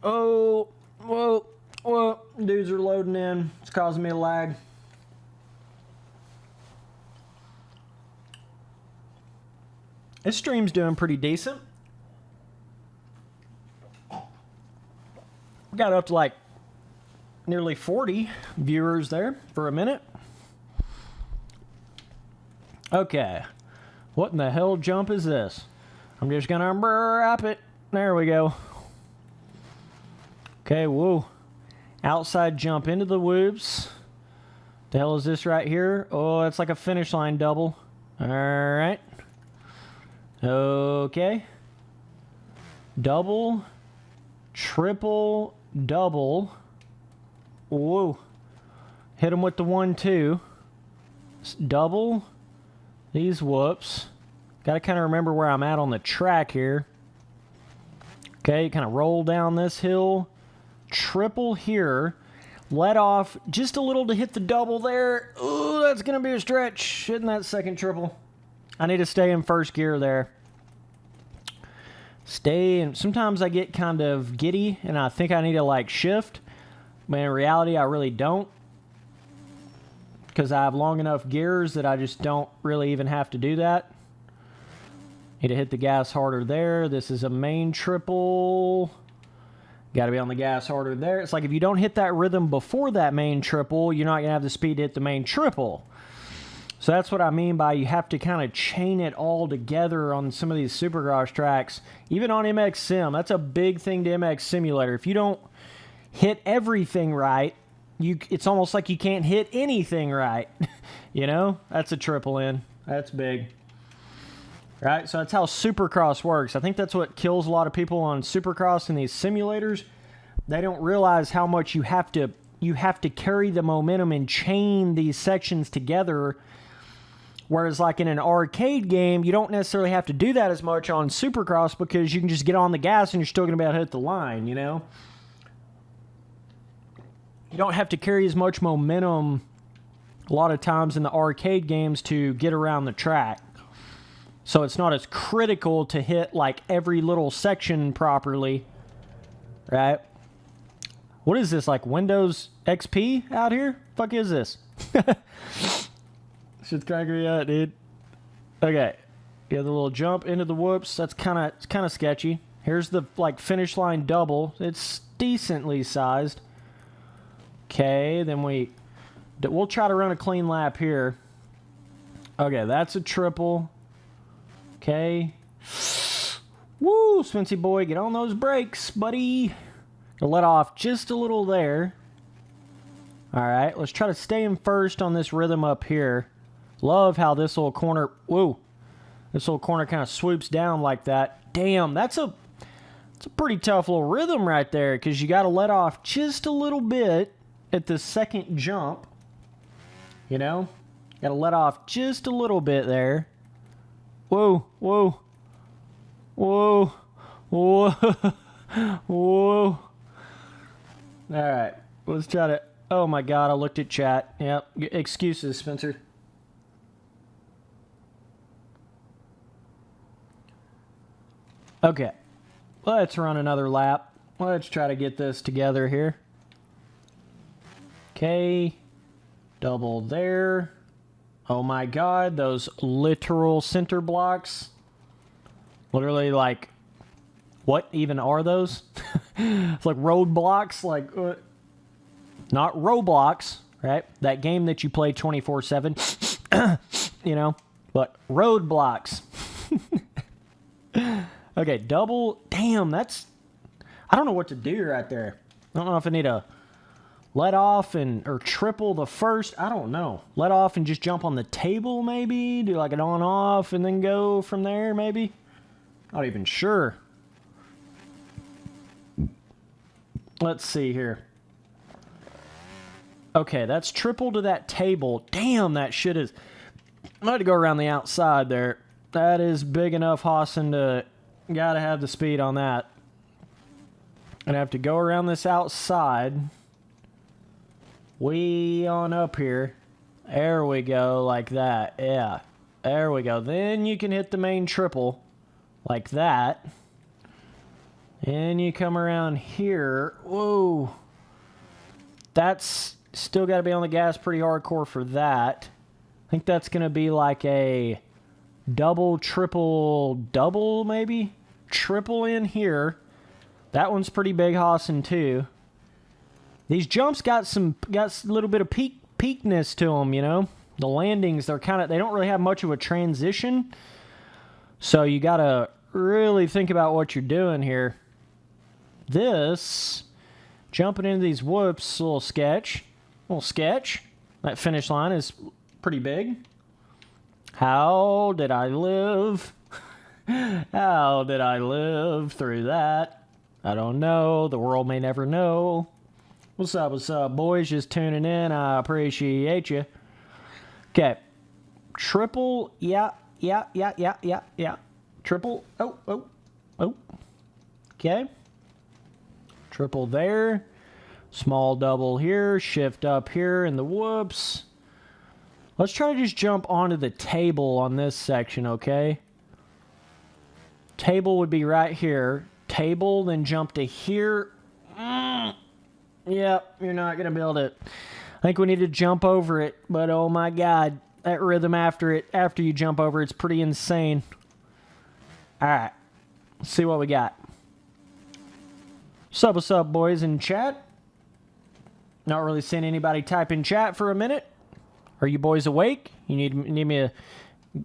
Oh, whoa, dudes are loading in. It's causing me a lag. This stream's doing pretty decent. Got up to like nearly 40 viewers there for a minute. Okay. What in the hell jump is this? I'm just gonna wrap it. There we go. Okay, whoa. Outside jump into the whoops. The hell is this right here? Oh, it's like a finish line double. Alright. Okay. Double. Triple. Double. Whoa. Hit him with the 1-2. Double. These whoops. Got to kind of remember where I'm at on the track here. Okay, kind of roll down this hill. Triple here. Let off just a little to hit the double there. Ooh, that's going to be a stretch. Hitting that second triple. I need to stay in first gear there. And sometimes I get kind of giddy and I think I need to like shift, but in reality I really don't, because I have long enough gears that I just don't really even have to do that. Need to hit the gas harder there. This is a main triple. Got to be on the gas harder there. It's like if you don't hit that rhythm before that main triple, you're not going to have the speed to hit the main triple. So that's what I mean by you have to kind of chain it all together on some of these Supercross tracks. Even on MX Sim, that's a big thing to MX Simulator. If you don't hit everything right, it's almost like you can't hit anything right. You know? That's a triple in. That's big. Right? So that's how Supercross works. I think that's what kills a lot of people on Supercross and these simulators. They don't realize how much you have to carry the momentum and chain these sections together. Whereas like in an arcade game, you don't necessarily have to do that as much on Supercross because you can just get on the gas and you're still going to be able to hit the line, you know? You don't have to carry as much momentum a lot of times in the arcade games to get around the track. So it's not as critical to hit like every little section properly, right? What is this, like Windows XP out here? Fuck is this? Shit's cracking me up, dude. Okay. You have the little jump into the whoops. That's kind of sketchy. Here's the like finish line double. It's decently sized. Okay, then we'll try to run a clean lap here. Okay, that's a triple. Okay. Woo, Spency boy, get on those brakes, buddy. Let off just a little there. All right, let's try to stay in first on this rhythm up here. Love how this little corner, whoa, this little corner kind of swoops down like that. Damn, that's a pretty tough little rhythm right there because you got to let off just a little bit at the second jump. You know, got to let off just a little bit there. Whoa, whoa, whoa, whoa, whoa. All right, let's try to, oh my God, I looked at chat. Yep, excuses, Spencer. Okay, let's run another lap. Let's try to get this together here. Okay, double there. Oh my God, those literal center blocks. Literally like, what even are those? It's like roadblocks, like, not Roblox, right? That game that you play 24/7, you know, but roadblocks. Okay, double. Damn, that's... I don't know what to do right there. I don't know if I need to let off or triple the first. I don't know. Let off and just jump on the table, maybe? Do like an on-off and then go from there, maybe? Not even sure. Let's see here. Okay, that's triple to that table. Damn, that shit is... I might have to go around the outside there. That is big enough, Hassan, to... Gotta have the speed on that. And I have to go around this outside. Way on up here. There we go, like that. Yeah. There we go. Then you can hit the main triple. Like that. And you come around here. Whoa. That's still got to be on the gas pretty hardcore for that. I think that's going to be like a double, triple, double maybe? Triple in here. That one's pretty big hossing too. These jumps got a little bit of peakness to them, you know? The landings, they don't really have much of a transition. So you got to really think about what you're doing here. This, jumping into these whoops, a little sketch. That finish line is pretty big. How did I live? How did I live through that? I don't know. The world may never know. What's up, boys? Just tuning in. I appreciate you. Okay. Triple. Yeah. Triple. Oh. Okay. Triple there. Small double here. Shift up here in the whoops. Let's try to just jump onto the table on this section, okay? Table would be right here. Table, then jump to here. Yep, you're not going to build it. I think we need to jump over it, but oh my God, that rhythm after you jump over it's pretty insane. All right, let's see what we got. What's up, boys in chat? Not really seeing anybody type in chat for a minute. Are you boys awake? You need me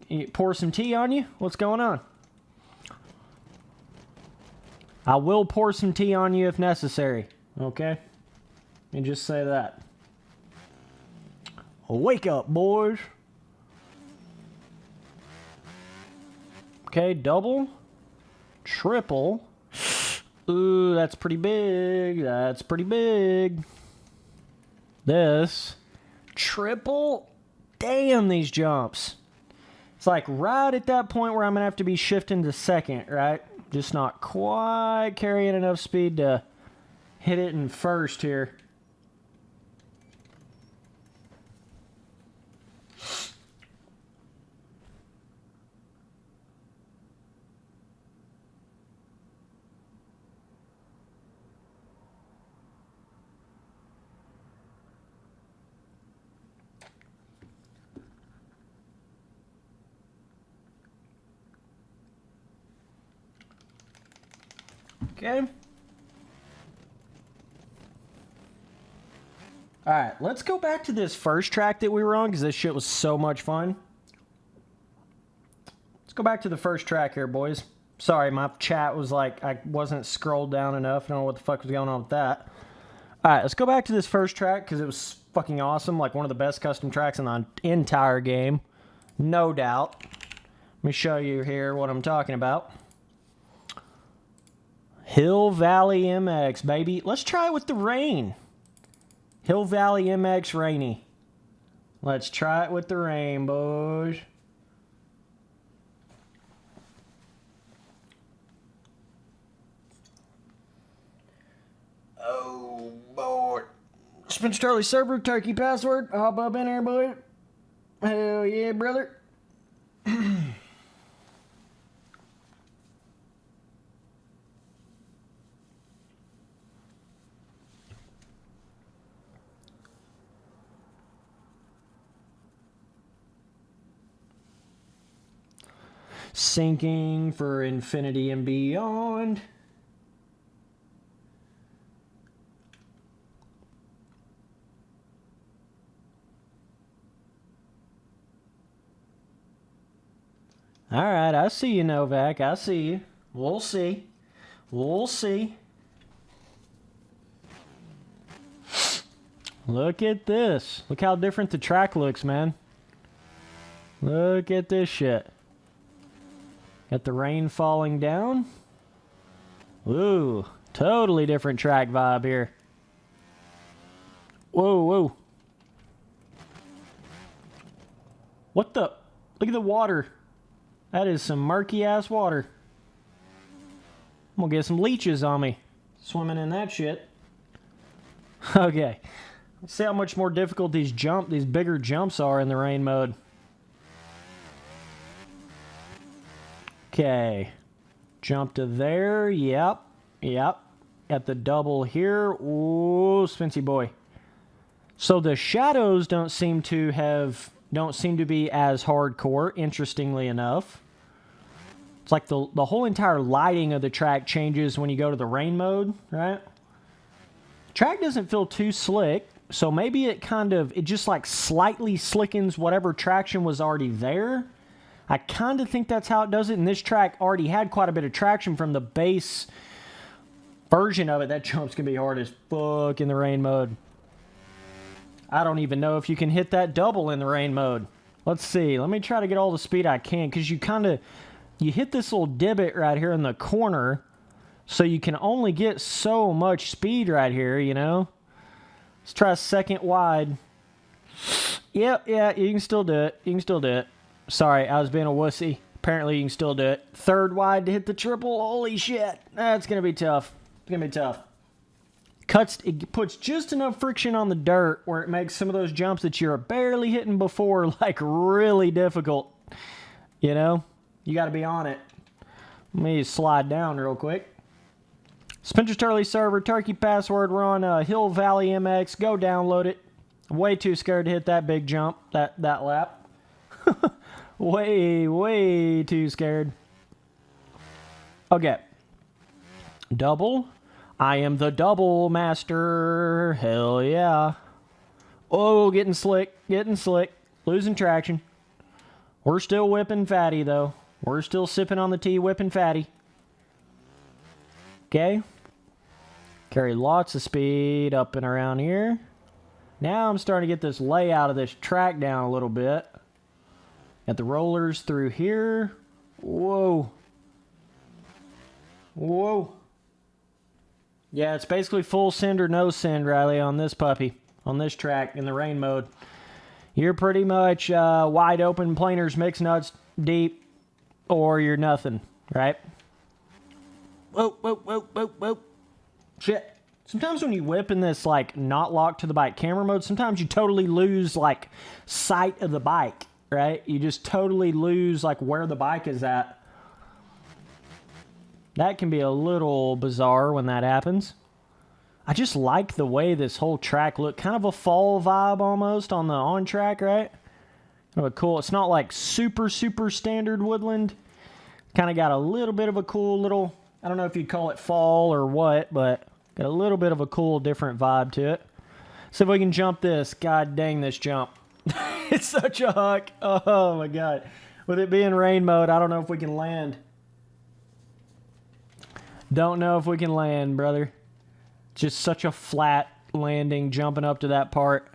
to pour some tea on you? What's going on? I will pour some tea on you if necessary. Okay? And just say that. Wake up, boys. Okay, double. Triple. Ooh, that's pretty big. That's pretty big. This. Triple. Damn, these jumps. It's like right at that point where I'm going to have to be shifting to second, right? Just not quite carrying enough speed to hit it in first here. Okay. Alright, let's go back to this first track that we were on, because this shit was so much fun. Let's go back to the first track here, boys. Sorry, my chat was like, I wasn't scrolled down enough. I don't know what the fuck was going on with that. Alright, let's go back to this first track, because it was fucking awesome. Like, one of the best custom tracks in the entire game. No doubt. Let me show you here what I'm talking about. Hill Valley MX, baby. Let's try it with the rain. Hill Valley MX Rainy. Let's try it with the rain, boys. Oh, boy. Spencer Turley server, turkey password. Hop up in there, boy. Hell yeah, brother. Sinking for infinity and beyond. All right, I see you, Novak. I see you. We'll see. We'll see. Look at this. Look how different the track looks, man. Look at this shit. Got the rain falling down. Ooh, totally different track vibe here. Whoa, whoa. What the? Look at the water. That is some murky ass water. I'm gonna get some leeches on me swimming in that shit. Okay. Let's see how much more difficult these bigger jumps are in the rain mode. Okay. Jump to there. Yep. Yep. At the double here. Ooh, Spency boy. So the shadows don't seem to be as hardcore, interestingly enough. It's like the whole entire lighting of the track changes when you go to the rain mode, right? Track doesn't feel too slick, so maybe it just like slightly slickens whatever traction was already there. I kind of think that's how it does it, and this track already had quite a bit of traction from the base version of it. That jump's gonna be hard as fuck in the rain mode. I don't even know if you can hit that double in the rain mode. Let's see. Let me try to get all the speed I can, because you hit this little divot right here in the corner, so you can only get so much speed right here, you know? Let's try second wide. Yep, yeah, you can still do it. You can still do it. Sorry, I was being a wussy. Apparently you can still do it. Third wide to hit the triple. Holy shit. That's going to be tough. It's going to be tough. It puts just enough friction on the dirt where it makes some of those jumps that you're barely hitting before, like, really difficult. You know? You got to be on it. Let me slide down real quick. Spencer Turley server, turkey password. We're on Hill Valley MX. Go download it. I'm way too scared to hit that big jump, that lap. way too scared. Okay. Double. I am the double master. Hell yeah. Oh, getting slick. Losing traction. We're still whipping fatty, though. We're still sipping on the tea, whipping fatty. Okay. Carry lots of speed up and around here. Now I'm starting to get this layout of this track down a little bit. Got the rollers through here. Whoa. Whoa. Yeah, it's basically full send or no send, Riley, on this puppy. On this track in the rain mode. You're pretty much wide open planers, mixed nuts, deep, or you're nothing, right? Whoa. Shit. Sometimes when you whip in this, like, not locked to the bike camera mode, sometimes you totally lose, like, sight of the bike, right? You just totally lose, like, where the bike is at. That can be a little bizarre when that happens. I just like the way this whole track looked. Kind of a fall vibe almost on the on-track, right? Kind of a cool. It's not like super standard woodland. Kind of got a little bit of a cool little I don't know if you'd call it fall or what, but got a little bit of a cool, different vibe to it. See if we can jump this. God dang this jump. It's such a huck. Oh my god. With it being rain mode, I don't know if we can land. Don't know if we can land, brother. Just such a flat landing, jumping up to that part.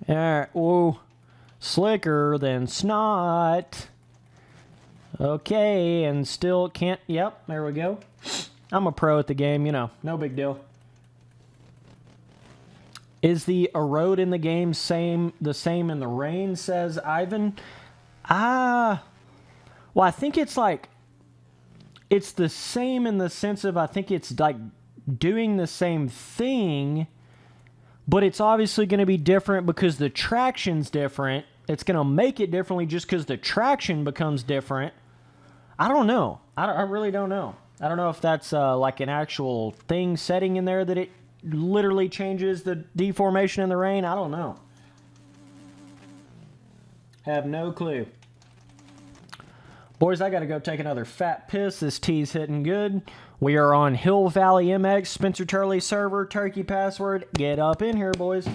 Alright, whoa. Slicker than snot. Okay, and still can't... Yep, there we go. I'm a pro at the game, you know. No big deal. Is the erode in the game the same in the rain, says Ivan? Well, I think it's like... It's the same in the sense of I think it's like doing the same thing, but it's obviously going to be different because the traction's different. It's going to make it differently just because the traction becomes different. I don't know. I really don't know. I don't know if that's like an actual thing setting in there that it literally changes the deformation in the rain. I don't know. Have no clue. Boys, I got to go take another fat piss. This tea's hitting good. We are on Hill Valley MX, Spencer Turley server, turkey password. Get up in here, boys.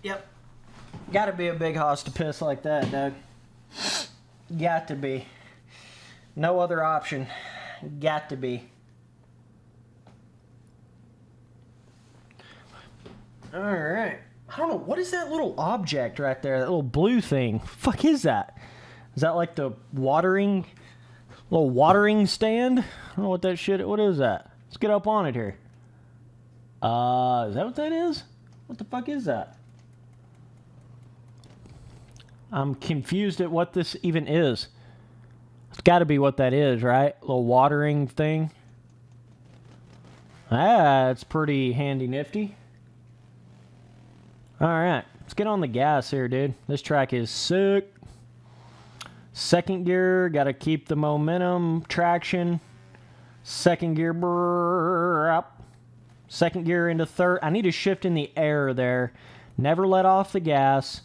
Yep. Gotta be a big hoss to piss like that, Doug. Got to be. No other option. Got to be. Alright. I don't know. What is that little object right there? That little blue thing? Fuck is that? Is that like the little watering stand? I don't know what that shit... What is that? Let's get up on it here. Is that what that is? What the fuck is that? I'm confused at what this even is. It's got to be what that is, right? A little watering thing. Ah, it's pretty handy nifty. Alright, let's get on the gas here, dude. This track is sick. Second gear, got to keep the momentum, traction. Second gear, up. Second gear into third. I need to shift in the air there. Never let off the gas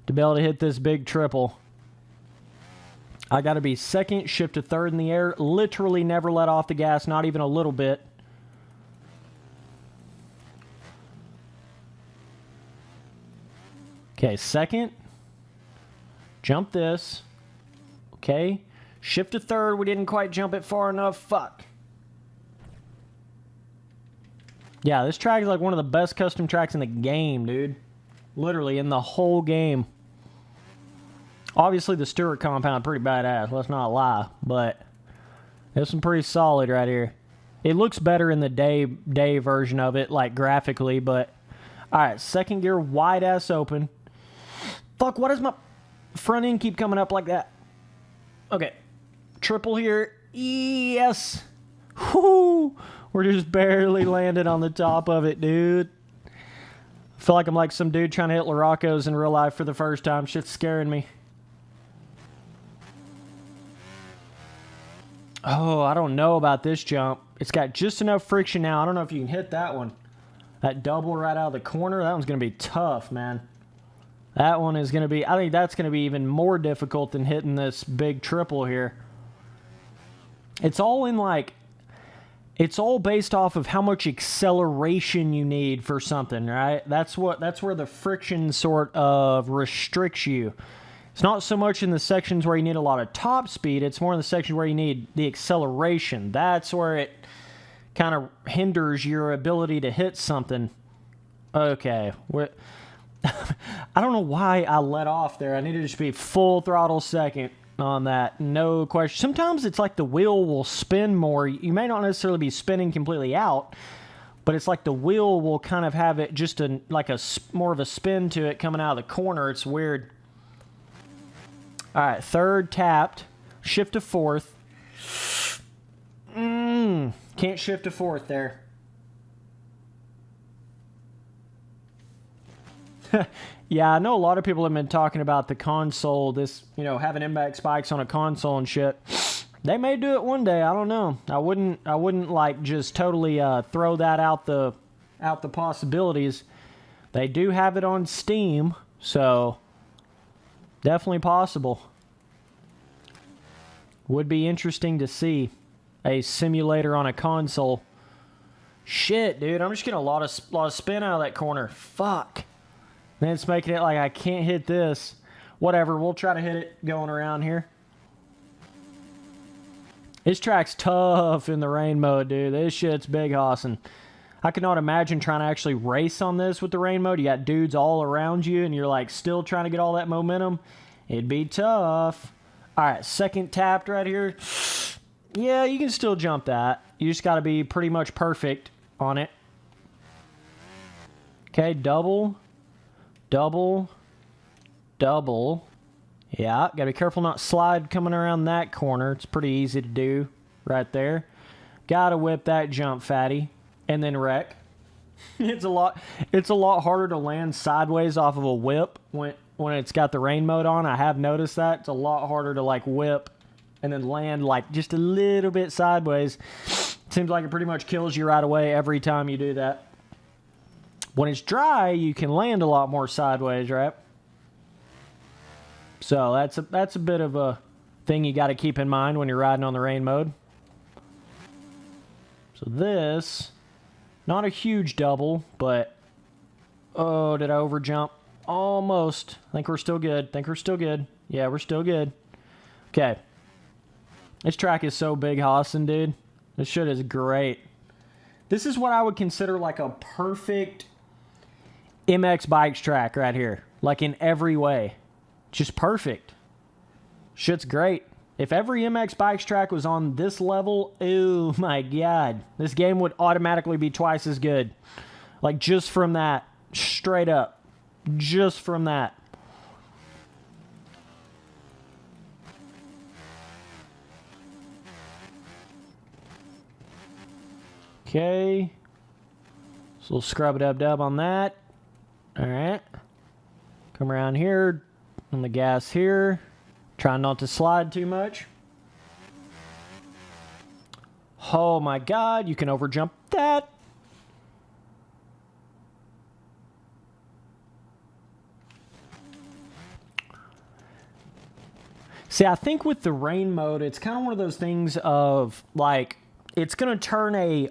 to be able to hit this big triple. I got to be second, shift to third in the air. Literally never let off the gas, not even a little bit. Okay, second. Jump this. Okay. Shift to third. We didn't quite jump it far enough. Fuck. Yeah, this track is like one of the best custom tracks in the game, dude. Literally, in the whole game. Obviously, the Stewart compound, pretty badass. Let's not lie. But there's some pretty solid right here. It looks better in the day version of it, like graphically, but... Alright, second gear, wide-ass open. Fuck, why does my front end keep coming up like that? Okay. Triple here. Yes! Whoo! We're just barely landed on the top of it, dude. I feel like I'm like some dude trying to hit Larocco's in real life for the first time. Shit's scaring me. Oh, I don't know about this jump. It's got just enough friction now. I don't know if you can hit that one. That double right out of the corner, that one's going to be tough, man. That one is going to be... I think that's going to be even more difficult than hitting this big triple here. It's all in, like... it's all based off of how much acceleration you need for something, right? That's where the friction sort of restricts you. It's not so much in the sections where you need a lot of top speed, it's more in the sections where you need the acceleration. That's where it kind of hinders your ability to hit something. Okay, I don't know why I let off there. I needed to just be full throttle second on that. No question. Sometimes it's like the wheel will spin more. You may not necessarily be spinning completely out, but it's like the wheel will kind of have it just more of a spin to it coming out of the corner. It's weird. All right, third tapped. Shift to fourth. Can't shift to fourth there. Yeah, I know a lot of people have been talking about the console, having MX bikes on a console and shit. They may do it one day. I don't know. I wouldn't like just totally throw that out the possibilities. They do have it on Steam, so definitely possible. Would be interesting to see a simulator on a console. Shit, dude, I'm just getting a lot of spin out of that corner. Fuck. Then it's making it like I can't hit this. Whatever, we'll try to hit it going around here. This track's tough in the rain mode, dude. This shit's big hossing. I could not imagine trying to actually race on this with the rain mode. You got dudes all around you and you're like still trying to get all that momentum. It'd be tough. All right, second tapped right here. Yeah, you can still jump that. You just got to be pretty much perfect on it. Okay, double. Double. Double. Yeah, got to be careful not slide coming around that corner. It's pretty easy to do right there. Got to whip that jump, fatty. And then wreck. It's a lot harder to land sideways off of a whip when it's got the rain mode on. I have noticed that. It's a lot harder to like whip and then land like just a little bit sideways. Seems like it pretty much kills you right away every time you do that. When it's dry, you can land a lot more sideways, right? So that's a bit of a thing you got to keep in mind when you're riding on the rain mode. So this, not a huge double, but oh, did I overjump? Almost. I think we're still good. Yeah, we're still good. Okay. This track is so big, Hossin, dude. This shit is great. This is what I would consider like a perfect MX bikes track right here. Like in every way. Just perfect. Shit's great. If every MX bikes track was on this level, oh my god. This game would automatically be twice as good. Like just from that. Straight up. Just from that. Okay. So we'll scrub it dub on that. Alright. Come around here. On the gas here. Try not to slide too much. Oh my god, you can overjump that. See, I think with the rain mode, it's kind of one of those things of like, it's going to turn a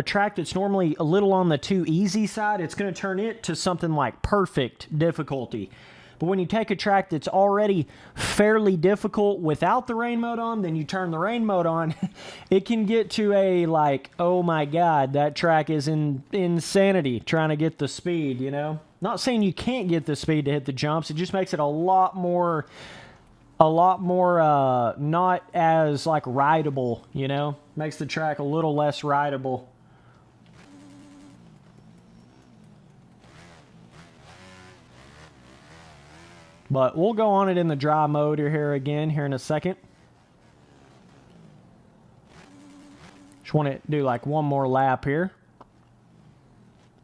track that's normally a little on the too easy side, it's going to turn it to something like perfect difficulty. But when you take a track that's already fairly difficult without the rain mode on, then you turn the rain mode on, it can get to a like, oh my god, that track is insanity trying to get the speed, you know? Not saying you can't get the speed to hit the jumps, it just makes it a lot more not as like rideable, you know? Makes the track a little less rideable. But we'll go on it in the dry mode here in a second. Just want to do like one more lap here.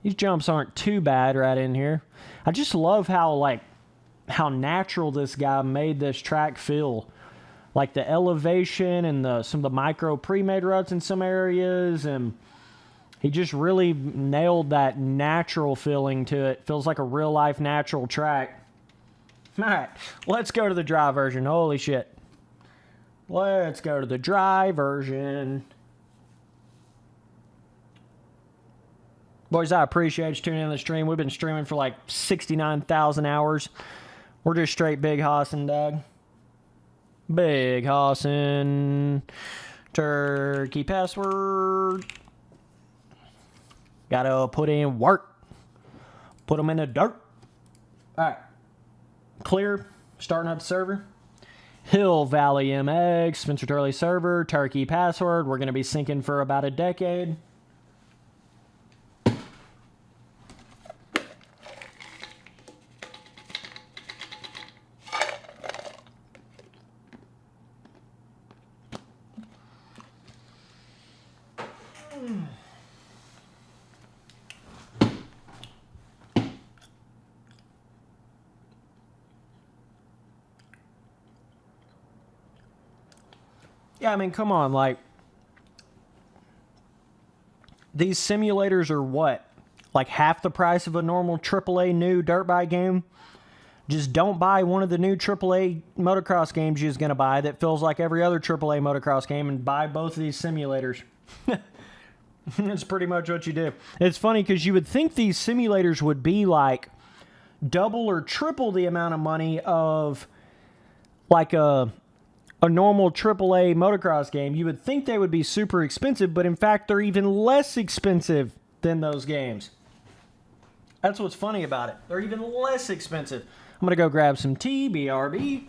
These jumps aren't too bad right in here. I just love how natural this guy made this track feel. Like the elevation and some of the micro pre-made ruts in some areas, and he just really nailed that natural feeling to it. Feels like a real life natural track. Alright, let's go to the dry version. Holy shit. Let's go to the dry version. Boys, I appreciate you tuning in the stream. We've been streaming for like 69,000 hours. We're just straight big hossing, dog. Big hossing. Turkey password. Gotta put in work. Put them in the dirt. All right. Clear. Starting up the server. Hill Valley MX. Spencer Turley server. Turkey password. We're going to be syncing for about a decade. Yeah, I mean, come on, like, these simulators are what? Like half the price of a normal AAA new dirt bike game? Just don't buy one of the new AAA motocross games you're going to buy that feels like every other AAA motocross game and buy both of these simulators. That's pretty much what you do. It's funny because you would think these simulators would be like double or triple the amount of money of like a normal AAA motocross game. You would think they would be super expensive, but in fact, they're even less expensive than those games. That's what's funny about it. They're even less expensive. I'm going to go grab some tea, BRB.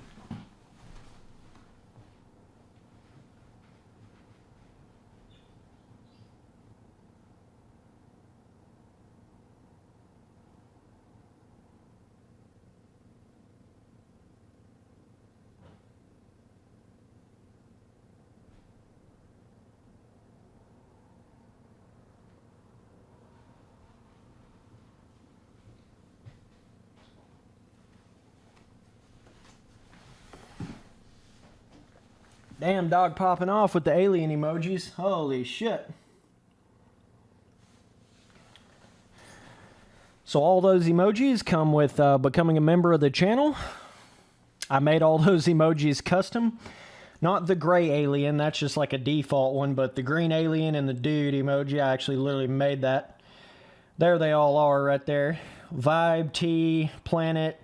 Damn, dog popping off with the alien emojis. Holy shit. So all those emojis come with becoming a member of the channel. I made all those emojis custom. Not the gray alien, that's just like a default one, but the green alien and the dude emoji, I actually literally made that. There they all are right there. Vibe, T, Planet.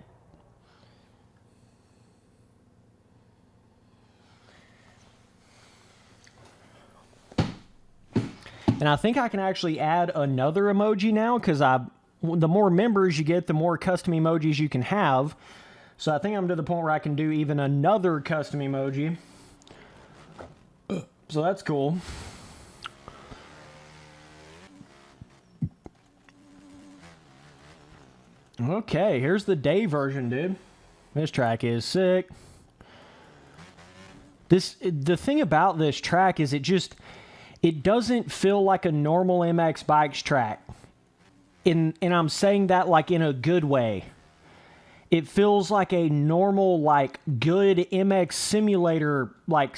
And I think I can actually add another emoji now because the more members you get, the more custom emojis you can have. So I think I'm to the point where I can do even another custom emoji. So that's cool. Okay, here's the day version, dude. This track is sick. The thing about this track is it doesn't feel like a normal MX Bikes track. And I'm saying that like in a good way. It feels like a normal, like good MX simulator like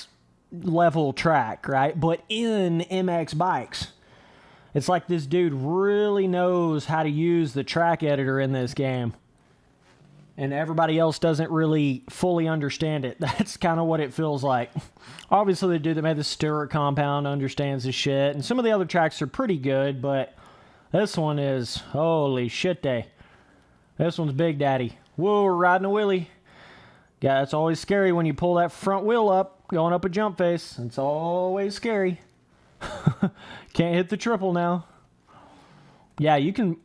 level track, right? But in MX Bikes. It's like this dude really knows how to use the track editor in this game. And everybody else doesn't really fully understand it. That's kind of what it feels like. Obviously, the dude that made the Stewart compound understands his shit. And some of the other tracks are pretty good, but this one is, holy shit day. This one's Big Daddy. Whoa, we're riding a wheelie. Yeah, it's always scary when you pull that front wheel up, going up a jump face. It's always scary. Can't hit the triple now. Yeah, you can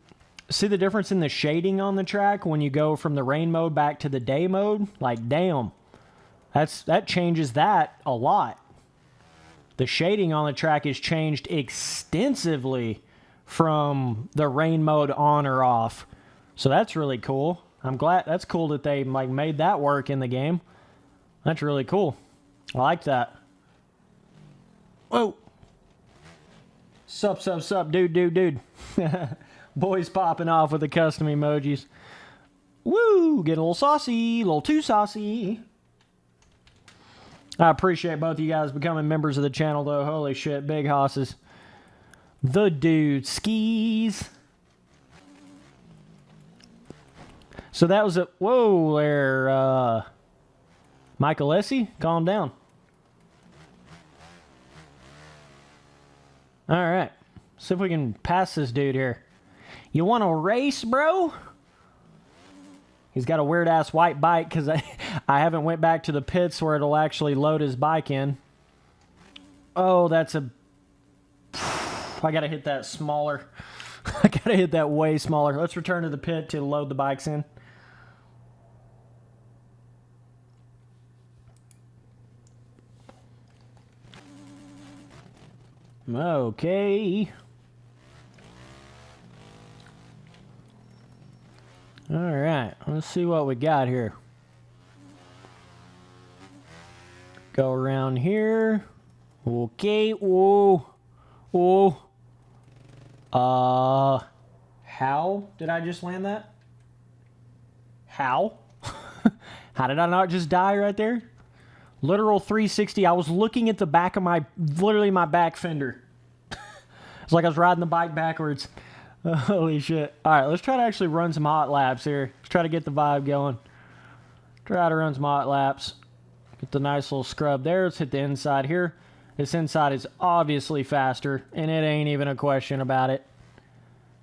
see the difference in the shading on the track when you go from the rain mode back to the day mode. Like, damn. That changes that a lot. The shading on the track has changed extensively from the rain mode on or off. So that's really cool. I'm glad. That's cool that they like made that work in the game. That's really cool. I like that. Whoa. Sup, dude. Boys popping off with the custom emojis. Woo! Getting a little saucy. A little too saucy. I appreciate both of you guys becoming members of the channel, though. Holy shit. Big hosses. The dude skis. So that was a... Whoa there, Michael Essie. Calm down. All right. See if we can pass this dude here. You want to race, bro? He's got a weird-ass white bike because I haven't went back to the pits where it'll actually load his bike in. Oh, that's a... I got to hit that smaller. I got to hit that way smaller. Let's return to the pit to load the bikes in. Okay. All right, let's see what we got here. Go around here. Okay, whoa. Whoa. How did I just land that? How? How did I not just die right there? Literal 360. I was looking at the back of literally my back fender. It's like I was riding the bike backwards. Holy shit. All right, let's try to actually run some hot laps here. Let's try to get the vibe going. Try to run some hot laps. Get the nice little scrub there. Let's hit the inside here. This inside is obviously faster, and it ain't even a question about it.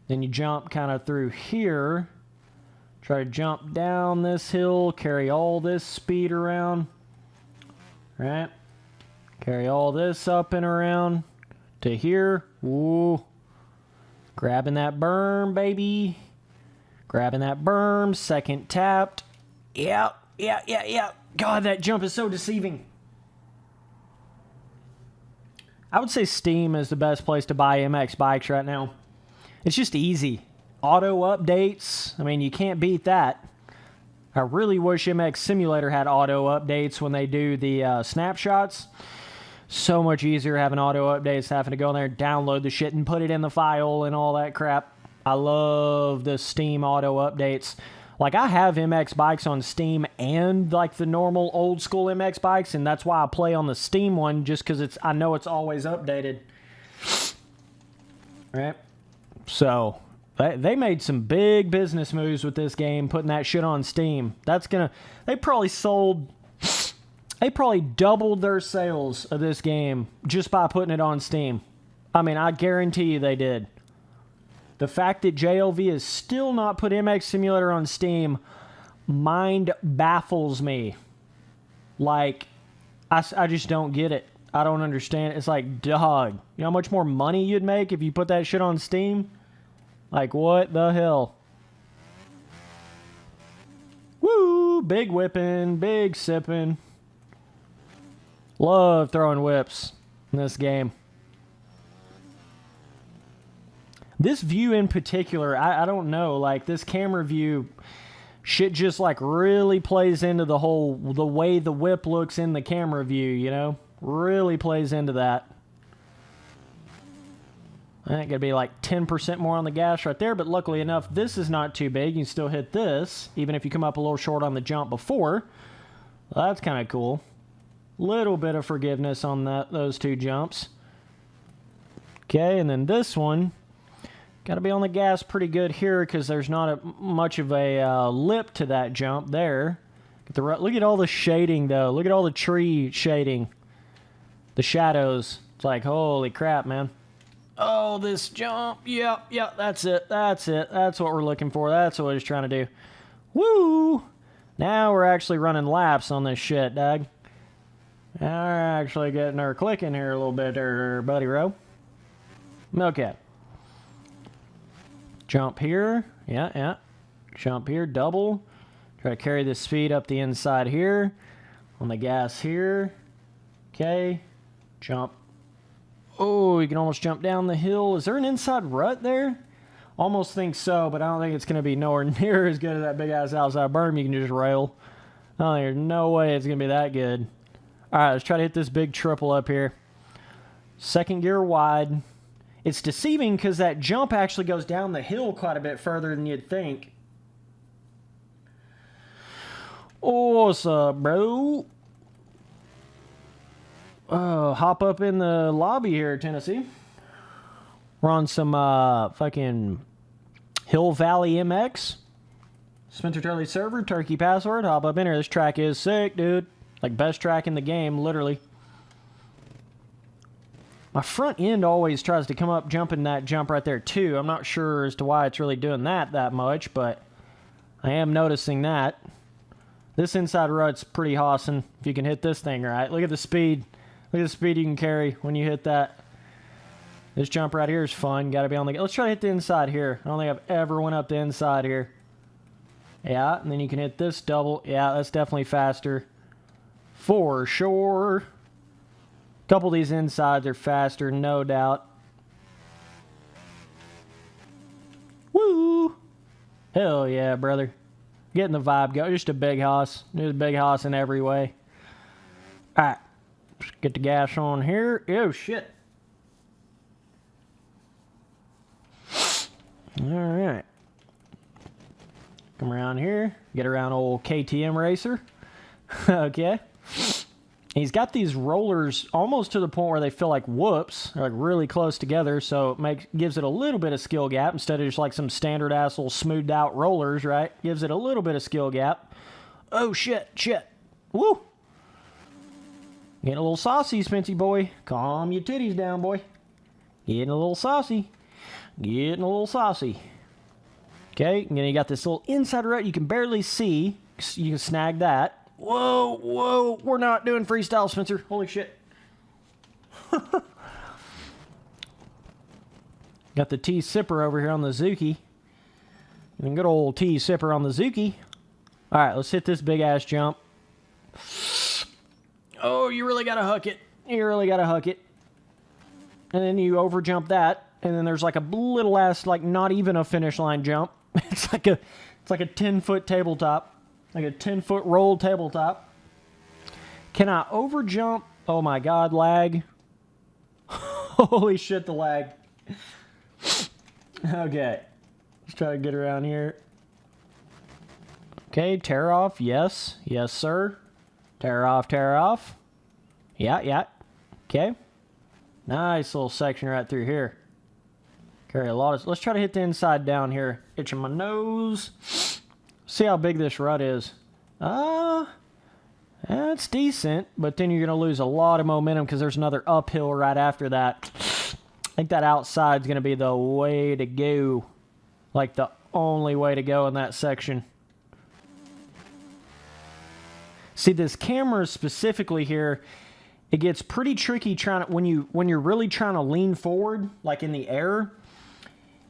Then you jump kind of through here. Try to jump down this hill. Carry all this speed around. Right? Carry all this up and around to here. Ooh. Grabbing that berm, baby. Grabbing that berm. Second tapped. Yep. God, that jump is so deceiving. I would say Steam is the best place to buy MX bikes right now. It's just easy. Auto updates. I mean, you can't beat that. I really wish MX Simulator had auto updates when they do the snapshots. So much easier having auto updates, having to go in there, download the shit, and put it in the file and all that crap. I love the Steam auto updates. Like, I have MX bikes on Steam and, like, the normal old school MX bikes, and that's why I play on the Steam one, just because I know it's always updated. Right? So, they made some big business moves with this game, putting that shit on Steam. They probably doubled their sales of this game just by putting it on Steam. I mean, I guarantee you they did. The fact that JLV has still not put MX Simulator on Steam, mind baffles me. Like, I just don't get it. I don't understand. It's like, dog, you know how much more money you'd make if you put that shit on Steam? Like, what the hell? Woo! Big whipping, big sipping. Love throwing whips in this game. This view in particular, I don't know, like this camera view, shit just like really plays into the way the whip looks in the camera view, you know? Really plays into that. I think it'd be like 10% more on the gas right there, but luckily enough, this is not too big. You can still hit this, even if you come up a little short on the jump before. Well, that's kind of cool. Little bit of forgiveness on those two jumps. Okay, and then this one, got to be on the gas pretty good here because there's not much of a lip to that jump there. Look at all the shading, though. Look at all the tree shading. The shadows. It's like, holy crap, man. Oh, this jump. Yep, that's it. That's it. That's what we're looking for. That's what he's trying to do. Woo! Now we're actually running laps on this shit, Doug. Now we're actually getting her clicking here a little bit there, buddy row. Okay. Jump here. Yeah. Jump here, double. Try to carry the speed up the inside here. On the gas here. Okay. Jump. Oh, you can almost jump down the hill. Is there an inside rut there? Almost think so, but I don't think it's going to be nowhere near as good as that big-ass outside berm you can just rail. Oh, there's no way it's going to be that good. All right, let's try to hit this big triple up here. Second gear wide. It's deceiving because that jump actually goes down the hill quite a bit further than you'd think. Oh, what's up, bro? Oh, hop up in the lobby here, Tennessee. We're on some fucking Hill Valley MX. Spencer Turley server, turkey password. Hop up in here. This track is sick, dude. Like, best track in the game, literally. My front end always tries to come up jumping that jump right there too. I'm not sure as to why it's really doing that much, but I am noticing that. This inside rut's pretty awesome if you can hit this thing right. Look at the speed. Look at the speed you can carry when you hit that. This jump right here is fun. Got to be on the... Let's try to hit the inside here. I don't think I've ever went up the inside here. Yeah, and then you can hit this double. Yeah, that's definitely faster. For sure. A couple of these insides are faster, no doubt. Woo! Hell yeah, brother. Getting the vibe going. Just a big hoss. Just a big hoss in every way. Alright. Get the gas on here. Oh, shit. Alright. Come around here. Get around old KTM racer. Okay. He's got these rollers almost to the point where they feel like whoops. They're like really close together, so it gives it a little bit of skill gap instead of just like some standard ass little smoothed out rollers, right? Gives it a little bit of skill gap. Oh shit, shit. Woo! Getting a little saucy, Spency boy. Calm your titties down, boy. Getting a little saucy. Getting a little saucy. Okay, and then you got this little inside rut you can barely see. You can snag that. Whoa, whoa, we're not doing freestyle, Spencer. Holy shit. Got the T-Sipper over here on the Zuki. And good old T-Sipper on the Zuki. Alright, let's hit this big-ass jump. Oh, you really gotta hook it. You really gotta hook it. And then you overjump that. And then there's like a little-ass, like not even a finish line jump. It's like a 10-foot tabletop. Like a 10-foot rolled tabletop. Can I overjump? Oh my god, lag. Holy shit, the lag. Okay. Let's try to get around here. Okay, tear off. Yes. Yes, sir. Tear off, tear off. Yeah, yeah. Okay. Nice little section right through here. Carry a lot of... Let's try to hit the inside down here. Itching my nose. See how big this rut is. That's decent, but then you're going to lose a lot of momentum because there's another uphill right after that. I think that outside's going to be the way to go. Like the only way to go in that section. See, this camera specifically here, it gets pretty tricky trying to, when you're really trying to lean forward, like in the air,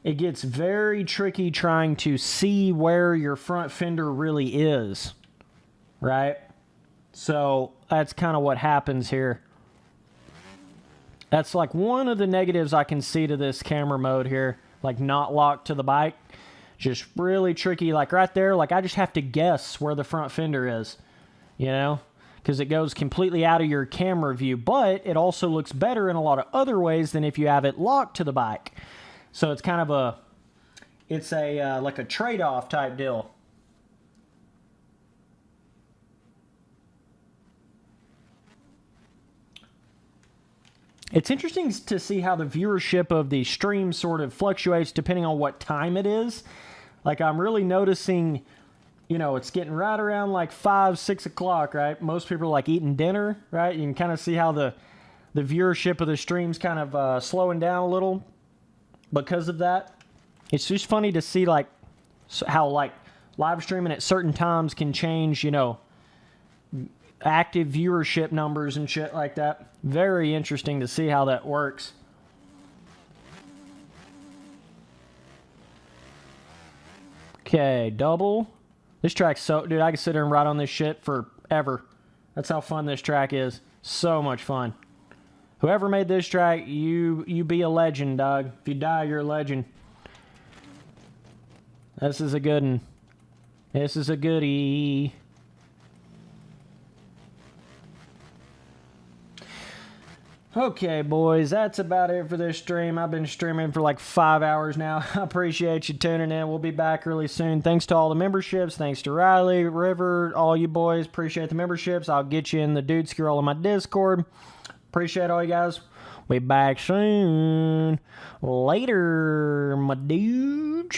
it gets very tricky trying to see where your front fender really is, right? So that's kind of what happens here. That's like one of the negatives I can see to this camera mode here, like not locked to the bike. Just really tricky, like right there, like I just have to guess where the front fender is, you know? Because it goes completely out of your camera view, but it also looks better in a lot of other ways than if you have it locked to the bike. So it's kind of like a trade-off type deal. It's interesting to see how the viewership of the stream sort of fluctuates depending on what time it is. Like I'm really noticing, you know, it's getting right around like 5, 6 o'clock, right? Most people are like eating dinner, right? You can kind of see how the viewership of the stream's kind of slowing down a little because of that. It's just funny to see like how like live streaming at certain times can change, you know, active viewership numbers and shit like that. Very interesting to see how that works. Okay, double. This track's so... Dude, I can sit there and ride on this shit forever. That's how fun this track is. So much fun. Whoever made this track, you be a legend, dog. If you die, you're a legend. This is a good one. This is a goodie. Okay, boys, that's about it for this stream. I've been streaming for like 5 hours now. I appreciate you tuning in. We'll be back really soon. Thanks to all the memberships. Thanks to Riley, River, all you boys. Appreciate the memberships. I'll get you in the Dude Scroll on my Discord. Appreciate all you guys. We'll be back soon. Later, my dudes.